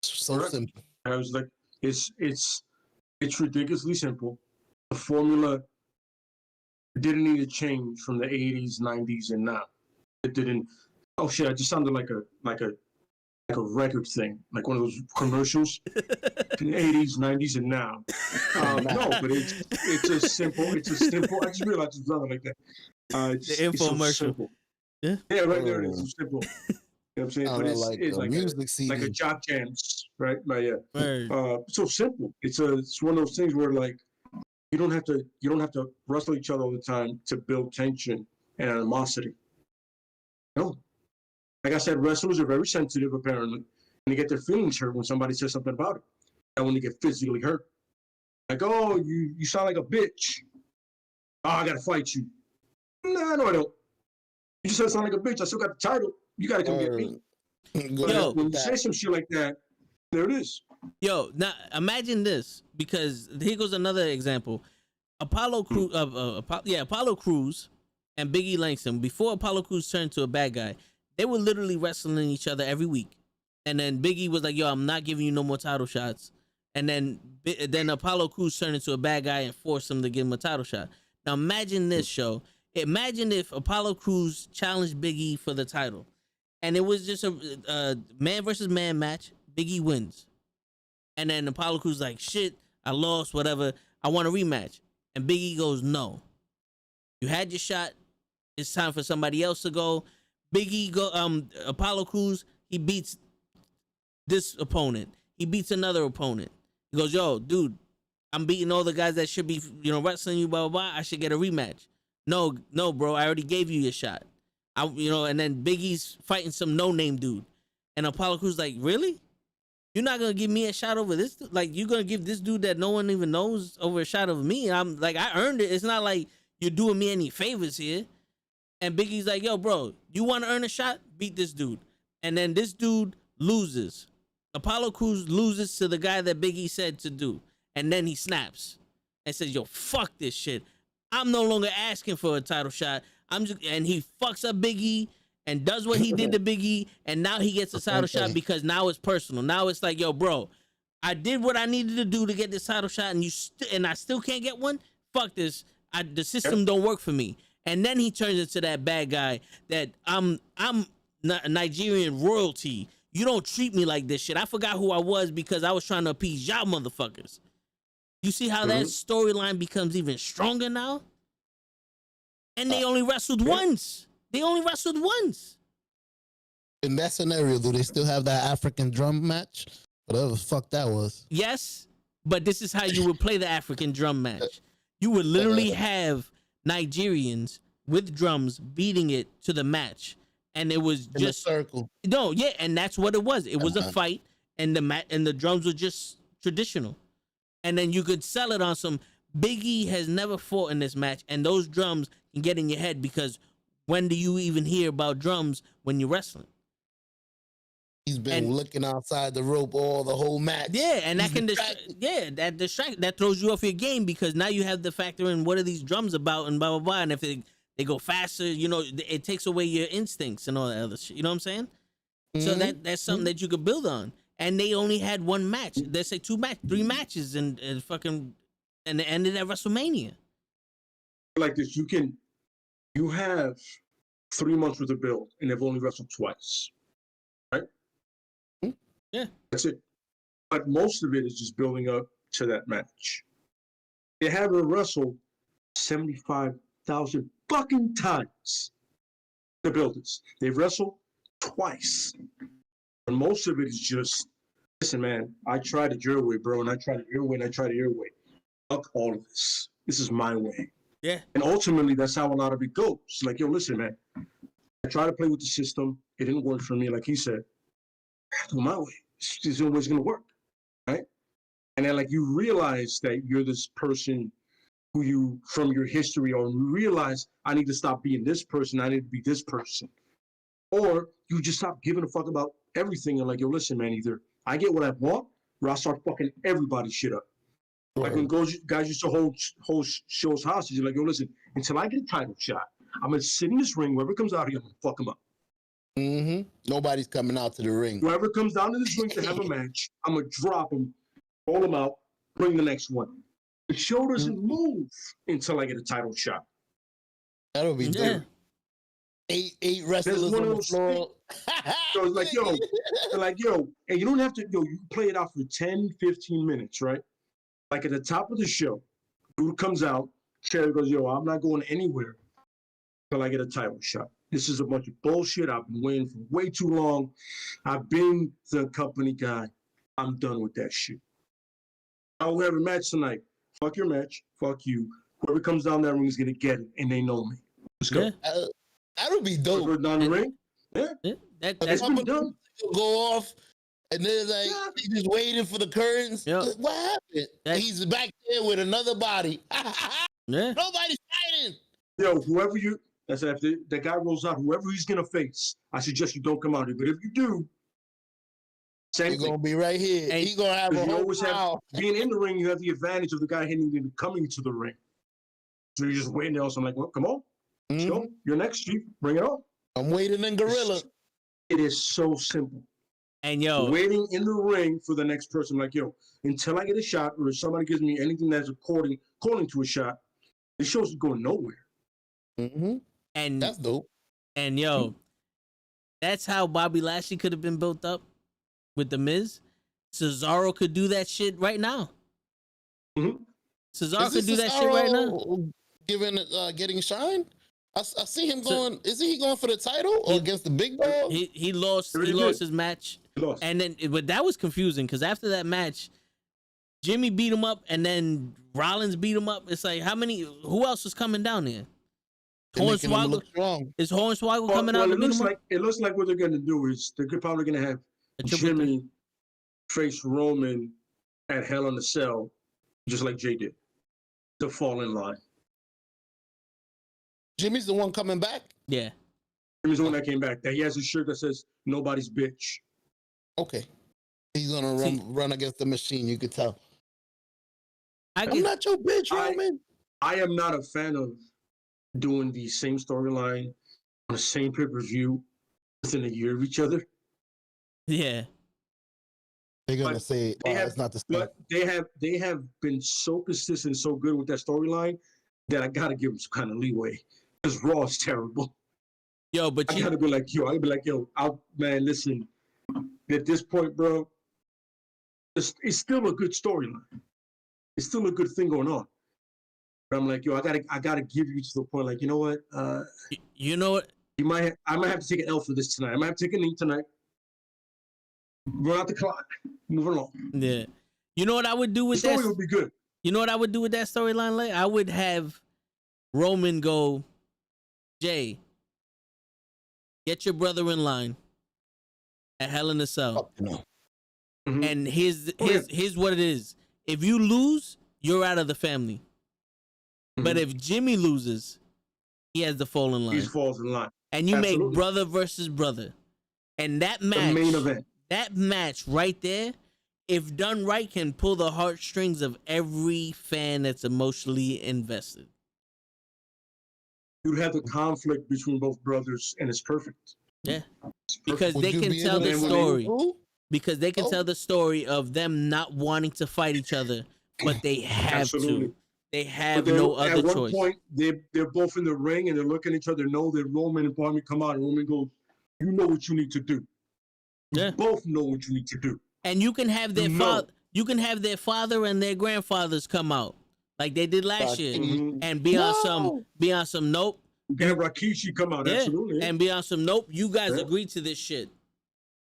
So simple. I was like, it's ridiculously simple. The formula didn't need to change from the 80s, 90s, and now. It didn't. Oh shit! I just sounded like a record thing, like one of those commercials in the 80s, 90s, and now. No, but it's a simple. I just realized it sounded like that. The infomercial. So yeah, right there it is. It's simple. You know what I'm saying? But it's like music CD. like a jock jams, right? But yeah. Right. So simple. It's one of those things where like you don't have to wrestle each other all the time to build tension and animosity. No. Like I said, wrestlers are very sensitive apparently, and they get their feelings hurt when somebody says something about it. And when they get physically hurt. Like, oh, you sound like a bitch. Oh, I gotta fight you. No, I don't. You just said sound like a bitch. I still got the title. You gotta come get me. But when you say some shit like that, there it is. Yo, now imagine this, because here goes another example. Apollo Crews and Biggie Langston, before Apollo Crews turned to a bad guy, they were literally wrestling each other every week. And then Biggie was like, yo, I'm not giving you no more title shots. And then Apollo Crews turned into a bad guy and forced him to give him a title shot. Now imagine this, show. Imagine if Apollo Crews challenged Biggie for the title, and it was just a man versus man match. Biggie wins. And then Apollo Crews like, shit, I lost, whatever. I want a rematch. And Biggie goes, no. You had your shot. It's time for somebody else to go. Apollo Crews, he beats this opponent. He beats another opponent. He goes, yo, dude, I'm beating all the guys that should be, wrestling you, blah, blah, blah. I should get a rematch. No, bro, I already gave you your shot. And then Biggie's fighting some no-name dude. And Apollo Crews like, really? You're not gonna give me a shot over this? Like, you're gonna give this dude that no one even knows over a shot of me? I'm like, I earned it. It's not like you're doing me any favors here. And Biggie's like, yo, bro, you want to earn a shot? Beat this dude. And then this dude loses. Apollo Crews loses to the guy that Biggie said to do. And then he snaps and says, yo, fuck this shit. I'm no longer asking for a title shot. And he fucks up Biggie and does what he did to Biggie, and now he gets a title shot because now it's personal. Now it's like, yo, bro, I did what I needed to do to get this title shot, and I still can't get one? Fuck this. The system don't work for me. And then he turns into that bad guy that I'm Nigerian royalty. you don't treat me like this shit. I forgot who I was because I was trying to appease y'all motherfuckers. You see how that storyline becomes even stronger now? And they only wrestled once. They only wrestled once. In that scenario, do they still have that African drum match? Whatever the fuck that was. Yes, but this is how you would play the African drum match. You would literally have Nigerians with drums beating it to the match. And it was In just a circle. No, yeah, and that's what it was. It was a fight, and the drums were just traditional. And then you could sell it on some Big E has never fought in this match, and those drums can get in your head because when do you even hear about drums when you're wrestling? He's been looking outside the rope all the whole match. Yeah, and that can that throws you off your game because now you have to factor in what are these drums about and blah blah blah, and if they go faster, you know, it takes away your instincts and all that other shit. You know what I'm saying? So that's something that you could build on. And they only had one match. They say 3 matches and fucking and it ended at WrestleMania. Like this, you have 3 months worth of build, and they've only wrestled twice, right? Yeah, that's it. But most of it is just building up to that match. They haven't wrestled 75,000 fucking times. The builders, they've wrestled twice, and most of it is just, listen, man. I tried it your way, bro, and I tried it your way, and I tried it your way. Fuck all of this. This is my way. Yeah. And ultimately, that's how a lot of it goes. Like, yo, listen, man. I tried to play with the system. It didn't work for me, like he said. I have to go my way. This is the only way it's going to work, right? And then, like, you realize that you're this person who you, from your history, or you realize, I need to stop being this person. I need to be this person. Or you just stop giving a fuck about everything and like, yo, listen, man, either I get what I want or I start fucking everybody's shit up. Right. Like when guys used to hold shows hostage, like, yo, listen, until I get a title shot, I'm going to sit in this ring. Whoever comes out here, I'm going to fuck them up. Nobody's coming out to the ring. Whoever comes down to this ring to have a match, I'm going to drop them, roll them out, bring the next one. The show doesn't move until I get a title shot. That'll be dope. 8 wrestlers on the floor. So it's like, yo, and you don't have to, you play it out for 10, 15 minutes, right? Like at the top of the show, dude comes out, Cherry goes, yo, I'm not going anywhere until I get a title shot. This is a bunch of bullshit. I've been waiting for way too long. I've been the company guy. I'm done with that shit. I'll have a match tonight. Fuck your match. Fuck you. Whoever comes down that ring is going to get it, and they know me. Let's go. That would be dope. Go down the ring? Yeah. That's been done. Go off, and then like he's just waiting for the curtains. Yep. What happened? He's back there with another body. Nobody's fighting. Yo, whoever you, that's after that guy rolls out, whoever he's gonna face, I suggest you don't come out here. But if you do, same thing. You're gonna be right here. And he's gonna have a whole crowd. Being in the ring, you have the advantage of the guy hitting you coming to the ring. So you're just waiting there. So I'm like, well, come on. Let's go. You're next, Chief. Bring it on. I'm waiting in Gorilla. It is so simple. And yo, waiting in the ring for the next person, like, yo, until I get a shot or if somebody gives me anything that's according to a shot, the show's going nowhere. And that's dope. And yo, that's how Bobby Lashley could have been built up with The Miz. Cesaro could do that shit right now. Cesaro could do that shit right now. Getting shine? I see him going. Isn't he going for the title or against the big dog? He lost. He lost his match. And then, but that was confusing because after that match, Jimmy beat him up, and then Rollins beat him up. It's like who else was coming down there? Hornswoggle. Is Hornswoggle coming out? It looks like what they're going to do is they're probably going to have Jimmy face Roman at Hell in a Cell, just like Jay did, to fall in line. Jimmy's the one coming back? Yeah. Jimmy's the one that came back. That he has a shirt that says "Nobody's bitch." Okay. He's gonna run against the machine. You could tell. I'm not your bitch, Roman. I am not a fan of doing the same storyline on the same pay-per-view within a year of each other. Yeah. They're gonna say it's not the same. But they have been so consistent, so good with that storyline that I gotta give them some kind of leeway. Because Raw is terrible. Yo, but I gotta be like, yo, man, listen, at this point, bro, it's still a good storyline. It's still a good thing going on. But I'm like, yo, I gotta give you to the point. Like, you know what? You know what? I might have to take an L for this tonight. I might have to take a knee tonight. Run out the clock. Move along. Yeah. You know what I would do with the that? story would be good. You know what I would do with that storyline? Like, I would have Roman go, Jay, get your brother in line at Hell in a Cell. Oh, no. Mhm. And here's what it is. If you lose, you're out of the family. But if Jimmy loses, he has to fall in line. He falls in line. And you Absolutely. make brother versus brother. And that match, The main event. that match right there, if done right, can pull the heartstrings of every fan that's emotionally invested. You'd have the conflict between both brothers, and it's perfect. Yeah. It's perfect. Because Would they you can be tell able the to say story. who? Because they can Oh. tell the story of them not wanting to fight each other, but they have Absolutely. to. They But have they're- no other at one choice. point, they're both in the ring and they're looking at each other. Know that Roman and Barney come out, and Roman goes, "You know what you need to do. You Yeah. both know what you need to do." And you can have their No. father. You can have their father and their grandfathers come out like they did last year, Mhm. and be on some nope. You can have Rikishi come out. Yeah, Absolutely. and be on some nope. You guys Yeah. agreed to this shit.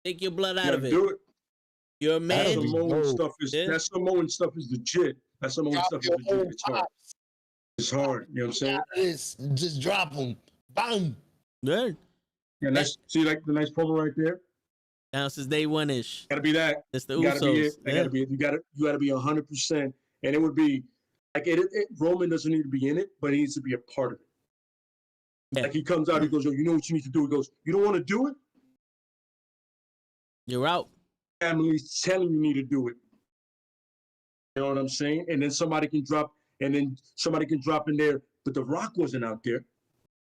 Take your blood out You of gotta it. do it. You're a That man. Samoan dope. stuff is Yeah. that Samoan stuff is legit. That Samoan Drop stuff is your legit. whole It's hard. pops. It's hard. You know what I'm saying? It's just drop them. Bang. Yeah. Yeah, nice. See, like the nice promo right there. Now since day one ish. Gotta be that. It's the You gotta be Usos. it. That gotta be it. You gotta be 100%. And it would be like Roman doesn't need to be in it, but he needs to be a part of it. Yeah. Like he comes out, he goes, "Yo, you know what you need to do." He goes, "You don't want to do it? You're out. Family's telling you need to do it." You know what I'm saying? And then somebody can drop in there, but The Rock wasn't out there.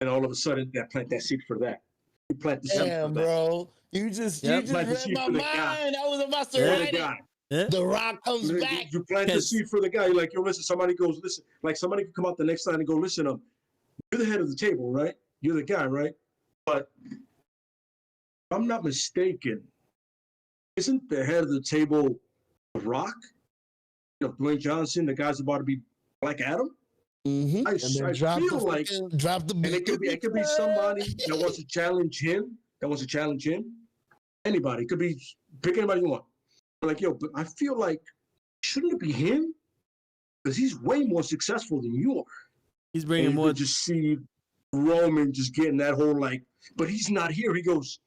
And all of a sudden, plant that seed for that. You plant the seed Damn, for that. bro. You just Yep. read Like the my sheep for the guy. mind. I was about to Yeah. For write the it. guy. Yeah. The Rock comes back. You plant the 'Cause- seed for the guy. You're like, yo, listen, somebody goes, listen, like somebody could come out the next time and go, listen, you're the head of the table, right? You're the guy, right? But if I'm not mistaken, isn't the head of the table The Rock? You know, Dwayne Johnson, the guy's about to be Black Adam? Mm-hmm. I feel like, drop the and it could be somebody that wants to challenge him, Anybody. It could be, pick anybody you want. Like, yo, but I feel like, shouldn't it be him? Because he's way more successful than you are. He's And bringing you more. could just see Roman just getting that whole like, but he's not here. He goes,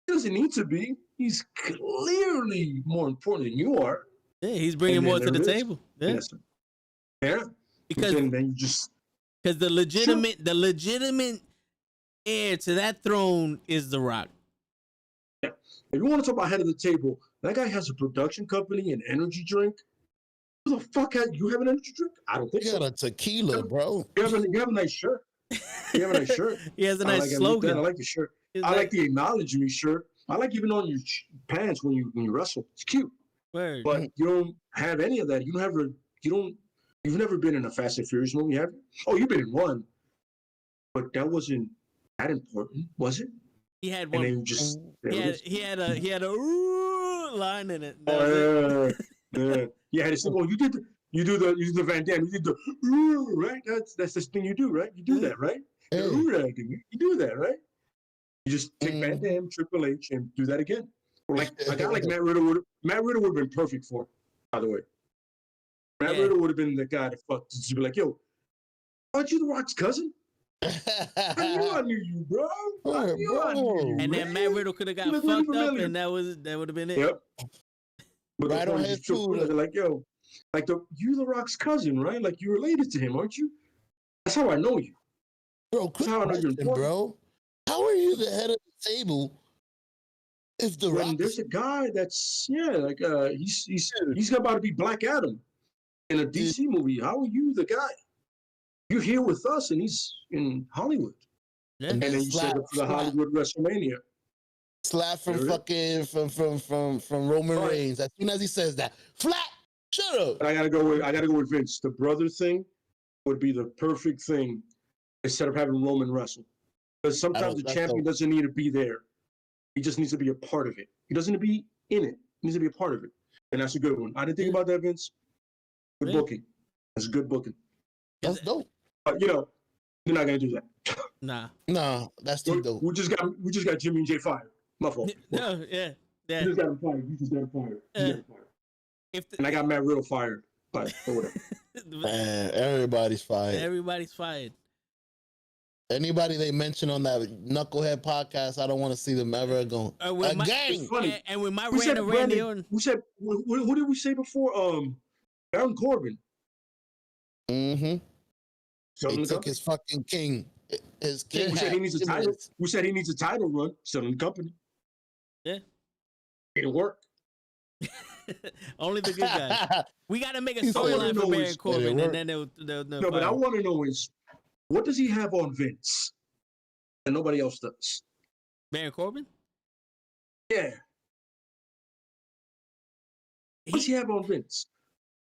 he doesn't need to be. He's clearly more important than you are. Yeah, he's bringing And more then to the there it is. table. Yeah, Yes. Yeah. because then you just the legitimate heir to that throne is The Rock. if you want to talk about head of the table, that guy has a production company and energy drink. Who the fuck you have an energy drink? I don't think You so. got a tequila, bro. You have a nice shirt. You have a nice shirt. He has a I nice like it. slogan. I like the shirt. He's I like the acknowledge me shirt. I like even on your pants when you wrestle. It's cute. word. But you don't have any of that. You've never been in a Fast and Furious movie, have you? Oh, you've been in one. But that wasn't that important, was it? He had And one. then you just He had a ooh line in it. That was it. Yeah, it's well, you do the Van Damme, you did the ooh, right? That's the thing you do, right? You do that, right? Hey. You do that, right? You just take Van Damme, Triple H, and do that again. Or like a guy like Matt Riddle would have been perfect for it, by the way. Matt Yeah. Riddle would have been the guy to fuck to be like, yo, aren't you The Rock's cousin? I knew you, bro. I knew you. And then man. Matt Riddle could have got You look really fucked up, familiar. and that would have been it. Yep. But Right the on point his is, you're shoulder. like, yo, like you The Rock's cousin, right? Like you related to him, aren't you? That's how I know you. Bro, quick How I know you're question, important. bro. How are you the head of the table if the When Rock there's a guy that's he's about to be Black Adam in a DC movie. How are you the guy? You're here with us, and he's in Hollywood. Yeah. And then you set up for the Hollywood WrestleMania. slap from There fucking from Roman Right. Reigns? As soon as he says that, flat. Shut up. But I gotta go with Vince. The brother thing would be the perfect thing instead of having Roman wrestle. Because sometimes the That's champion dope. doesn't need to be there. He just needs to be a part of it. He doesn't need to be in it. He needs to be a part of it. And that's a good one. I didn't think about that, Vince. Good booking. That's good booking. That's dope. But you know, you're not gonna do that. Nah, that's too dope. We just got Jimmy and Jay fired. My fault. No, yeah. You just got him fired. You just got him fired. And I got Matt Riddle fired. But whatever. Man, everybody's fired. Everybody's fired. Anybody they mention on that Knucklehead podcast, I don't want to see them ever again. And with my Randy Orton, we said who did we say before? Baron Corbin. Mm-hmm. He took his fucking king. His king. We said he needs a title. We said he needs a title run. Still in the company. Yeah. It'll work. Only the good guys. We got to make a storyline for Baron Corbin, and then they'll no, but I want to know is, what does he have on Vince that nobody else does? Baron Corbin? Yeah. What does he have on Vince?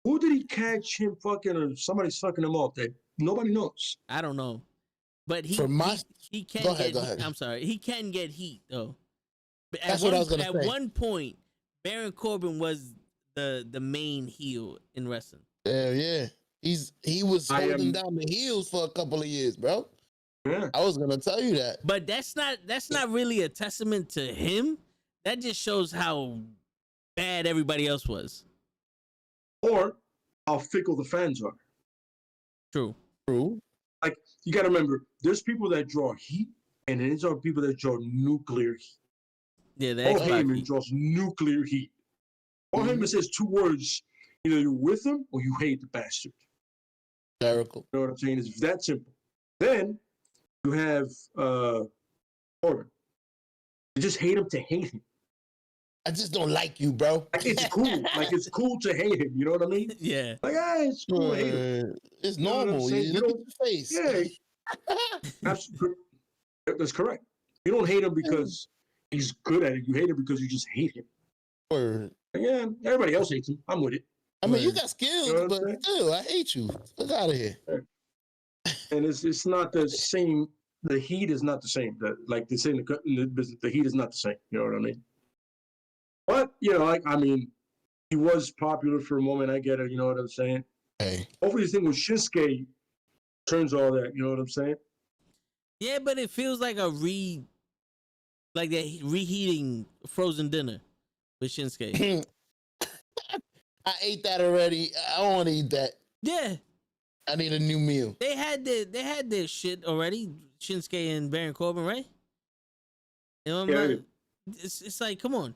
Who did he catch him fucking or somebody sucking him off that nobody knows? I don't know. But he can go get ahead. I'm sorry. He can get heat though. But That's what I was gonna say. At one point, Baron Corbin was the main heel in wrestling. Yeah. He was holding down the heels for a couple of years, bro. Yeah. I was gonna tell you that. But that's not really a testament to him. That just shows how bad everybody else was. Or how fickle the fans are. True. Like, you got to remember, there's people that draw heat, and then there's other people that draw nuclear heat. Yeah, Paul Heyman draws nuclear heat. Paul Heyman says two words: either you're with him or you hate the bastard. Jericho. You know what I'm saying? It's that simple. Then you have Corbin. You just hate him to hate him. I just don't like you, bro. Like, it's cool. Like, it's cool to hate him. You know what I mean? Yeah. Like, it's cool to hate him. It's normal. You look at your face. Yeah. That's correct. You don't hate him because he's good at it. You hate him because you just hate him. Word. Yeah, everybody else hates him. I'm with it. I mean, you got skills, but still, I hate you. Look out of here. And it's not the same. The heat is not the same. Like they say in the business, the heat is not the same. You know what I mean? But, you know, I mean, he was popular for a moment. I get it. You know what I'm saying? Hey. Hopefully this thing with Shinsuke turns all that. You know what I'm saying? Yeah, but it feels like like that reheating frozen dinner with Shinsuke. I ate that already. I don't want to eat that. Yeah. I need a new meal. They had their shit already, Shinsuke and Baron Corbin, right? You know what I mean? It's like, come on.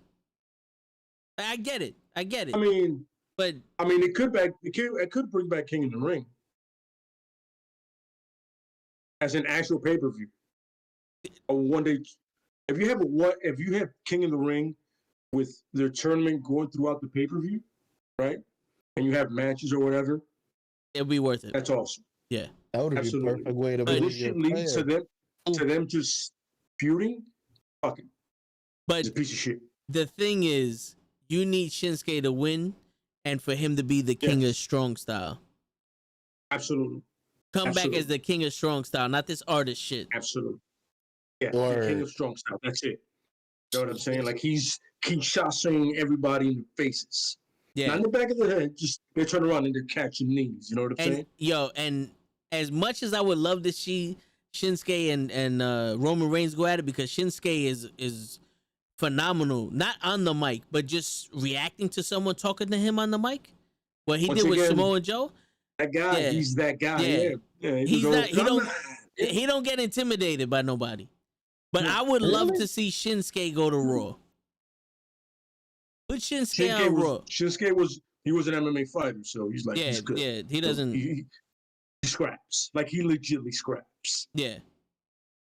I get it. I mean, but it could bring back King in the Ring as an actual pay-per-view. One day, if you have King in the Ring with their tournament going throughout the pay-per-view, right? And you have matches or whatever, it'll be worth it. That's awesome. Yeah, that would be a perfect way to. But this should lead to them just feuding. Fucking, but it's a piece of shit. The thing is, you need Shinsuke to win, and for him to be the king of strong style. Absolutely. Come back as the king of strong style, not this artist shit. Absolutely. Yeah, the king of strong style. That's it. You know what I'm saying? Like he's Kinshasa-ing everybody in the faces. Yeah. Not in the back of the head, just they turn around and they're catching knees. You know what I'm saying? Yo, and as much as I would love to see Shinsuke and Roman Reigns go at it, because Shinsuke is phenomenal, not on the mic, but just reacting to someone talking to him on the mic. What he did with Samoa Joe. That guy, he's that guy. Yeah. He don't get intimidated by nobody. But I would love to see Shinsuke go to Raw. Put Shinsuke on Raw. Shinsuke was an MMA fighter, so he's like he's good. Yeah, he doesn't. He scraps. Like he legitimately scraps. Yeah.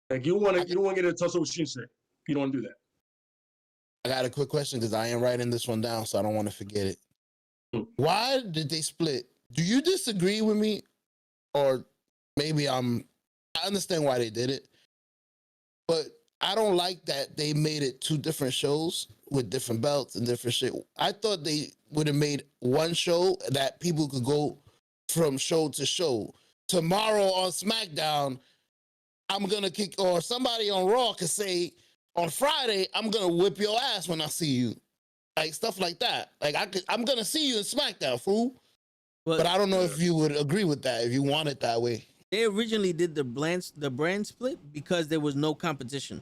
Like you don't want to get in a tussle with Shinsuke. You don't want to do that. I got a quick question because I am writing this one down, so I don't want to forget it. Why did they split? Do you disagree with me? Or maybe I understand why they did it, but I don't like that they made it two different shows with different belts and different shit. I thought they would have made one show that people could go from show to show. Tomorrow on SmackDown, I'm going to kick, or somebody on Raw could say, on Friday, I'm gonna whip your ass when I see you. Like stuff like that. Like I'm gonna see you in SmackDown, fool. But I don't know if you would agree with that, if you want it that way. They originally did the brand split because there was no competition.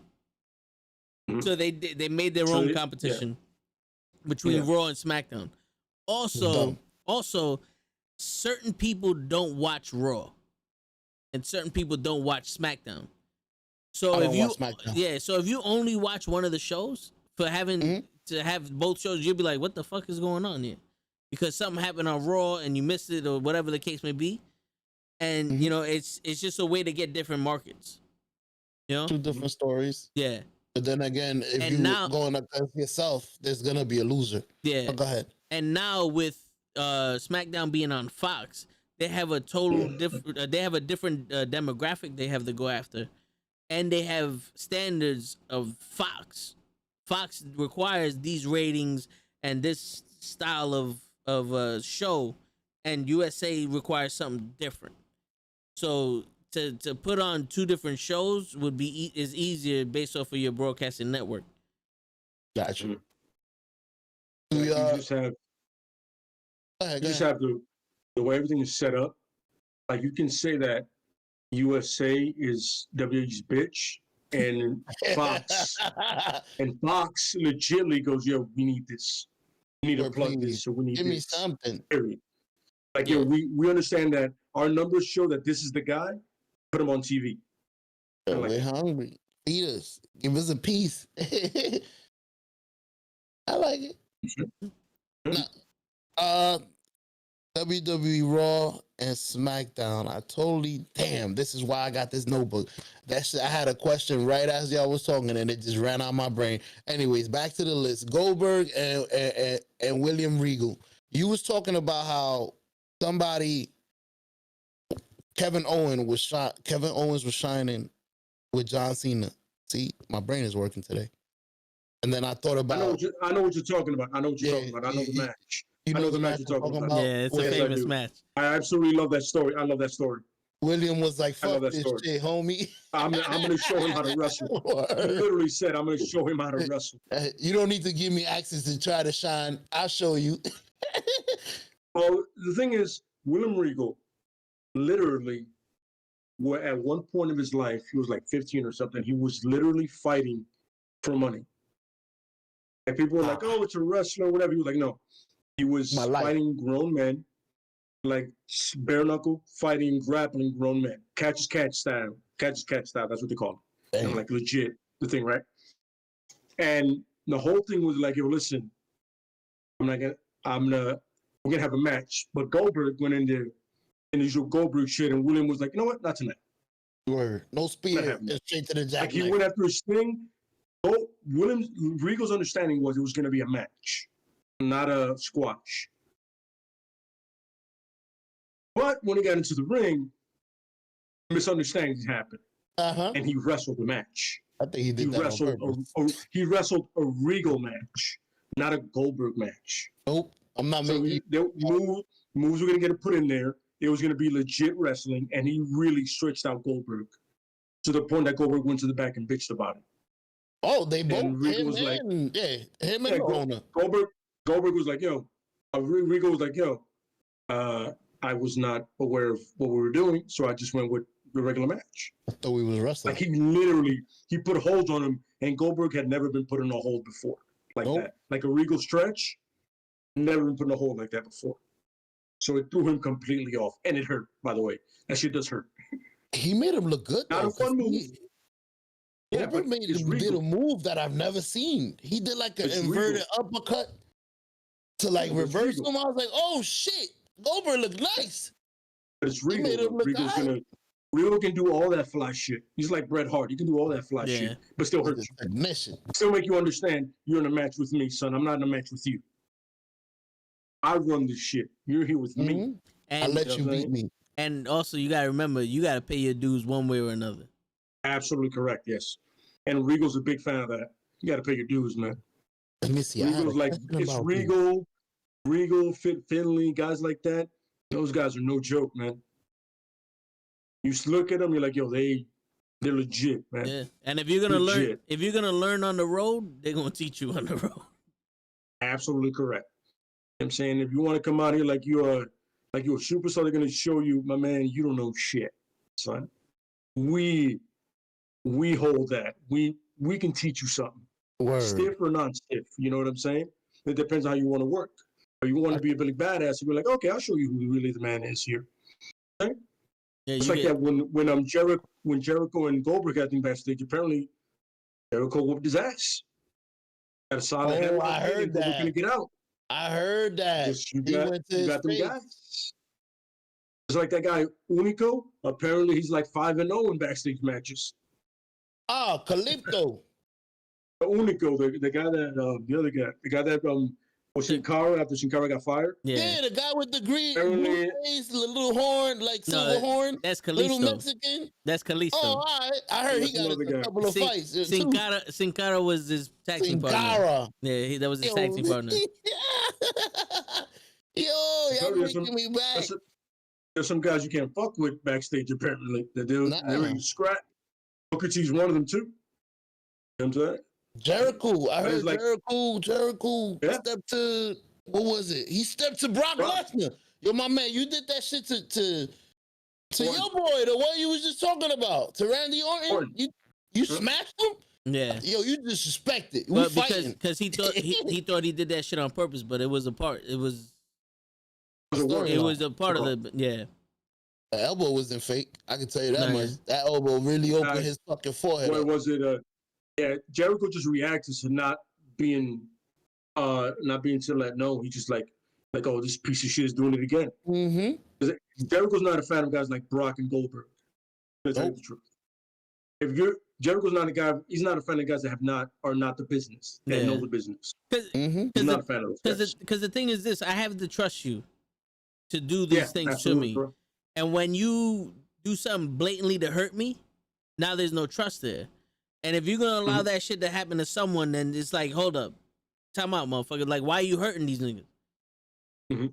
Mm-hmm. So they made their own competition between Raw and SmackDown. Also, certain people don't watch Raw, and certain people don't watch SmackDown. So if you only watch one of the shows, for having to have both shows, you'll be like, what the fuck is going on here? Because something happened on Raw and you missed it, or whatever the case may be. And you know, it's just a way to get different markets. You know, two different stories. Yeah. But then again, if you going up as yourself, there's gonna be a loser. Yeah. But go ahead. And now with SmackDown being on Fox, they have a total different. They have a different demographic they have to go after, and they have standards of Fox. Fox requires these ratings and this style of show, and USA requires something different. So to put on two different shows is easier based off of your broadcasting network. Gotcha. You just have the way everything is set up. Like you can say that USA is WWE's bitch, and Fox legitimately goes, yo, we need this. We need to plug this, so we need give me something. Period. Like, yo, we understand that our numbers show that this is the guy. Put him on TV. Yo, we're hungry. Feed us. Give us a piece. I like it. WWE Raw and SmackDown. This is why I got this notebook. I had a question right as y'all was talking and it just ran out of my brain. Anyways, back to the list. Goldberg and William Regal. You was talking about how Kevin Owens was shining with John Cena. See, my brain is working today. And then I thought about... I know what you're talking about. I know what you're talking about. I know the match. You know the match you're talking about? Yeah, it's a famous match. I absolutely love that story. I love that story. William was like, fuck this shit, homie. I'm going to show him how to wrestle. He literally said, I'm going to show him how to wrestle. You don't need to give me access to try to shine. I'll show you. Well, the thing is, William Regal, literally, at one point of his life, he was like 15 or something, he was literally fighting for money. And people were like, oh, it's a wrestler, whatever. He was like, no. He was fighting grown men, like bare knuckle, fighting, grappling grown men. Catch as catch style. Catch as catch style, that's what they call it. And like legit, the thing, right? And the whole thing was like, yo, listen, we're gonna have a match. But Goldberg went in there and usual Goldberg shit, and William was like, you know what? Not tonight. Word. No spear. Straight to the jack. Like he went after his thing. Regal's understanding was it was gonna be a match, not a squash. But when he got into the ring, misunderstandings happened. And he wrestled the match. I think he did he wrestled a Regal match, not a Goldberg match. Nope. I'm not making moves were gonna get put in there. It was gonna be legit wrestling, and he really stretched out Goldberg to the point that Goldberg went to the back and bitched about it. Oh, they both. And Regal was like, him and Rona. Goldberg was like, yo. Regal was like, yo. I was not aware of what we were doing, so I just went with the regular match. I thought we was wrestling. Like he put holds on him, and Goldberg had never been put in a hold before, like that. Like a Regal stretch, never been put in a hold like that before. So it threw him completely off, and it hurt. By the way, that shit does hurt. He made him look good. Not a fun move. Goldberg did a move that I've never seen. He did like an inverted uppercut to like reverse him. I was like, oh shit. Goldberg looked nice. But it's Regal. Regal can do all that fly shit. He's like Bret Hart. He can do all that fly shit, but still hurt you. Admission. Still make you understand you're in a match with me, son. I'm not in a match with you. I run this shit. You're here with me. And I let you beat me. And also, you got to remember, you got to pay your dues one way or another. Absolutely correct, yes. And Regal's a big fan of that. You got to pay your dues, man. Let me see. Regal's like, it's Regal, Finley, guys like that. Those guys are no joke, man. You look at them, you're like, yo, they They're legit, man. Yeah, and if you're gonna learn on the road, they're gonna teach you on the road. Absolutely correct. You know what I'm saying, if you want to come out here like you're a superstar, they're gonna show you, my man, you don't know shit, son. We hold that. We can teach you something. Word. Stiff or non-stiff. You know what I'm saying? It depends on how you want to work. Or you want to be a really badass, you're like, okay, I'll show you who really the man is here. Okay? Yeah, it's like that when Jericho and Goldberg had them backstage. Apparently, Jericho whooped his ass. Had a solid head. I heard that. Gonna get out. I heard that. You got them guys. It's like that guy Unico. Apparently, he's like 5-0 in backstage matches. Oh, Calypso. Unico, the guy that the other guy, the guy that was Sin Cara after Sin Cara got fired. Yeah, the guy with the green face, the little horn, like silver horn. That's Kalisto. Little Mexican. That's Kalisto. Oh, all right. I heard he got a couple of fights. Sin Cara was his tag team partner. Yeah, that was his tag team partner. Y'all making me back. There's some guys you can't fuck with backstage, apparently. They're scrap. Booker T's one of them, too. You know what I'm saying? Jericho. I heard like, Jericho stepped to, what was it? He stepped to Brock Lesnar. Yo, my man, you did that shit to your boy, the one you was just talking about, to Randy Orton. You smashed him? Yeah. Yo, you disrespected. Well, because he thought he thought he did that shit on purpose, but it was a part. It was a part of the The elbow wasn't fake. I can tell you that much. That elbow really opened his fucking forehead. What was it? Jericho just reacted to not being to let know. He just like, oh, this piece of shit is doing it again. Mm-hmm. Jericho's not a fan of guys like Brock and Goldberg. To tell you the truth. Jericho's not a guy. He's not a fan of guys that are not the business. That know the business. He's not a fan of those guys. Because the thing is this: I have to trust you to do these things to me. Bro. And when you do something blatantly to hurt me, now there's no trust there. And if you're gonna allow that shit to happen to someone, then it's like, hold up, time out, motherfucker. Like, why are you hurting these niggas?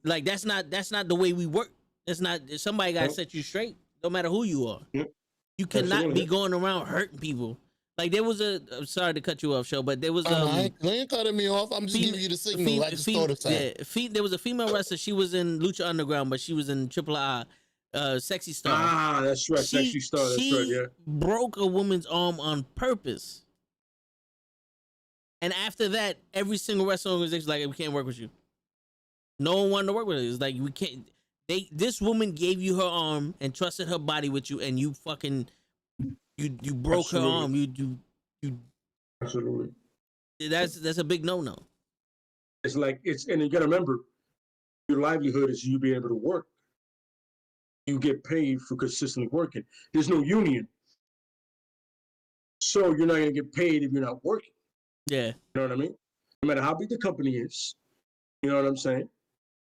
Like, that's not the way we work. That's not. Somebody gotta set you straight. No matter who you are, you cannot be going around hurting people. Like, there was I'm sorry to cut you off, show, but there was you ain't cutting me off. I'm just giving you the signal. I just thought of that. There was a female wrestler. She was in Lucha Underground, but she was in III. Sexy Star. Ah, that's right. Sexy Star. That's right. Yeah. Broke a woman's arm on purpose. And after that, every single wrestling organization was like, we can't work with you. No one wanted to work with her. It's like, we can't. This woman gave you her arm and trusted her body with you, and you fucking you broke her arm. You absolutely. That's a big no. It's like and you gotta remember, your livelihood is you being able to work. You get paid for consistently working. There's no union. So you're not going to get paid if you're not working. Yeah. You know what I mean? No matter how big the company is. You know what I'm saying?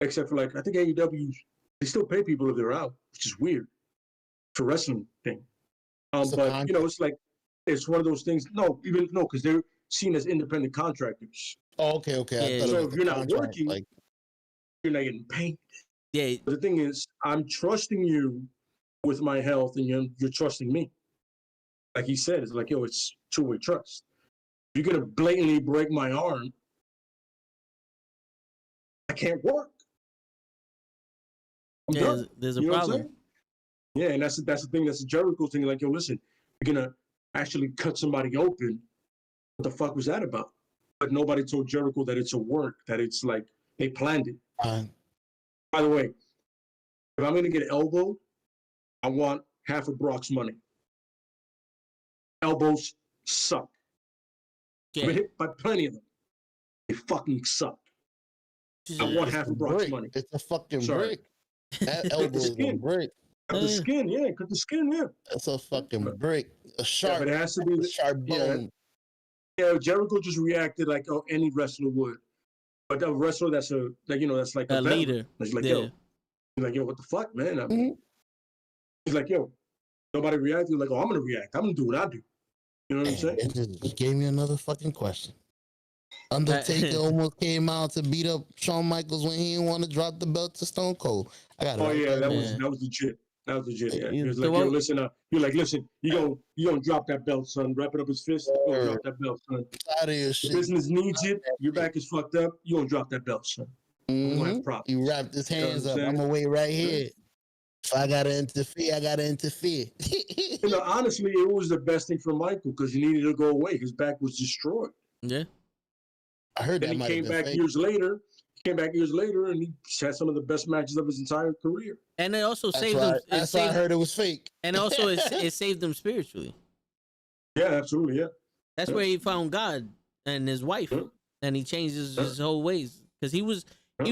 Except for like, I think AEW, they still pay people if they're out, which is weird. It's a wrestling thing. But, you know, it's like, it's one of those things. No, because they're seen as independent contractors. Oh, okay. Yeah. So if you're not working, you're not getting paid. Yeah. But the thing is, I'm trusting you with my health, and you're trusting me. Like he said, it's like, it's two-way trust. If you're gonna blatantly break my arm, I can't work. There's a problem. Yeah, and that's the thing. That's the Jericho thing. Like, listen, you're gonna actually cut somebody open. What the fuck was that about? But nobody told Jericho that it's a work. That it's like they planned it. By the way, if I'm going to get elbowed, I want half of Brock's money. Elbows suck. Yeah. I've been hit by plenty of them. They fucking suck. I want half of Brock's money. It's a fucking break. That elbow is a break. Cut the skin, yeah. Cut the skin, yeah. That's a fucking break. A sharp. But it has to be a sharp bone. Yeah, Jericho just reacted like any wrestler would. But a wrestler that's like a leader. He's like, what the fuck, man? He's like, nobody reacted. He's like, I'm gonna react. I'm gonna do what I do. You know what I'm saying? He gave me another fucking question. Undertaker almost came out to beat up Shawn Michaels when he didn't want to drop the belt to Stone Cold. That was legit. That was legit. Yeah. He Yeah, was so like, what- yo, listen, you're like, listen, you gonna drop that belt, son. Wrap it up his fist. You gonna drop that belt, son. Out of your The shit. business needs it. Your back is fucked up. You gonna drop that belt, son. We gonna have problems. He wrapped his hands what up. I'm I'm saying? gonna wait right here. If I gotta interfere, I gotta interfere. You know, honestly, it was the best thing for Michael because he needed to go away. His back was destroyed. Yeah. I heard Then that he might came have been back fake. years later. And he had some of the best matches of his entire career. And it also That's saved why, him. It that's why I saved, heard it was fake. and also it saved him spiritually. Yeah, absolutely. Yeah. That's Yeah. where he found God and his wife, Yeah. and he changed his Yeah. whole ways because he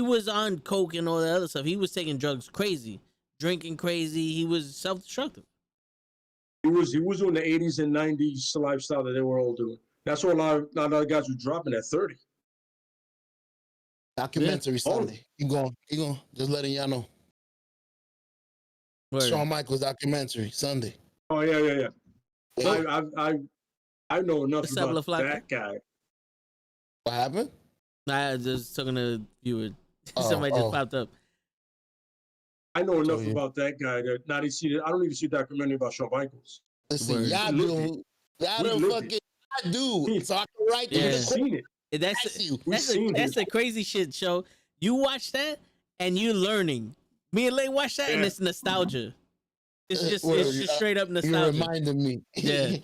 was on coke and all the other stuff. He was taking drugs crazy, drinking crazy. He was self-destructive. He was doing the 80s and 90s lifestyle that they were all doing. That's what a lot of other guys were dropping at 30. Documentary Sunday. Keep going. Just letting y'all know. Word. Shawn Michaels documentary Sunday. Oh yeah. Yeah. I know enough What's up, about LaFlaca? that guy. What happened? I just talking to viewer. Oh, Somebody just oh. popped up. I know enough yeah. about that guy that I don't even see a documentary about Shawn Michaels. Listen, Word. y'all We lived do. Y'all We don't lived fucking. I do. So I can write Yeah. in We've the seen it. That's That's you. We've seen that's it. a crazy shit show. You watch that and you're learning. Me and Lay watch that and Yeah. it's nostalgia. It's just Word. it's just straight up You nostalgia. reminded me. Yeah.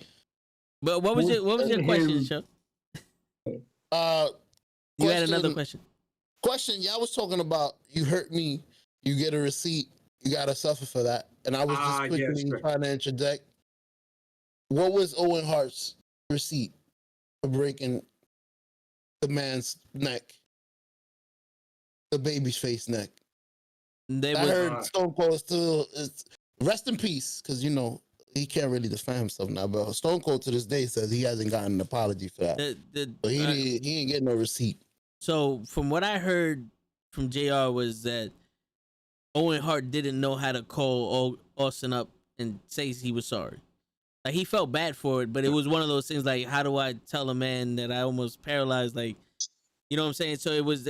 But what was your question, Show? You had another question. Question. Y'all was talking about you hurt me, you get a receipt, you gotta suffer for that. And I was just quickly yes, trying to interject. What was Owen Hart's receipt for breaking the man's neck? The baby's face neck. They I was heard Stone Cold still is rest in peace, because you know he can't really defend himself now. But Stone Cold to this day says he hasn't gotten an apology for that. But he ain't getting no receipt. So from what I heard from JR was that Owen Hart didn't know how to call Austin up and say he was sorry. Like he felt bad for it, but it was one of those things like, how do I tell a man that I almost paralyzed? Like, you know what I'm saying? So it was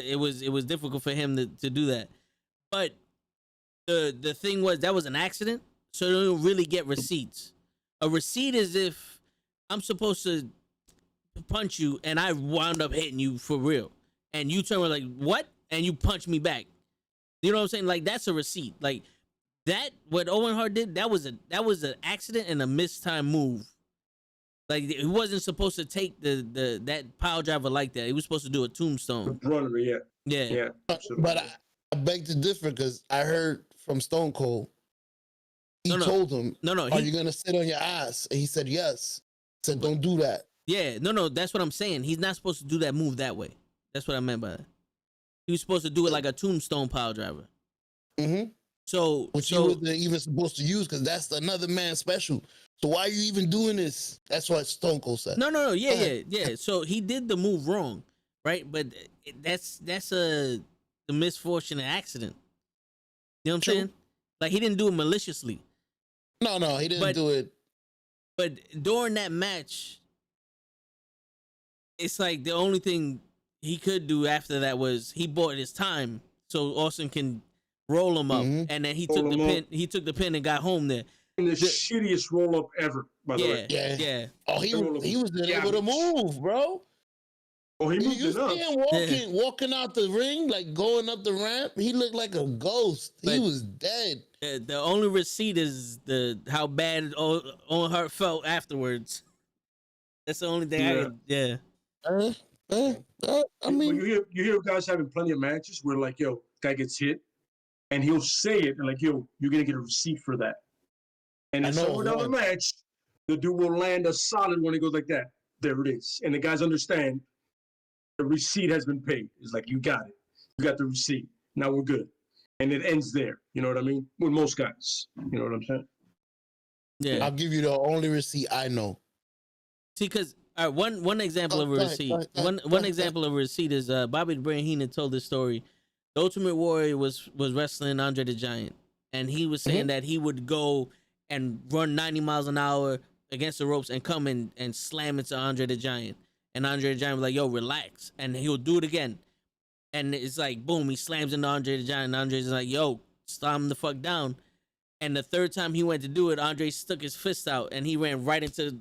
difficult for him to do that. But the thing was that was an accident, so they don't really get receipts. A receipt is if I'm supposed to punch you and I wound up hitting you for real, and you turn around like what, and you punch me back. You know what I'm saying? Like that's a receipt. Like that what Owen Hart did, that was an accident and a mistime move. Like he wasn't supposed to take that pile driver like that. He was supposed to do a tombstone. Runner, yeah. Yeah. Absolutely. But I beg to differ because I heard from Stone Cold. He told him, "Are you gonna sit on your ass?" And he said, "Yes." Said, "Don't do that." Yeah, no, that's what I'm saying. He's not supposed to do that move that way. That's what I meant by that. He was supposed to do it like a tombstone pile driver. Mm-hmm. Which he wasn't even supposed to use because that's another man's special. So why are you even doing this? That's what Stone Cold said. No, yeah. So he did the move wrong, right? But that's a misfortune and accident. You know what I'm saying? Like he didn't do it maliciously. No, he didn't do it. But during that match, it's like the only thing he could do after that was he bought his time so Austin can roll him up, and then he took the pin. He took the pin and got home there. In the shittiest roll up ever, by the way. Yeah. Oh, he was able to move, bro. Oh, he moved You it up. see him walking out the ring, like going up the ramp. He looked like a ghost. He was dead. The only receipt is how bad Owen Hart felt afterwards. That's the only thing I mean, you hear guys having plenty of matches where like, yo, guy gets hit, and he'll say it and like, yo, you're gonna get a receipt for that. And in some other match, the dude will land a solid when he goes like that. There it is, and the guys understand the receipt has been paid. It's like you got it, you got the receipt. Now we're good, and it ends there. You know what I mean? With most guys, you know what I'm saying? Yeah. I'll give you the only receipt I know. See, because one example of a receipt. One example of a receipt is Bobby the Brain Heenan told this story. The Ultimate Warrior was wrestling Andre the Giant, and he was saying that he would go and run 90 miles an hour against the ropes and come in and slam into Andre the Giant. And Andre the Giant was like, yo, relax. And he'll do it again. And it's like, boom, he slams into Andre the Giant. And Andre's like, yo, slam him the fuck down. And the third time he went to do it, Andre stuck his fist out and he ran right into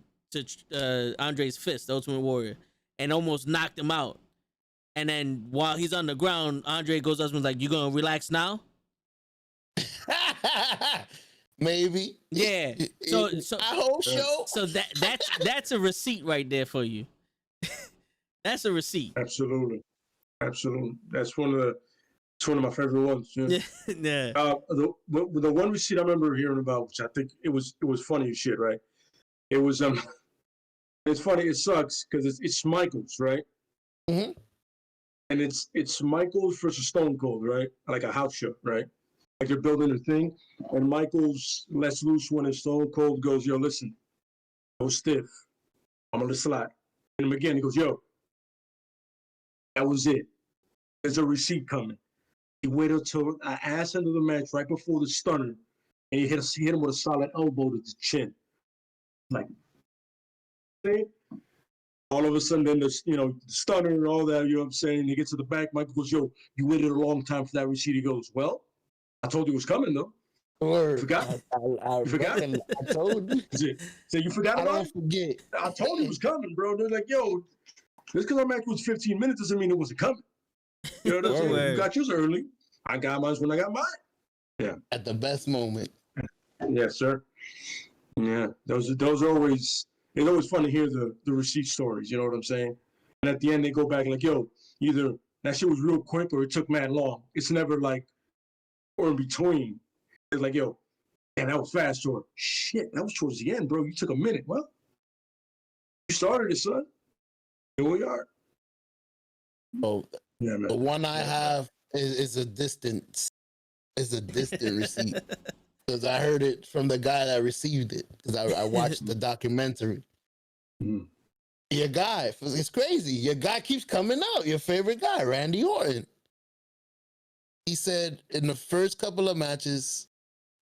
Andre's fist, the Ultimate Warrior, and almost knocked him out. And then while he's on the ground, Andre goes up and is like, "You gonna relax now?" Maybe. Yeah. So I hope so. So that's a receipt right there for you. That's a receipt. Absolutely. That's one of my favorite ones. Yeah. Yeah. The one receipt I remember hearing about, which I think it was funny as shit, right? It was it's funny. It sucks because it's Michaels, right? Mm-hmm. And it's Michaels versus Stone Cold, right? Like a house show, right? Like they're building a thing, and Michaels lets loose one, and Stone Cold goes, "Yo, listen, go stiff. I'm gonna slide." And him again, he goes, "Yo, that was it. There's a receipt coming." He waited till I ass into the match right before the stunner, and he hit him with a solid elbow to the chin. Like, all of a sudden, then the stunner and all that. You know what I'm saying? He gets to the back. Michael goes, "Yo, you waited a long time for that receipt." He goes, "Well, I told you it was coming, though." Word. Forgot? I forgot? I told you. So you forgot I about don't it? forget. I told you it was coming, bro. They're like, "Yo, just because our match was 15 minutes doesn't mean it wasn't coming." You know what I'm saying? You got yours early. I got mine when I got mine. Yeah. At the best moment. Yes, sir. Yeah. Those are always, it's always fun to hear the receipt stories, you know what I'm saying? And at the end they go back like, "Yo, either that shit was real quick or it took mad long." It's never like, or in between. It's like, "Yo, damn, that was fast," or "Shit, that was towards the end, bro. You took a minute." Well, you started it, son. Here we are. Oh, yeah, man. The one I have is a distant receipt because I heard it from the guy that received it because I watched the documentary. Mm. Your guy, it's crazy. Your guy keeps coming out. Your favorite guy, Randy Orton. He said in the first couple of matches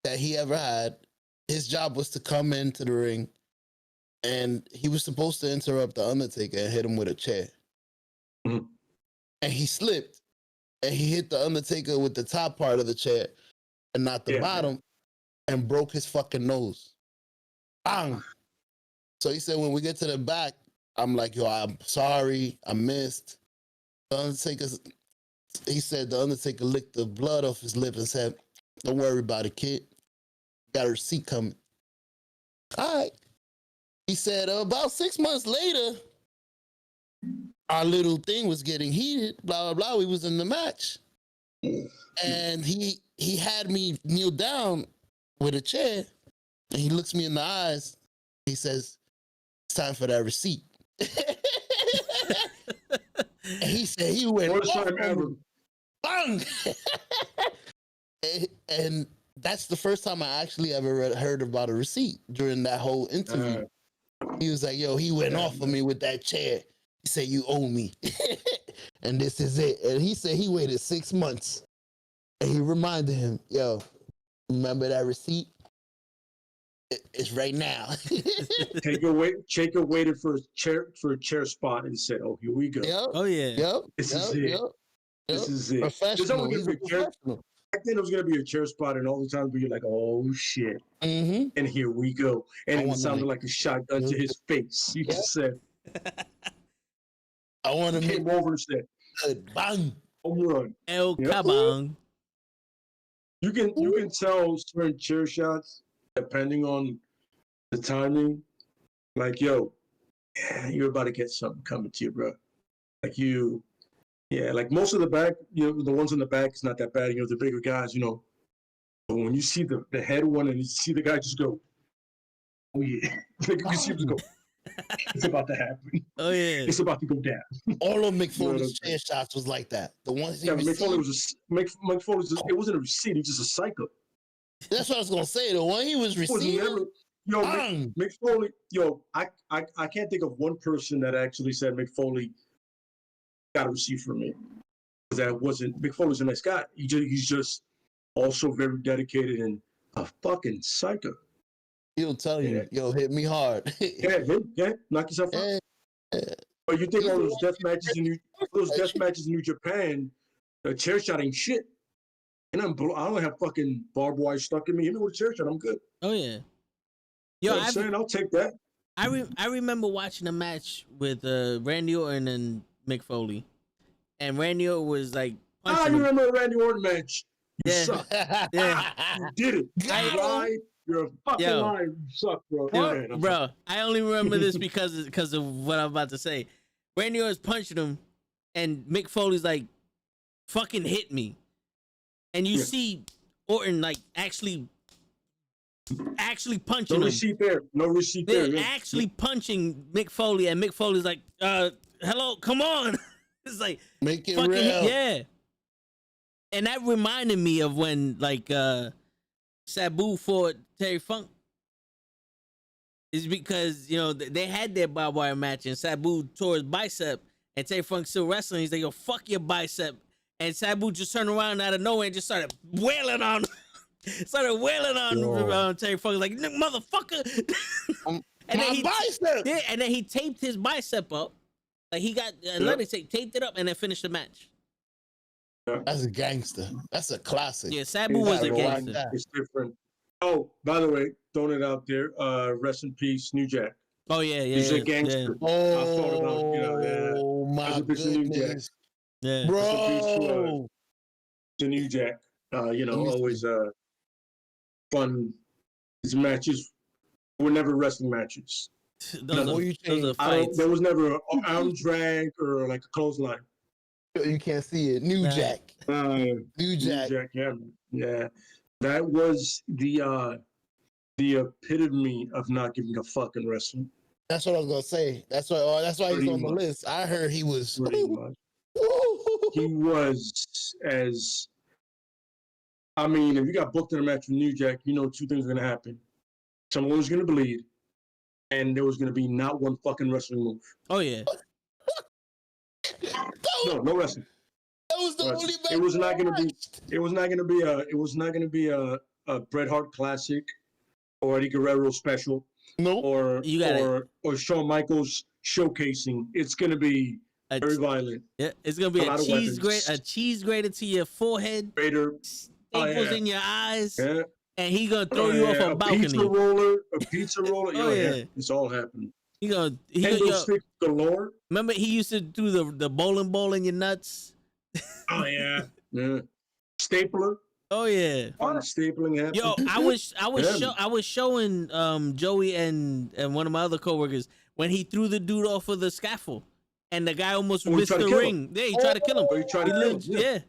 that he ever had, his job was to come into the ring and he was supposed to interrupt the Undertaker and hit him with a chair. Mm-hmm. And he slipped and he hit the Undertaker with the top part of the chair and not the bottom and broke his fucking nose. Bang! So he said, when we get to the back, I'm like, "Yo, I'm sorry, I missed." The Undertaker, he said the Undertaker licked the blood off his lip and said, "Don't worry about it, kid. Got a receipt coming." All right. He said, about 6 months later, our little thing was getting heated, blah, blah, blah. We was in the match. And he had me kneel down with a chair, and he looks me in the eyes. He says, "It's time for that receipt." And he said he went First time ever. Bang! And that's the first time I actually ever heard about a receipt during that whole interview. He was like, "Yo, he went off of me with that chair. He said, you owe me." And this is it. And he said he waited 6 months. And he reminded him, "Yo, remember that receipt? It's right now." Jacob waited for a chair spot and said, "Oh, here we go." Yep. Oh yeah. Yep. This is it. This is it. Professional. He's a professional. Back then, it was going to be a chair spot, and all the time you're like, "Oh, shit." Mm-hmm. And here we go. And it sounded like a shotgun to his face. You just said, "I want to came over and said, bang, home run." El Cabang. You can tell certain chair shots depending on the timing. Like, "Yo, you're about to get something coming to you, bro." Like like most of the back, the ones in the back is not that bad. The bigger guys, But when you see the head one and you see the guy just go, "Oh yeah," like you can see him just go, "It's about to happen." Oh yeah. It's about to go down. All of Mick Foley's chair shots was like that. The ones Mick Foley Mick Foley was it wasn't a receipt. He was just a cycle. That's what I was gonna say. The one he was receiving. Mick Foley. I can't think of one person that actually said Mick Foley got a receipt from me. That wasn't Mick Foley's a nice guy. He's just also very dedicated and a fucking psycho. He'll tell you, "Yo, hit me hard." Knock yourself out. But you think all those death matches in New Japan, a chair shot ain't shit. And I don't have fucking barbed wire stuck in me. Hit me with a chair shot, I'm good. Oh yeah. You Yo, know what I'm saying? I'll take that. I remember watching a match with Randy Orton and Mick Foley, and Randy Orton was like punching him. Remember the Randy Orton match. You Yeah. suck. Yeah, You did it. You're a fucking liar. You suck, bro. bro. I only remember this because of what I'm about to say. Randy Orton's punching him, and Mick Foley's like, "Fucking hit me," and you see Orton like actually punching him. No receipt there. They're actually punching Mick Foley, and Mick Foley's like, hello, come on. It's like, make it fucking real. Yeah. And that reminded me of when like Sabu fought Terry Funk. It's because, you know, they had their barbed wire match and Sabu tore his bicep and Terry Funk's still wrestling. He's like, yo, fuck your bicep. And Sabu just turned around out of nowhere and just started wailing on Terry Funk, like, motherfucker. And then bicep. Yeah, and then he taped his bicep up. Like he got taped it up and then finished the match. That's a gangster. That's a classic. Yeah, Sabu was a gangster. It's different. Oh, by the way, throwing it out there. Rest in peace, New Jack. Oh yeah. He's a gangster. Yeah. I thought about, Oh my goodness. Yeah, bro. To New Jack. Always fun. His matches were never wrestling matches. Those are fights. There was never an arm drag or like a clothesline. You can't see it. New Jack. New Jack. Yeah. That was the epitome of not giving a fuck in wrestling. That's what I was gonna say. That's why he's on the list. I heard he was. He was as. I mean, if you got booked in a match with New Jack, you know two things are gonna happen. Someone was gonna bleed, and there was gonna be not one fucking wrestling move. Oh yeah. No wrestling. That was the only match. It was not gonna be a Bret Hart classic or Eddie Guerrero special. No. Or Shawn Michaels showcasing. It's gonna be very violent. Yeah, it's gonna be a cheese grater to your forehead. Staples in your eyes. Yeah. And he gonna throw you off a balcony. A pizza roller. Yeah. It's all happening. He gonna stick galore. Remember he used to do the bowling ball in your nuts. Oh yeah. Stapler. Oh yeah. Stapling happened. Yo, I was showing Joey and one of my other coworkers when he threw the dude off of the scaffold and the guy almost missed the ring. Yeah, he tried to kill him. He tried to kill him. Yeah.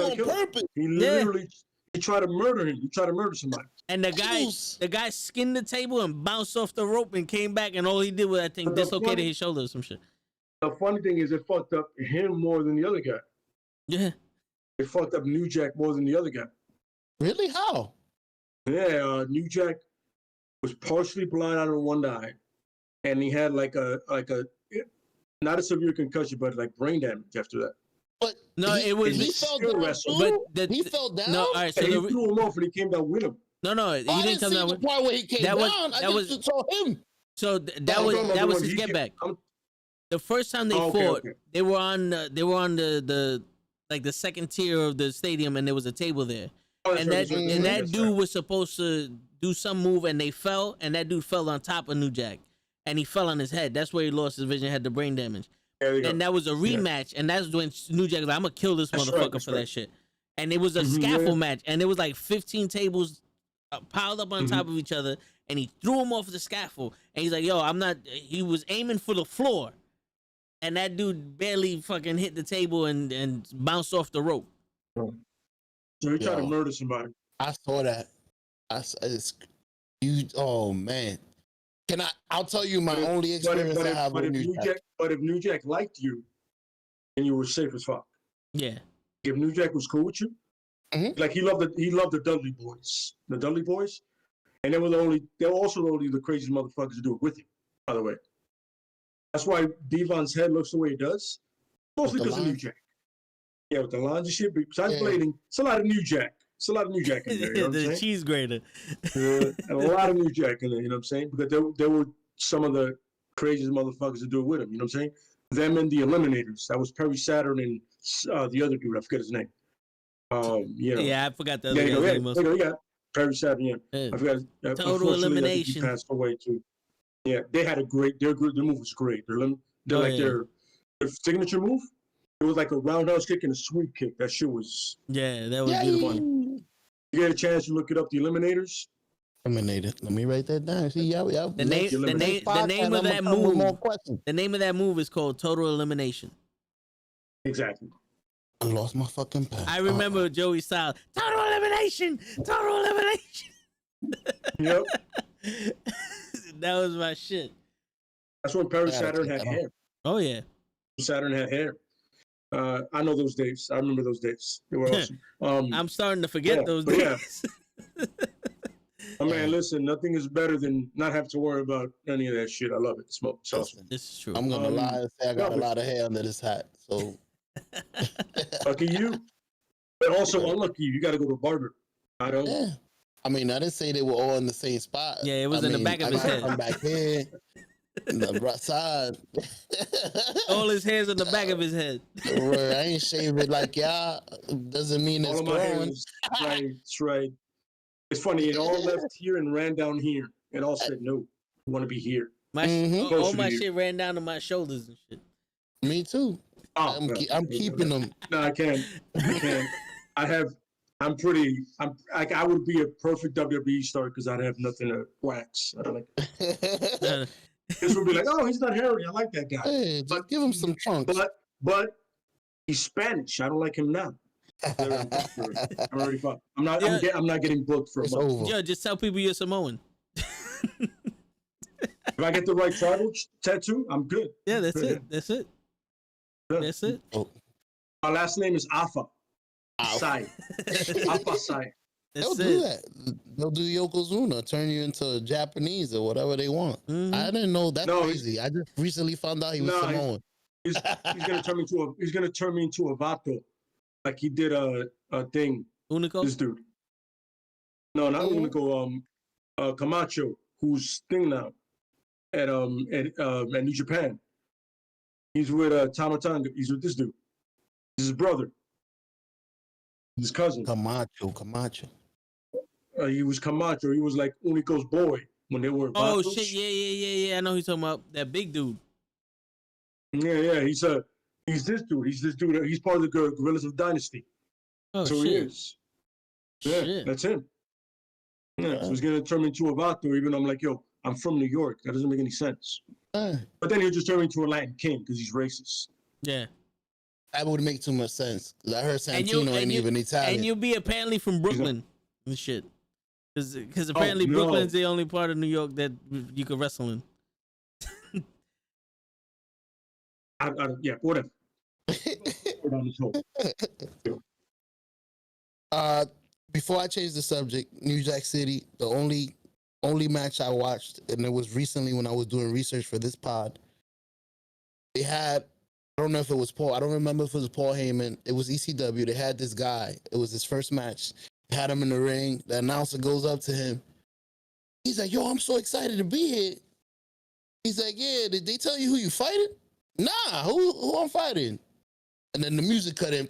On purpose. He literally he tried to murder him. He tried to murder somebody. And the guy skinned the table and bounced off the rope and came back, and all he did was, I think, dislocated his shoulder or some shit. The funny thing is, it fucked up him more than the other guy. Yeah. It fucked up New Jack more than the other guy. Really? How? Yeah, New Jack was partially blind out of one eye, and he had like a not a severe concussion, but like brain damage after that. But no, he fell down. He fell down. No, all right. So he threw him off, and he came down with him. No, he didn't come down with him. The part where he came down. I just saw him. So that was his get back. The first time they fought, they were on the like the second tier of the stadium, and there was a table there. That dude was supposed to do some move, and they fell, and that dude fell on top of New Jack, and he fell on his head. That's where he lost his vision, had the brain damage. And that was a rematch, and that's when New Jack was like, I'm gonna kill this motherfucker for that shit. And it was a scaffold match, and it was like 15 tables piled up on top of each other, and he threw him off the scaffold, and he's like, yo, I'm not, he was aiming for the floor, and that dude barely fucking hit the table and bounced off the rope. So he tried to murder somebody. I saw that. Oh man. I'll tell you my only experience I have with New Jack. But if New Jack liked you, then you were safe as fuck. Yeah. If New Jack was cool with you, like he loved the Dudley boys. The Dudley boys. And they were also the craziest motherfuckers to do it with you, by the way. That's why Devon's head looks the way it does. Mostly because of New Jack. Yeah, with the lines and shit. Besides blading, it's a lot of New Jack. It's a lot of New Jack in there. You know what I'm saying? Cheese grater. And a lot of New Jack in there, you know what I'm saying? Because there were some of the craziest motherfuckers to do it with him, you know what I'm saying? Them and the Eliminators. That was Perry Saturn and the other dude, I forget his name. You know. Yeah, I forgot the Yeah, other you guy's name. know, you got Perry Saturn. Yeah, Yeah. I forgot. Total Unfortunately, I think Elimination. he passed away too. Yeah, they had a great. Their move was great. They're like their signature move. It was like a roundhouse kick and a sweep kick. That shit was. Yeah, that was beautiful. You get a chance to look it up. The Eliminators. Eliminated. Let me write that down. See, The name of that move. The name of that move is called Total Elimination. Exactly. I lost my fucking pen. I remember Joey Styles. Total Elimination. Total Elimination. Yep. That was my shit. That's when Perry Saturn had hair. Oh yeah. Saturn had hair. I know those days. I remember those days. They were awesome. I'm starting to forget those days. Man, listen, nothing is better than not have to worry about any of that shit. I love it. It's awesome. This is true. I'm gonna lie and say I got a lot of hair under this hat. So lucky you. But also unlucky you. You gotta go to a barber. I don't. Yeah. I mean, I didn't say they were all in the same spot. Yeah, it was in the back of his head. Come back here, in the right side. All his hairs on the back of his head. I ain't shaved it like y'all. Doesn't mean it's growing. That's right. It's funny. It all left here and ran down here. It all said no. I want to be here. All my shit ran down to my shoulders and shit. Me too. I'm keeping them. No, I can't. I would be a perfect WWE star because I'd have nothing to wax. This would be like, oh, he's not hairy. I like that guy. Hey, but give him some trunks. But he's Spanish. I don't like him now. I'm already fucked. I'm not getting booked for a month. Yo, just tell people you're Samoan. If I get the right tribal tattoo, I'm good. Yeah, that's it. Yeah. That's it. Oh. My last name is Afa. Sai. Afa Sai. They'll do that. They'll do Yokozuna, turn you into Japanese or whatever they want. Mm-hmm. I didn't know that's crazy. I just recently found out he was Samoan. He's gonna turn me into a vato, like he did a thing. Unico? This dude. No, not Unico. Camacho, who's thing now at New Japan. He's with Tamatanga. He's with this dude. He's his brother. His cousin. Camacho. He was Camacho. He was like Unico's boy when they were. Oh shit! Yeah. I know who you're talking about. That big dude. Yeah. He's this dude. He's part of the Gorillas of Dynasty. Oh so shit. He is. Yeah, shit. That's him. Yeah, so he's gonna turn me into a vato, even though I'm like, yo, I'm from New York. That doesn't make any sense. But then he'll just turn me into a Latin king because he's racist. Yeah. That would make too much sense. I heard Santino ain't even Italian. And you'll be apparently from Brooklyn and shit. Because apparently Brooklyn's the only part of New York that you could wrestle in. Yeah, whatever. Before I change the subject, New Jack City, the only match I watched, and it was recently when I was doing research for this pod. They had, I don't know if it was Paul. I don't remember if it was Paul Heyman. It was ECW. They had this guy. It was his first match. They had him in the ring. The announcer goes up to him. He's like, yo, I'm so excited to be here. He's like, yeah, did they tell you who you fighting? Nah, who I'm fighting? And then the music cut in.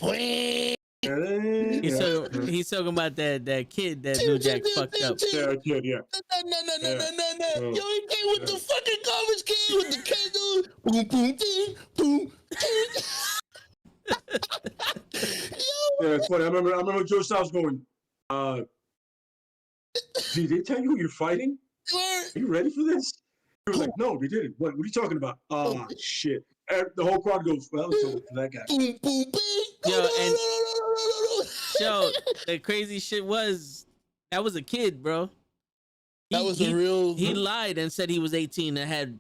He's talking about that kid that New Jack fucked up. Yeah, kid, yeah. No. Yo, he came with the fucking garbage can with the candle. Boom, boom, ding, boom, ding. Yeah, it's funny. I remember Joe Styles going, did they tell you who you're fighting? Are you ready for this? He was like, no, they didn't. What are you talking about? Oh, shit. And the whole crowd goes, well, it's over for that guy. Boom, boom, bing. Yo, the crazy shit was, that was a kid, bro. He lied and said he was 18 and had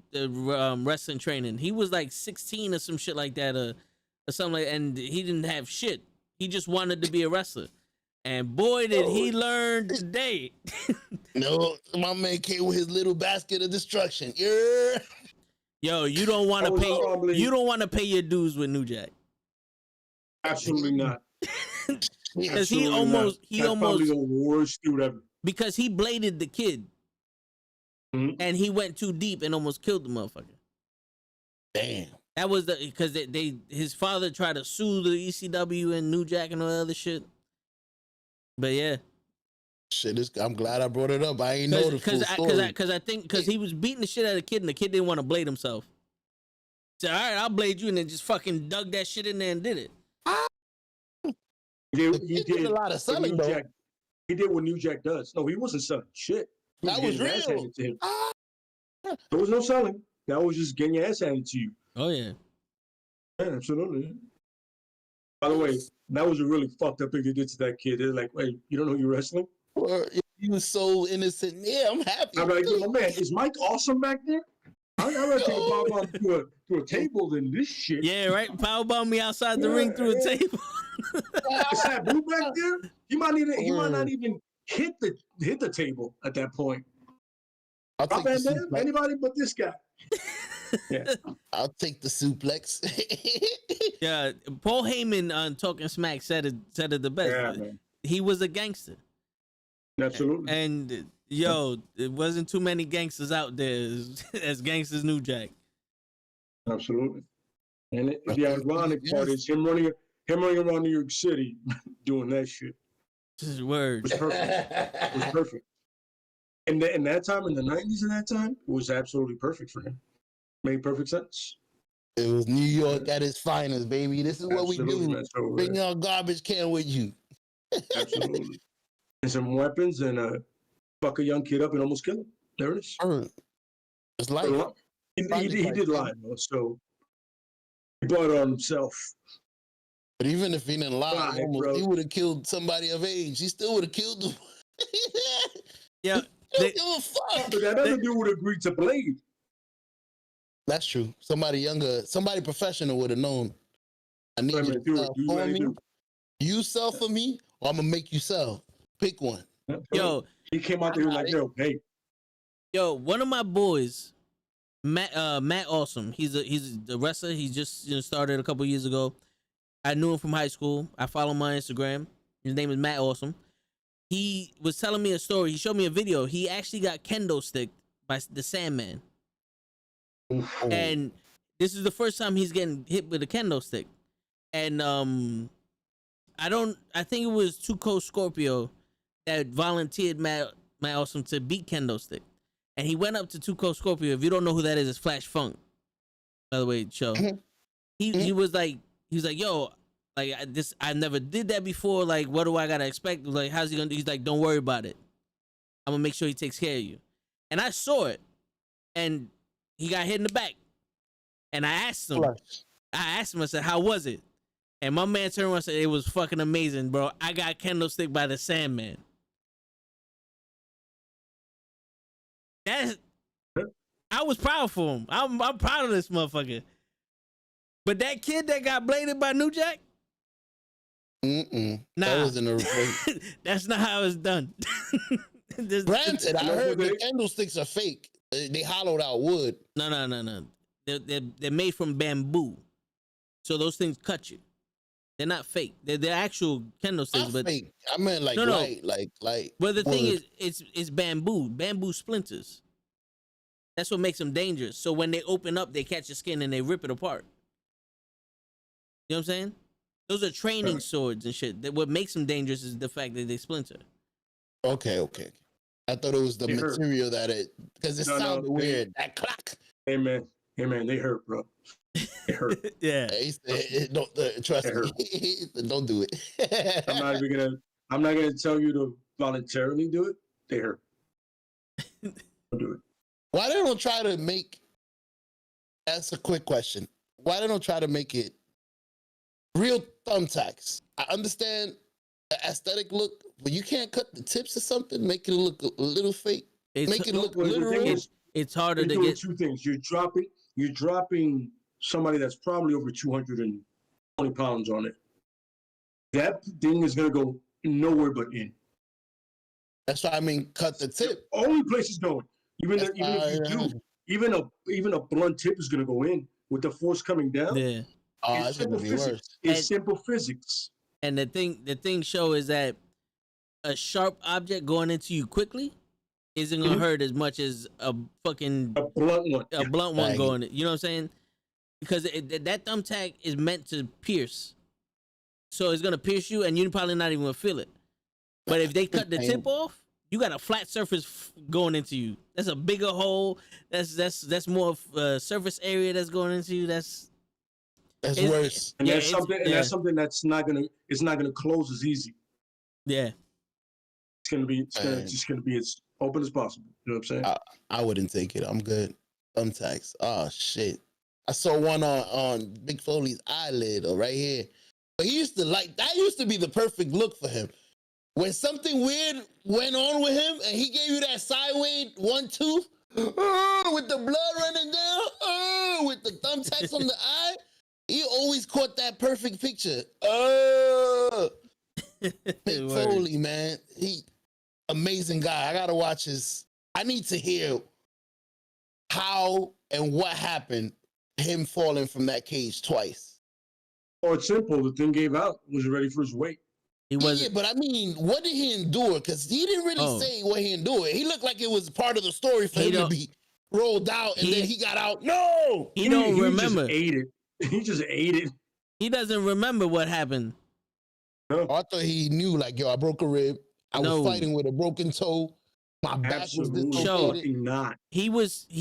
wrestling training. He was like 16 or some shit like that, or something like that, and he didn't have shit. He just wanted to be a wrestler. And boy, did he learn today. No, my man came with his little basket of destruction. Yeah. Yo, you don't want to pay your dues with New Jack. Absolutely not. Because he almost probably the worst dude ever. Because he bladed the kid. Mm-hmm. And he went too deep and almost killed the motherfucker. Damn. That was because his father tried to sue the ECW and New Jack and all that other shit. But yeah, shit, I'm glad I brought it up. I ain't know the full story. Because I think he was beating the shit out of the kid, and the kid didn't want to blade himself. He said, "All right, I'll blade you," and then just fucking dug that shit in there and did it. He did a lot of selling, though. He did what New Jack does. No, he wasn't selling shit. That was real. To him. There was no selling. That was just getting your ass handed to you. Oh yeah. Yeah, absolutely. By the way, that was a really fucked up thing they did to that kid. They're like, "Wait, you don't know you're wrestling?" He was so innocent. Yeah, I'm happy. I'm like, "Oh man, is Mike awesome back there?" I'd rather take a powerbomb through a table than this shit. Yeah, right. Powerbomb me outside the ring through a table. Is that blue back there? He might not even hit the table at that point. I'll take the suplex. Anybody but this guy. Yeah, I'll take the suplex. Yeah, Paul Heyman on Talking Smack said it the best. Yeah, man. He was a gangster. Absolutely. And yo, it wasn't too many gangsters out there as gangsters New Jack. Absolutely. And the ironic part is him running around New York City doing that shit. Word. It was perfect. And in that time, in the 90s, in that time, it was absolutely perfect for him. Made perfect sense. It was New York at its finest, baby. This is what we do. Man. Bring your garbage can with you. Absolutely. And some weapons and fuck a young kid up and almost kill him. There it is. It's like he did lie, though, so he brought it on himself. But even if he didn't lie, he would have killed somebody of age. He still would have killed them. Yeah. Give a fuck. But that other dude would agree to blade. That's true. Somebody younger, somebody professional would have known. I need you to sell for me. You sell for me, or I'm gonna make you sell. Pick one. Yo, he came out there like, "Yo, hey, yo, one of my boys, Matt Awesome. He's a wrestler. He just started a couple years ago. I knew him from high school. I follow him on Instagram. His name is Matt Awesome. He was telling me a story. He showed me a video. He actually got kendo sticked by the Sandman. And this is the first time he's getting hit with a kendo stick. And I think it was Tuco Scorpio that volunteered Matt Awesome to beat kendo stick. And he went up to Tuco Scorpio. If you don't know who that is, it's Flash Funk. By the way, show. He was like, yo, like I never did that before. Like, what do I gotta expect? Like, how's he gonna do? He's like, don't worry about it. I'm gonna make sure he takes care of you. And I saw it, and he got hit in the back. And I asked him, I said, how was it? And my man turned around and said, it was fucking amazing, bro. I got kendo stick by the Sandman. I was proud for him. I'm proud of this motherfucker. But that kid that got bladed by New Jack? Nah. That wasn't a that's not how it's done. Granted, I heard the candlesticks are fake. They hollowed out wood. No. They're made from bamboo. So those things cut you. They're not fake. They're actual candlesticks. But fake. I meant like light. But the wood. thing is, it's bamboo splinters. That's what makes them dangerous. So when they open up, they catch your skin and they rip it apart. You know what I'm saying? Those are training swords and shit. What makes them dangerous is the fact that they splinter. Okay. I thought it was the material that because it sounded weird. That clack. Hey man, they hurt, bro. They hurt. Yeah. Don't trust me. Don't do it. I'm not gonna tell you to voluntarily do it. They hurt. Don't do it. Why they don't try to make? That's a quick question. Why they don't try to make it real thumbtacks? I understand the aesthetic look, but you can't cut the tips or something, make it look a little fake. Make it look literal. It's harder to get. Two things. You're dropping somebody that's probably over 220 pounds on it. That thing is gonna go nowhere but in. That's why I mean cut the tip. The only place it's going. Even if you do, even a blunt tip is gonna go in with the force coming down. Yeah. It's simple physics. It's simple physics. And the thing show is that a sharp object going into you quickly isn't gonna hurt as much as a blunt one going. You know what I'm saying? Because that thumbtack is meant to pierce, so it's gonna pierce you, and you're probably not even gonna feel it. But if they cut the tip off, you got a flat surface going into you. That's a bigger hole. That's more surface area that's going into you. That's worse. And that's something. And that's something that's not gonna. It's not gonna close as easy. Yeah. It's gonna be. It's just gonna be as open as possible. You know what I'm saying? I wouldn't take it. I'm good. Thumbtacks. Oh shit. I saw one on Big Foley's eyelid or right here. But he used to that used to be the perfect look for him. When something weird went on with him and he gave you that sideways 1 tooth, with the blood running down, with the thumbtacks on the eye, he always caught that perfect picture. Big Foley, man. He amazing guy. I gotta watch I need to hear how and what happened, him falling from that cage twice. Oh, it's simple. The thing gave out. Was ready for his weight. He was. Yeah, but I mean, what did he endure? Because he didn't really say what he endured. He looked like it was part of the story for him to be rolled out, and then he got out. No, he don't remember. He just ate it. He just ate it. He doesn't remember what happened. No. I thought he knew, like, yo, I broke a rib. I was fighting with a broken toe. My back was dislocated. Not. He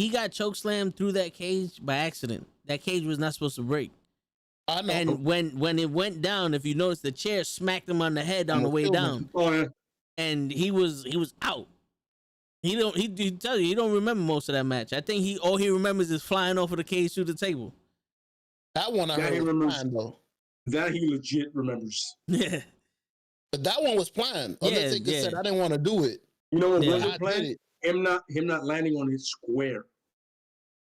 got chokeslammed through that cage by accident. That cage was not supposed to break. I know. And when it went down, if you notice, the chair smacked him on the head on the way down. Oh yeah. And he was out. He tell you he don't remember most of that match. I think all he remembers is flying off of the cage through the table. That one I heard was planned though. That he legit remembers. Yeah. But that one was planned. Undertaker said I didn't want to do it. You know what wasn't planned? Him not landing on his square.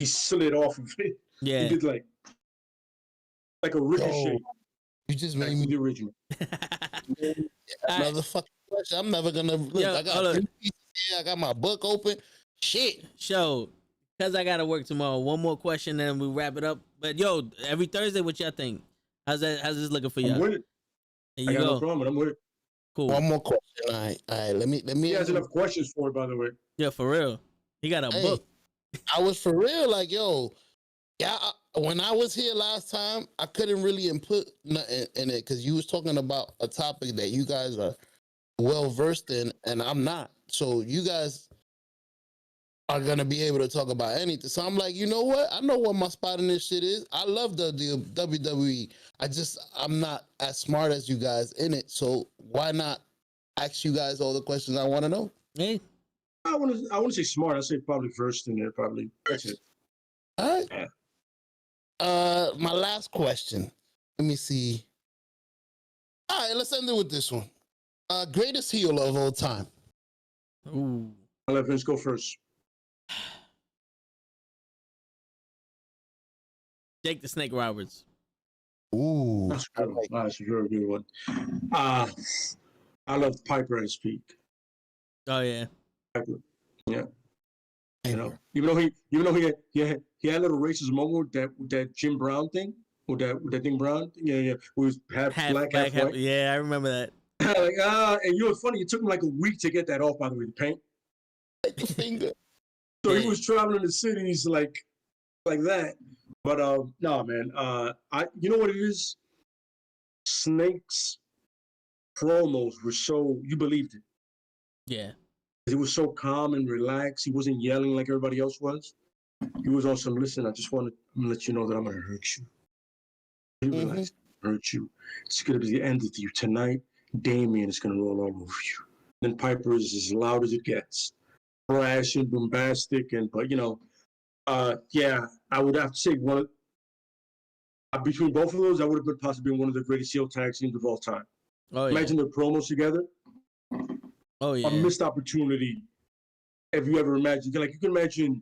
He slid off of it. Yeah. He did like a ricochet. You just made me the original. Another fucking question. I'm never gonna look. I got 3 pieces here. I got my book open. Shit. So, because I gotta work tomorrow, one more question, then we wrap it up. But yo, every Thursday, what y'all think? How's this looking for y'all? I'm with it. There you go. No problem. I'm with it. Cool. One more question. All right. Let me. He has enough questions for it, by the way. Yeah, for real. He got a book. I was for real, like, yo, when I was here last time, I couldn't really input nothing in it because you was talking about a topic that you guys are well versed in, and I'm not. So you guys are gonna be able to talk about anything. So I'm like, you know what? I know what my spot in this shit is. I love the WWE. I'm not as smart as you guys in it. So why not ask you guys all the questions I want to know? Hey, I want to say smart. I say probably versed in there. Probably that's it. All right. Yeah. My last question. Let me see. All right, let's end it with this one. Greatest heel of all time. Ooh. I'll let Vince go first. Jake the Snake Roberts. Ooh. That's a very good one. I love Piper at his peak. Oh yeah. Piper. Yeah. You know, even though he had a little racist moment with that Jim Brown thing, with that thing Brown, yeah, who was half black, half white. Yeah, I remember that. And you know what's funny? It took him like a week to get that off. By the way, the paint. Finger. So he was traveling the cities like that. But no, man. You know what it is? Snake's promos were so you believed it. Yeah. He was so calm and relaxed. He wasn't yelling like everybody else was. He was on some, listen, I'm gonna let you know that I'm gonna hurt you. Relax, hurt you. It's gonna be the end of you. Tonight, Damien is gonna roll all over you. Then Piper is as loud as it gets. Brash and bombastic, but yeah, I would have to say between both of those, that would have been possibly one of the greatest heel tag teams of all time. Oh, yeah. Imagine their promos together. Oh yeah. A missed opportunity. Have you ever imagined? Like you can imagine,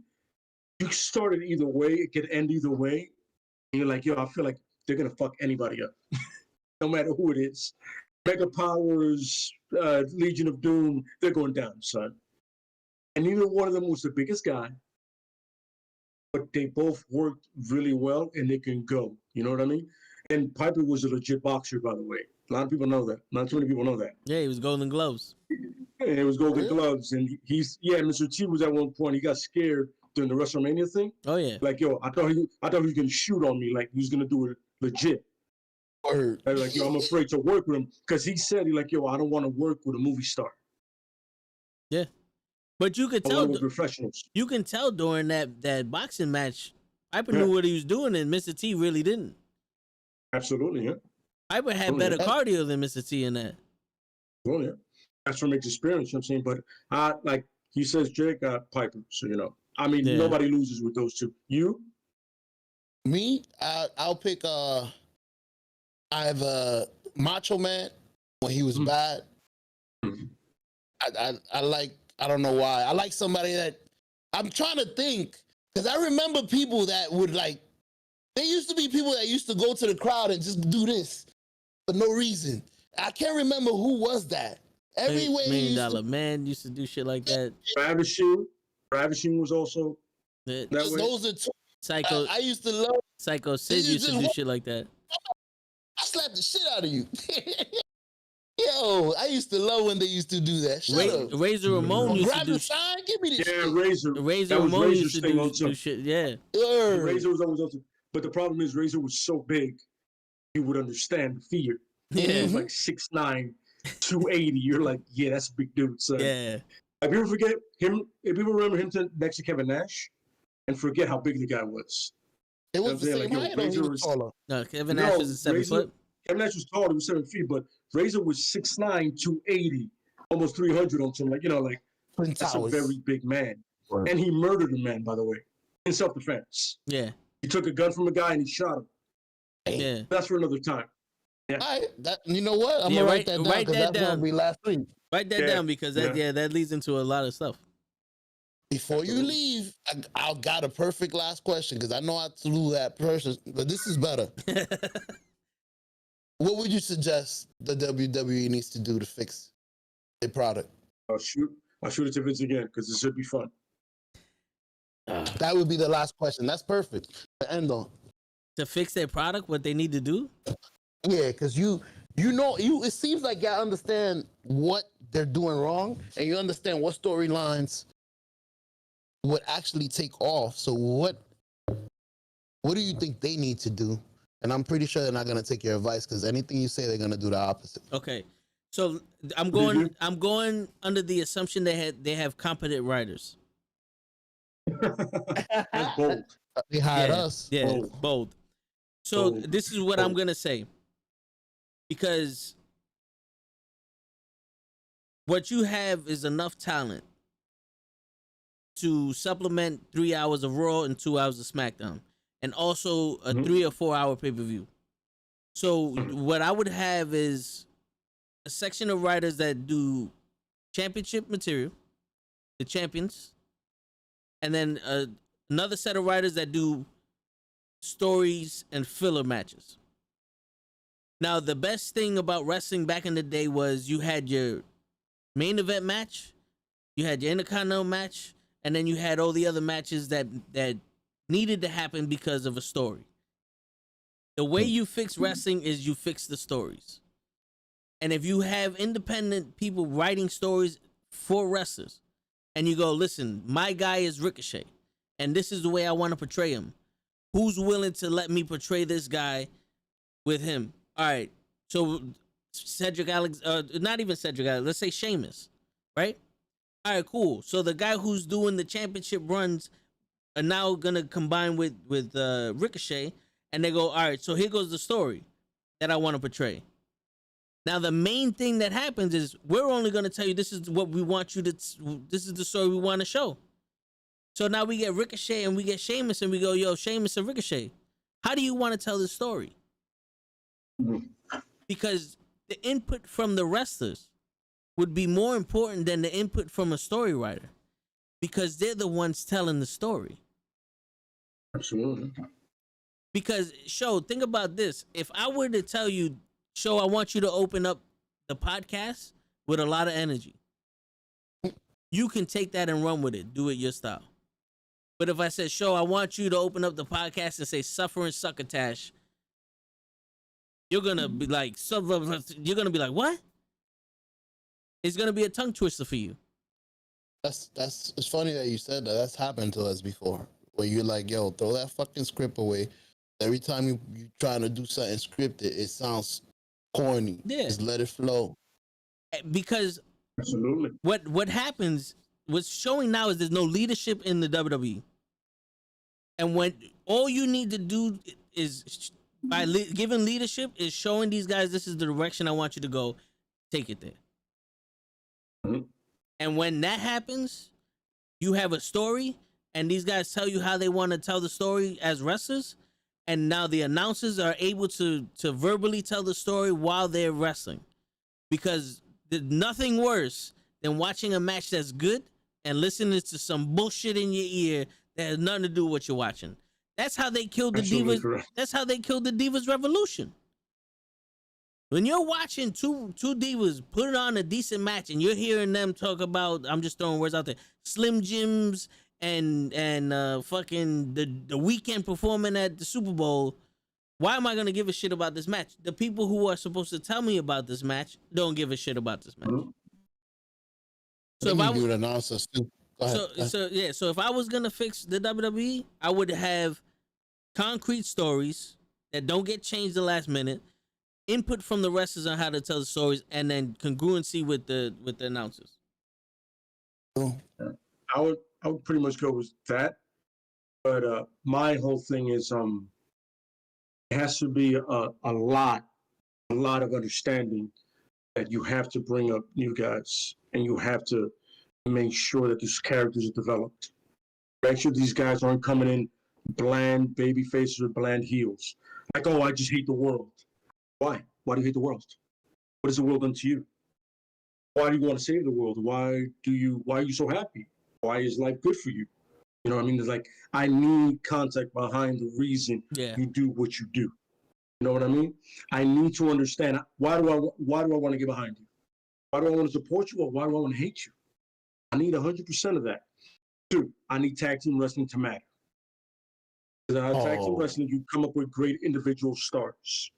you started either way, it could end either way, and you're like, yo, I feel like they're gonna fuck anybody up, no matter who it is. Mega Powers, Legion of Doom, they're going down, son. And neither one of them was the biggest guy, but they both worked really well, and they can go. You know what I mean? And Piper was a legit boxer, by the way. A lot of people know that. Not too many people know that. Yeah, he was Golden Gloves. And it was Golden Gloves, and Mr. T was at one point. He got scared during the WrestleMania thing. Oh yeah. Like, yo, I thought he was gonna shoot on me. Like he was gonna do it legit. Word. And like, yo, I'm afraid to work with him because he said, he like, yo, I don't want to work with a movie star. Yeah, but you could I tell. want to work with professionals. You can tell during that boxing match, Piper knew what he was doing, and Mr. T really didn't. Absolutely, yeah. Piper had better cardio than Mr. T in that. Well, yeah. That's from experience, you know what I'm saying? But like he says, Jake got Piper, so you know. I mean, nobody loses with those two. You? Me? I'll pick either Macho Man when he was bad. I like, I don't know why. I like somebody that, I'm trying to think, because I remember people that would like, there used to be people that used to go to the crowd and just do this for no reason. I can't remember who was that. Everywhere $1 Million Man used to do shit like that. Ravishing was also that way. Those are two. Psycho. I used to love. Psycho Sid used to do shit like that. I slapped the shit out of you. Yo, I used to love when they used to do that. Shut up. Razor Ramon used to do shit. Give me this shit. Razor Ramon used to do shit. Yeah. Razor was always awesome. But the problem is Razor was so big, you would understand the fear. Yeah. He was like 6'9", 280. You're like, yeah, that's a big dude, son. Yeah. If people forget him, if people remember him next to Kevin Nash, and forget how big the guy was. It was the same height, or he was taller? No, Kevin Nash was 7 foot. Kevin Nash was taller, he was 7 feet, but Razor was 6'9", 280, almost 300 on something. Like, you know, like, that's a very big man. Right. And he murdered a man, by the way, in self-defense. Yeah. He took a gun from a guy and he shot him. Yeah. That's for another time. Yeah. You know what? I'm going to write that down, because that's going to be last week. Write that down, because that leads into a lot of stuff. Before you leave, I got a perfect last question, because I know I threw that person, but this is better. What would you suggest the WWE needs to do to fix their product? I'll shoot it to Vince again, because it should be fun. That would be the last question. That's perfect to end on. To fix their product, what they need to do? Yeah, because you know, it seems like you understand what they're doing wrong, and you understand what storylines would actually take off. So what do you think they need to do? And I'm pretty sure they're not going to take your advice, because anything you say, they're going to do the opposite. Okay. So I'm going under the assumption they have competent writers. That's bold. They hired us. Yeah, bold. So this is what I'm going to say. Because what you have is enough talent to supplement 3 hours of Raw and 2 hours of SmackDown, and also a 3 or 4 hour pay-per-view. So what I would have is a section of writers that do championship material, the champions, and then another set of writers that do stories and filler matches. Now, the best thing about wrestling back in the day was you had your main event match, you had your Intercontinental match, and then you had all the other matches that needed to happen because of a story. The way you fix wrestling is you fix the stories. And if you have independent people writing stories for wrestlers, and you go, listen, my guy is Ricochet, and this is the way I want to portray him. Who's willing to let me portray this guy with him? All right, so Cedric Alex, not even Cedric Alex, let's say Sheamus, right? All right, cool. So the guy who's doing the championship runs are now gonna combine with Ricochet, and they go, all right, so here goes the story that I want to portray. Now the main thing that happens is we're only gonna tell you this is what we want you to. This is the story we want to show. So now we get Ricochet and we get Sheamus, and we go, yo, Sheamus and Ricochet, how do you want to tell this story? Because the input from the wrestlers would be more important than the input from a story writer, because they're the ones telling the story. Absolutely. Because, think about this. If I were to tell you, I want you to open up the podcast with a lot of energy, you can take that and run with it. Do it your style. But if I said, I want you to open up the podcast and say suffering succotash, you're going to be like, what? It's going to be a tongue twister for you. It's funny that you said that. That's happened to us before, where you're like, yo, throw that fucking script away. Every time you trying to do something scripted, it sounds corny. Yeah. Just let it flow. Because Absolutely. what happens, what's showing now is there's no leadership in the WWE. And when all you need to do is giving leadership is showing these guys this is the direction I want you to go, take it there. Mm-hmm. And when that happens, you have a story, and these guys tell you how they want to tell the story as wrestlers, and now the announcers are able to verbally tell the story while they're wrestling, because there's nothing worse than watching a match that's good and listening to some bullshit in your ear that has nothing to do with what you're watching. That's how they killed the Absolutely Divas. correct. That's how they killed the Divas Revolution. When you're watching two divas put on a decent match and you're hearing them talk about, I'm just throwing words out there, Slim Jims and fucking the Weeknd performing at the Super Bowl, why am I gonna give a shit about this match? The people who are supposed to tell me about this match don't give a shit about this match. Mm-hmm. So if I would announce us too. So if I was gonna fix the WWE, I would have concrete stories that don't get changed the last minute, input from the wrestlers on how to tell the stories, and then congruency with the announcers. I would pretty much go with that. But my whole thing is it has to be a lot of understanding that you have to bring up new guys, and you have to make sure that these characters are developed. Make sure these guys aren't coming in bland baby faces or bland heels. Like, oh, I just hate the world. Why? Why do you hate the world? What has the world done to you? Why do you want to save the world? Why are you so happy? Why is life good for you? You know what I mean? It's like, I need context behind the reason you do what you do. You know what I mean? I need to understand, why do I want to get behind you? Why do I want to support you, or why do I want to hate you? I need 100% of that. 2, I need tag team wrestling to matter. Because tag team wrestling, you come up with great individual stars.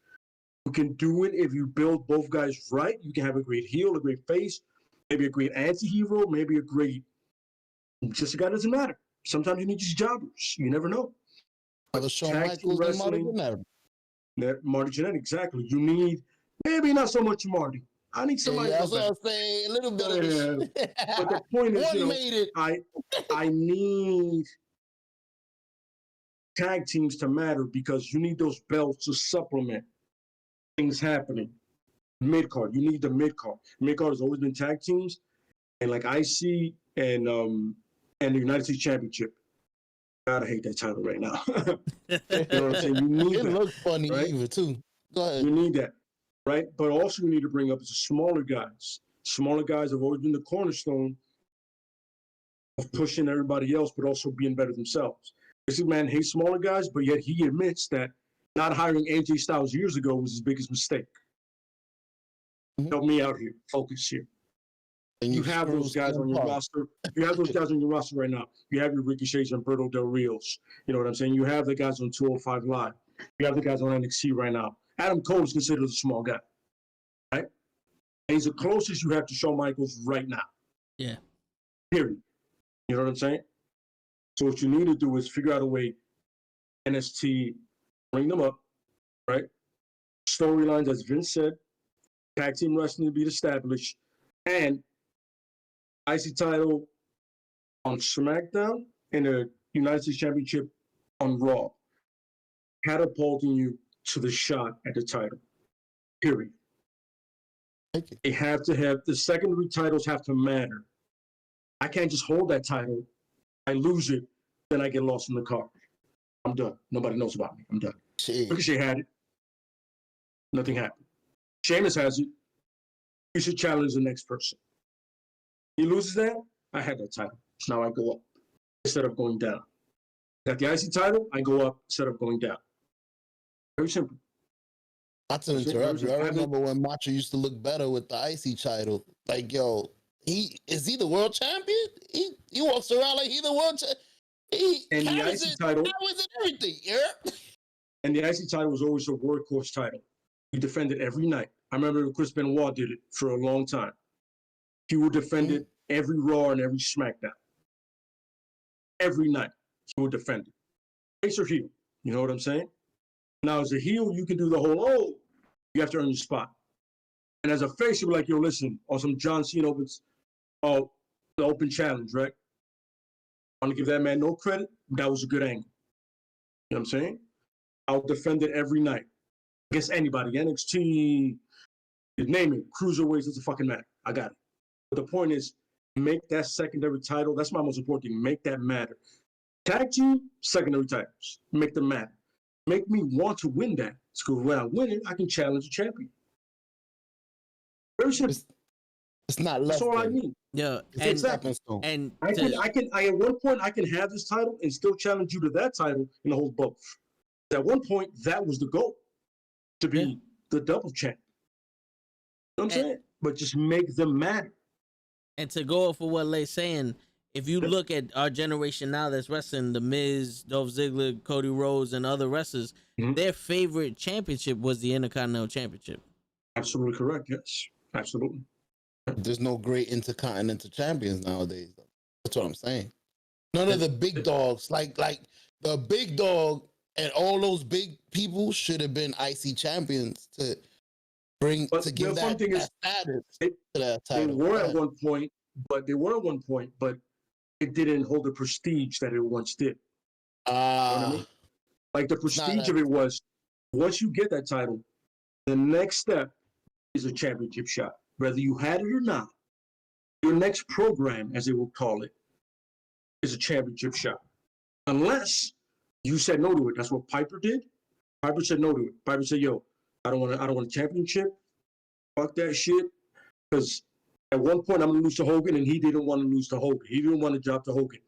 You can do it if you build both guys right. You can have a great heel, a great face, maybe a great anti-hero, maybe a great, just a guy doesn't matter. Sometimes you need just jobbers. You never know. Tag team wrestling, Marty Jannetty, exactly. You need, maybe not so much Marty. I need somebody. I was gonna say a little bit of it. But the point is, I need tag teams to matter, because you need those belts to supplement things happening. Mid-card, you need the mid-card. Mid-card has always been tag teams, and like IC and the United States Championship. God, I hate that title right now. You know what I'm saying? You need it that. looks funny, right? even too. Go ahead. You need that, right? But also you need to bring up the smaller guys. Smaller guys have always been the cornerstone of pushing everybody else, but also being better themselves. This man hates smaller guys, but yet he admits that not hiring AJ Styles years ago was his biggest mistake. Help me out here. Focus here. And you have those guys on your roster. You have those guys on your roster right now. You have your Ricochets and Berto Del Rios. You know what I'm saying? You have the guys on 205 Live. You have the guys on NXT right now. Adam Cole is considered a small guy, right? And he's the closest you have to Shawn Michaels right now. Yeah. Period. You know what I'm saying? So what you need to do is figure out a way, NXT, bring them up, right? Storylines, as Vince said, tag team wrestling to be established, and IC title on SmackDown and the United States Championship on Raw, catapulting you to the shot at the title. Period. They have to have, the secondary titles have to matter. I can't just hold that title. I lose it, then I get lost in the card. I'm done. Nobody knows about me. I'm done. Ricochet had it. Nothing happened. Sheamus has it. You should challenge the next person. He loses that, I had that title. Now I go up instead of going down. Got the IC title, I go up instead of going down. Very simple. Not to interrupt you. I remember when Macho used to look better with the IC title. Like, yo, is he the world champion? He walks around like he's the world champion. And the IC title was everything. Yeah. And the IC title was always a workhorse title. He defended every night. I remember Chris Benoit did it for a long time. He would defend it every Raw and every SmackDown. Every night, he would defend it. Face or heel, you know what I'm saying? Now, as a heel, you can do the whole, you have to earn your spot. And as a face, you'll be like, yo, listen, or some John Cena opens, the open challenge, right? I want to give that man no credit. That was a good angle. You know what I'm saying? I'll defend it every night against anybody. NXT, you name it, cruiserweights, doesn't fucking matter. I got it. But the point is, make that secondary title. That's my most important thing. Make that matter. Tag team, secondary titles. Make them matter. Make me want to win that. Because when I win it, I can challenge the champion. Very simple. It's not less. That's all I need. Yeah, exactly. And I at one point I can have this title and still challenge you to that title and hold both. At one point, that was the goal, to be the double champ. You know what I'm saying? But just make them matter. And to go off of what Lay's saying, if you look at our generation now that's wrestling, The Miz, Dolph Ziggler, Cody Rhodes, and other wrestlers, their favorite championship was the Intercontinental Championship. Absolutely correct. Yes, absolutely. There's no great intercontinental champions nowadays. That's what I'm saying. None of the big dogs, like the big dog and all those big people should have been IC champions to give that status to that title. They were at one point, but it didn't hold the prestige that it once did. You know what I mean? Like the prestige of it was, once you get that title, the next step is a championship shot. Whether you had it or not, your next program, as they will call it, is a championship shot. Unless you said no to it. That's what Piper did. Piper said no to it. Piper said, yo, I don't want a championship. Fuck that shit. Because at one point I'm gonna lose to Hogan, and he didn't want to lose to Hogan. He didn't want to drop to Hogan.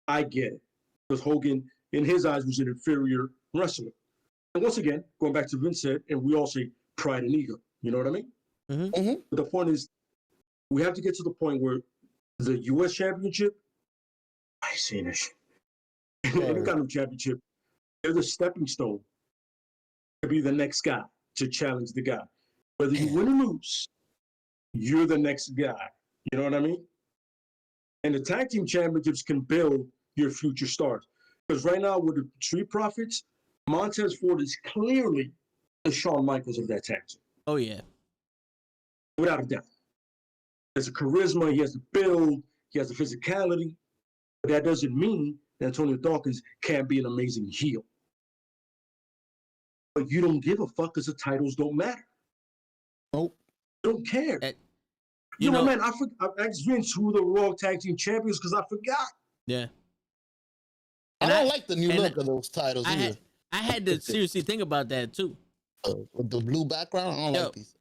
I get it. Because Hogan, in his eyes, was an inferior wrestler. And once again, going back to Vince said, and we all say pride and ego. You know what I mean? But the point is, we have to get to the point where the U.S. Championship, I seen it, any kind of championship, they're the stepping stone to be the next guy to challenge the guy. Whether you win or lose, you're the next guy. You know what I mean? And the tag team championships can build your future stars. Because right now with the Street Profits, Montez Ford is clearly the Shawn Michaels of that tag team. Oh, yeah. Without a doubt. He has the charisma, he has the build, he has the physicality. But that doesn't mean that Antonio Dawkins can't be an amazing heel. But you don't give a fuck because the titles don't matter. Nope. You don't care. You know, man, I asked Vince who the Raw Tag Team Champions because I forgot. Yeah. And I don't like the new look of those titles either. I had to seriously think about that too. With the blue background, I don't like these.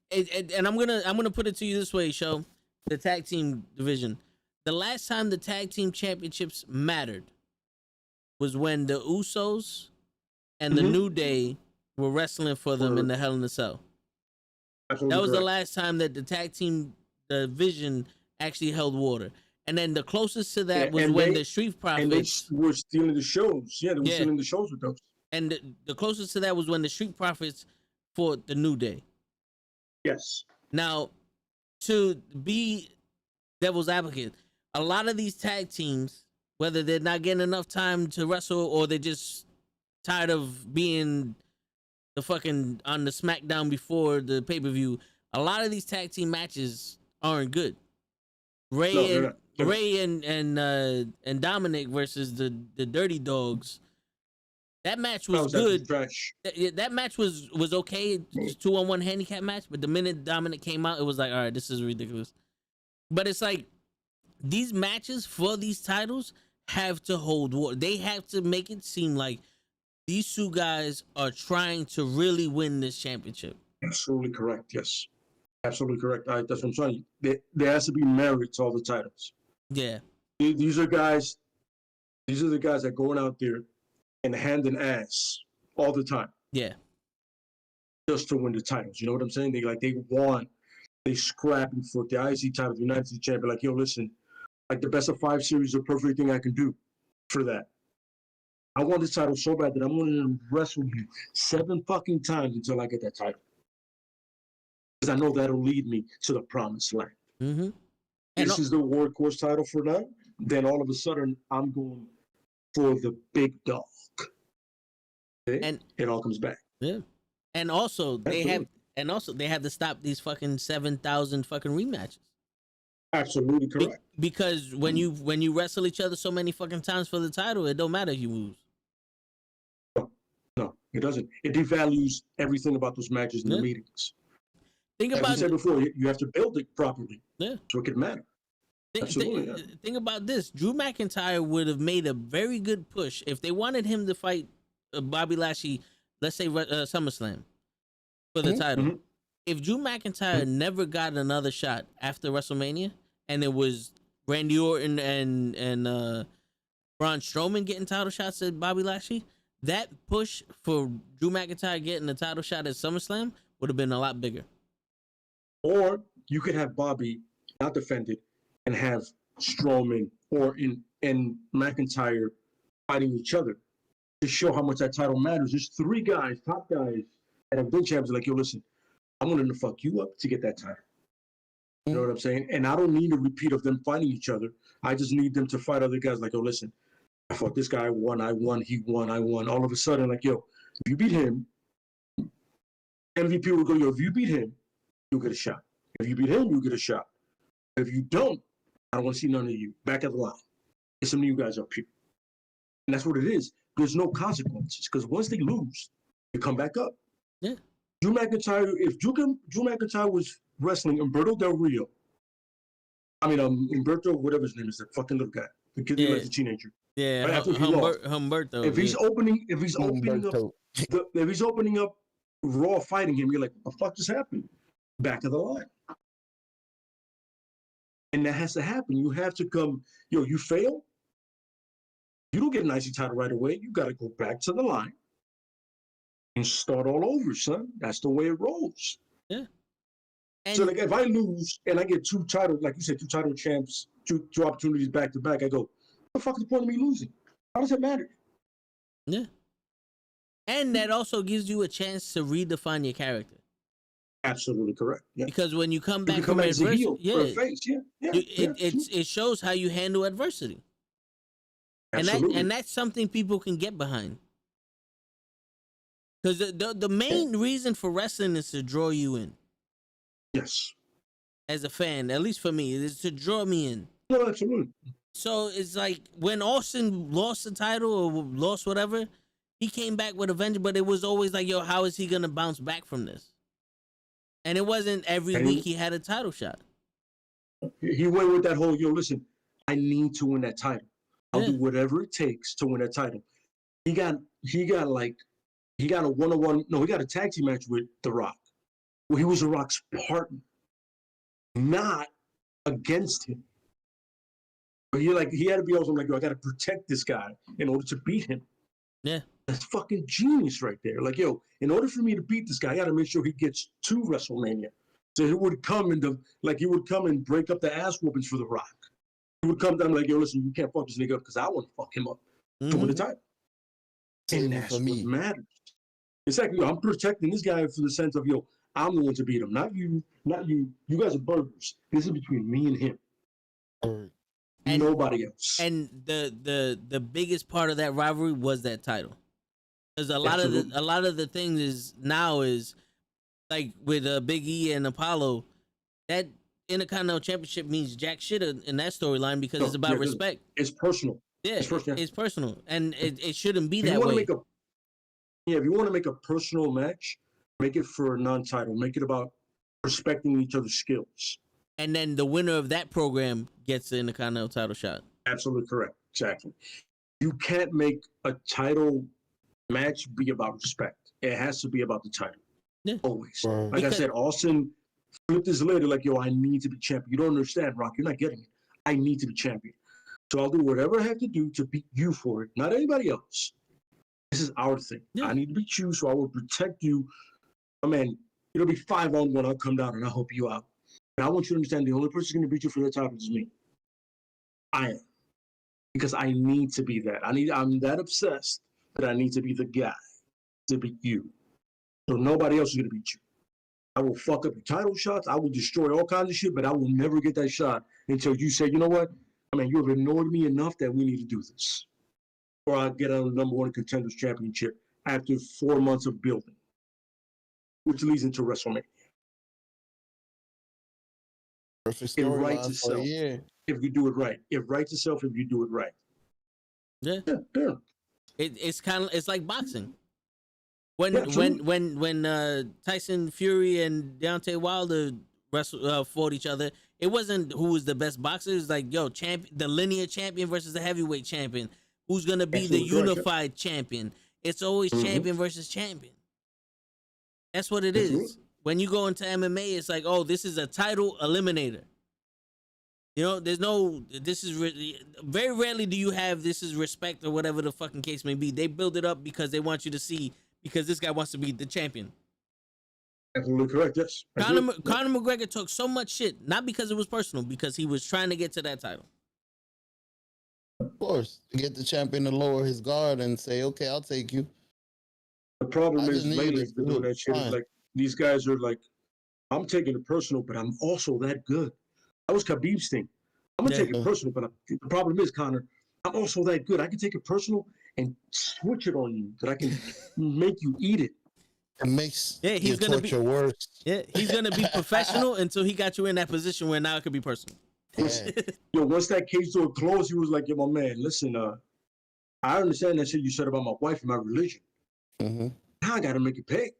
And I'm gonna put it to you this way, Show. The tag team division. The last time the tag team championships mattered was when the Usos and the New Day were wrestling for them in the Hell in a Cell. Absolutely that was correct. The last time that the tag team division actually held water. And then the closest to that was when the Street Profits... And they were stealing the shows. Yeah, they were stealing the shows with those. And the closest to that was when the Street Profits fought the New Day. Yes. Now, to be devil's advocate, a lot of these tag teams, whether they're not getting enough time to wrestle or they're just tired of being the fucking on the SmackDown before the pay-per-view, a lot of these tag team matches aren't good. Ray and Dominic versus the Dirty Dogs. That match was good. That match was okay. 2-on-1 handicap match. But the minute Dominic came out, it was like, all right, this is ridiculous. But it's like these matches for these titles have to hold water. They have to make it seem like these two guys are trying to really win this championship. Absolutely correct. Yes, absolutely correct. That's what I'm saying. There has to be merit to all the titles. Yeah, these are guys. These are the guys that going out there and hand and ass all the time. Yeah, just to win the titles. You know what I'm saying? They scrapping for the IC title, the United States champion. Like, yo, listen, like the best of 5 series is the perfect thing I can do for that. I want this title so bad that I'm going to wrestle you 7 fucking times until I get that title. Because I know that'll lead me to the promised land. Mm-hmm. This is the workhorse title for now. Then all of a sudden, I'm going for the big dog. Okay? And it all comes back. Yeah, and also they have to stop these fucking 7,000 fucking rematches. Absolutely correct. Because when you wrestle each other so many fucking times for the title, it don't matter if you lose. No, it doesn't. It devalues everything about those matches and the meetings. Think As about we said before, you have to build it properly. Yeah. So it can matter. Absolutely. Think about this. Drew McIntyre would have made a very good push if they wanted him to fight Bobby Lashley, let's say SummerSlam, for the title. Mm-hmm. If Drew McIntyre never got another shot after WrestleMania, and it was Randy Orton and Braun Strowman getting title shots at Bobby Lashley, that push for Drew McIntyre getting the title shot at SummerSlam would have been a lot bigger. Or you could have Bobby not defended and have Strowman and McIntyre fighting each other to show how much that title matters. There's three guys, top guys, that have been champions. Like, yo, listen, I'm willing to fuck you up to get that title. You know what I'm saying? And I don't need a repeat of them fighting each other. I just need them to fight other guys. Like, yo, listen, I fought this guy, I won, he won, I won. All of a sudden, like, yo, if you beat him, MVP will go, yo, if you beat him, you'll get a shot. If you beat him, you'll get a shot. If you don't, I don't want to see none of you. Back at the line. Get some of you guys up here. And that's what it is. There's no consequences. Because once they lose, they come back up. Yeah. Drew McIntyre, if Drew McIntyre was wrestling Humberto Del Rio, Humberto, whatever his name is, that fucking little guy. The kid who was a teenager. Yeah, right Humberto. If he's opening up Raw fighting him, you're like, what the fuck just happened? Back of the line. And that has to happen. You have to come, you fail, you don't get an IC title right away. You got to go back to the line and start all over, son. That's the way it rolls. Yeah. And so, like, if I lose and I get two title champs, two opportunities back to back, I go, what the fuck is the point of me losing? How does that matter? Yeah. And that also gives you a chance to redefine your character. Absolutely correct. Yeah. Because when you come back from adversity, it shows how you handle adversity. Absolutely. And that's something people can get behind. Because the main reason for wrestling is to draw you in. Yes. As a fan, at least for me, is to draw me in. No, absolutely. So it's like when Austin lost the title or lost whatever, he came back with a vengeance, but it was always like, yo, how is he going to bounce back from this? And it wasn't every week he had a title shot. He went with that whole, yo, listen, I need to win that title. I'll do whatever it takes to win that title. He got a one-on-one, he got a tag team match with The Rock. Well, he was The Rock's partner, not against him. But he had to be also like, yo, I got to protect this guy in order to beat him. Yeah. That's fucking genius right there. Like, yo, in order for me to beat this guy, I got to make sure he gets to WrestleMania. So he would come and break up the ass whoopings for The Rock. He would come down like, yo, listen, you can't fuck this nigga up because I want to fuck him up to win the title. And that's what matters. It's like, yo, I'm protecting this guy for the sense of, yo, I'm the one to beat him, not you. You guys are burgers. This is between me and him. And nobody else. And the biggest part of that rivalry was that title. Because a lot of the things is like with Big E and Apollo, that Intercontinental Championship means jack shit in that storyline because it's about respect. It's personal. Yeah, it's personal, and it shouldn't be that way. If you want to make a personal match, make it for a non-title. Make it about respecting each other's skills. And then the winner of that program gets the Intercontinental title shot. Absolutely correct. Exactly. You can't make a title match be about respect. It has to be about the title. Yeah. Always. Like I said, Austin flipped his lid like, yo, I need to be champion. You don't understand, Rock. You're not getting it. I need to be champion. So I'll do whatever I have to do to beat you for it, not anybody else. This is our thing. Yeah. I need to beat you, so I will protect you. I mean, it'll be 5-on-1. I'll come down and I'll help you out. And I want you to understand the only person going to beat you for the title is me. I am. Because I need to be that. I'm that obsessed that I need to be the guy to beat you. So nobody else is going to beat you. I will fuck up your title shots. I will destroy all kinds of shit, but I will never get that shot until you say, you know what? I mean, you have annoyed me enough that we need to do this. Or I'll get on the #1 Contenders Championship after 4 months of building. which leads into WrestleMania. Perfect It writes storyline for a itself year. if you do it right. It writes itself if you do it right. Yeah. Yeah. It's like boxing. When Yeah, absolutely. when Tyson Fury and Deontay Wilder fought each other, it wasn't who was the best boxer. It was like, yo, the linear champion versus the heavyweight champion. Who's gonna be the Absolutely correct, yeah. unified champion? It's always champion versus champion. That's what it Absolutely. is. When you go into MMA, it's like, oh, this is a title eliminator. You know, very rarely do you have this is respect or whatever the fucking case may be. They build it up because they want you to see, because this guy wants to be the champion. Absolutely correct, yes. Conor McGregor took so much shit, not because it was personal, because he was trying to get to that title. Of course, to get the champion to lower his guard and say, "Okay, I'll take you." The problem I is just need lately this been doing dude. that shit. Is Fine. like these guys are like, I'm taking it personal, but I'm also that good. That was Khabib's thing. I'm gonna take it personal, but the problem is, Conor, I'm also that good. I can take it personal and switch it on you, that I can make you eat it. It makes he's your gonna torture worse. Yeah, he's gonna be professional until he got you in that position where now it could be personal. Yeah. Yo, once that cage door closed, he was like, yo, my man, listen, I understand that shit you said about my wife and my religion. Mm-hmm. Now I gotta make it pay.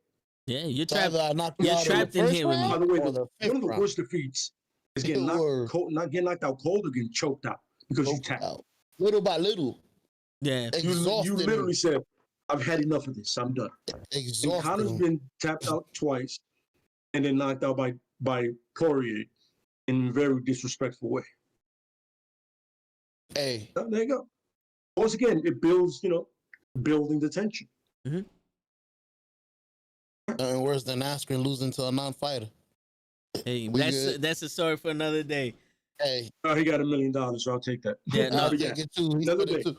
Yeah, you're trapped. You're trapped in here with me. By the way, or one the of fifth the round. worst defeats is getting not getting knocked out cold or getting choked out because you tapped. Out. Little by little. Yeah, You Exhausted. literally said, I've had enough of this. I'm done. And Exhausted. Conor's been tapped out twice and then knocked out by Poirier in a very disrespectful way. Hey, There you go. Once again, it builds, building the tension. nothing worse than Askren losing to a non-fighter. hey, We that's good. a story for another day. Hey, Oh, he got $1 million, so I'll take that. Yeah, no, I'll But take it too. He's Another got it day. too.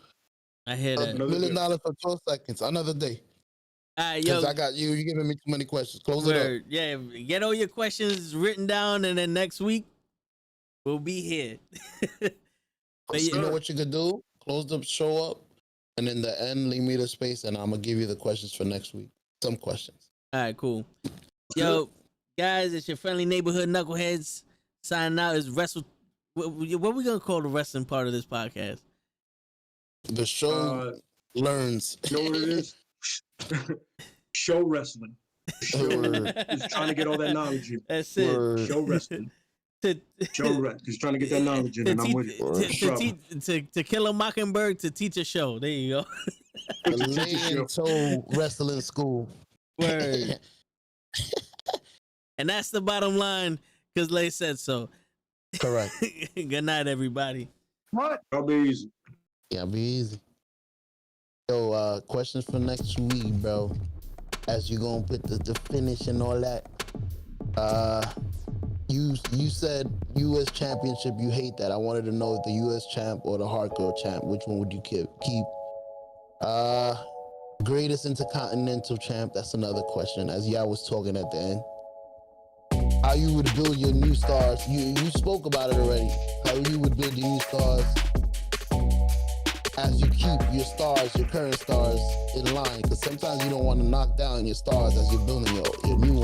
I hear that. $1 million for 12 seconds. Another day. All right, Because yo, I got you. You're giving me too many questions. Close it up. word. Yeah, get all your questions written down, and then next week we'll be here. But You know what you could do? Close the show up, and in the end, leave me the space, and I'm gonna give you the questions for next week. Some questions. All right, cool. Yo, guys, it's your friendly neighborhood knuckleheads. Signing out is wrestle. What we gonna call the wrestling part of this podcast? The show learns. You know what it is? Show wrestling. Just trying to get all that knowledge in. That's it. Word. Show wrestling. Show wrestling. Just trying to get that knowledge in, and I'm with it. To kill a mockingbird, to teach a show. There you go. The Lay and Toe Wrestling School. Word. And that's the bottom line, because Lay said so. Correct. Good night, everybody. What? I'll be easy. Yeah, be easy. Yo, questions for next week, bro. As you gonna put the finish and all that. You said U.S. Championship. You hate that. I wanted to know if the U.S. champ or the hardcore champ. Which one would you keep? Greatest intercontinental champ. That's another question. As y'all was talking at the end. How you would build your new stars. You spoke about it already. How you would build your new stars as you keep your stars, your current stars in line. Because sometimes you don't want to knock down your stars as you're building your new one.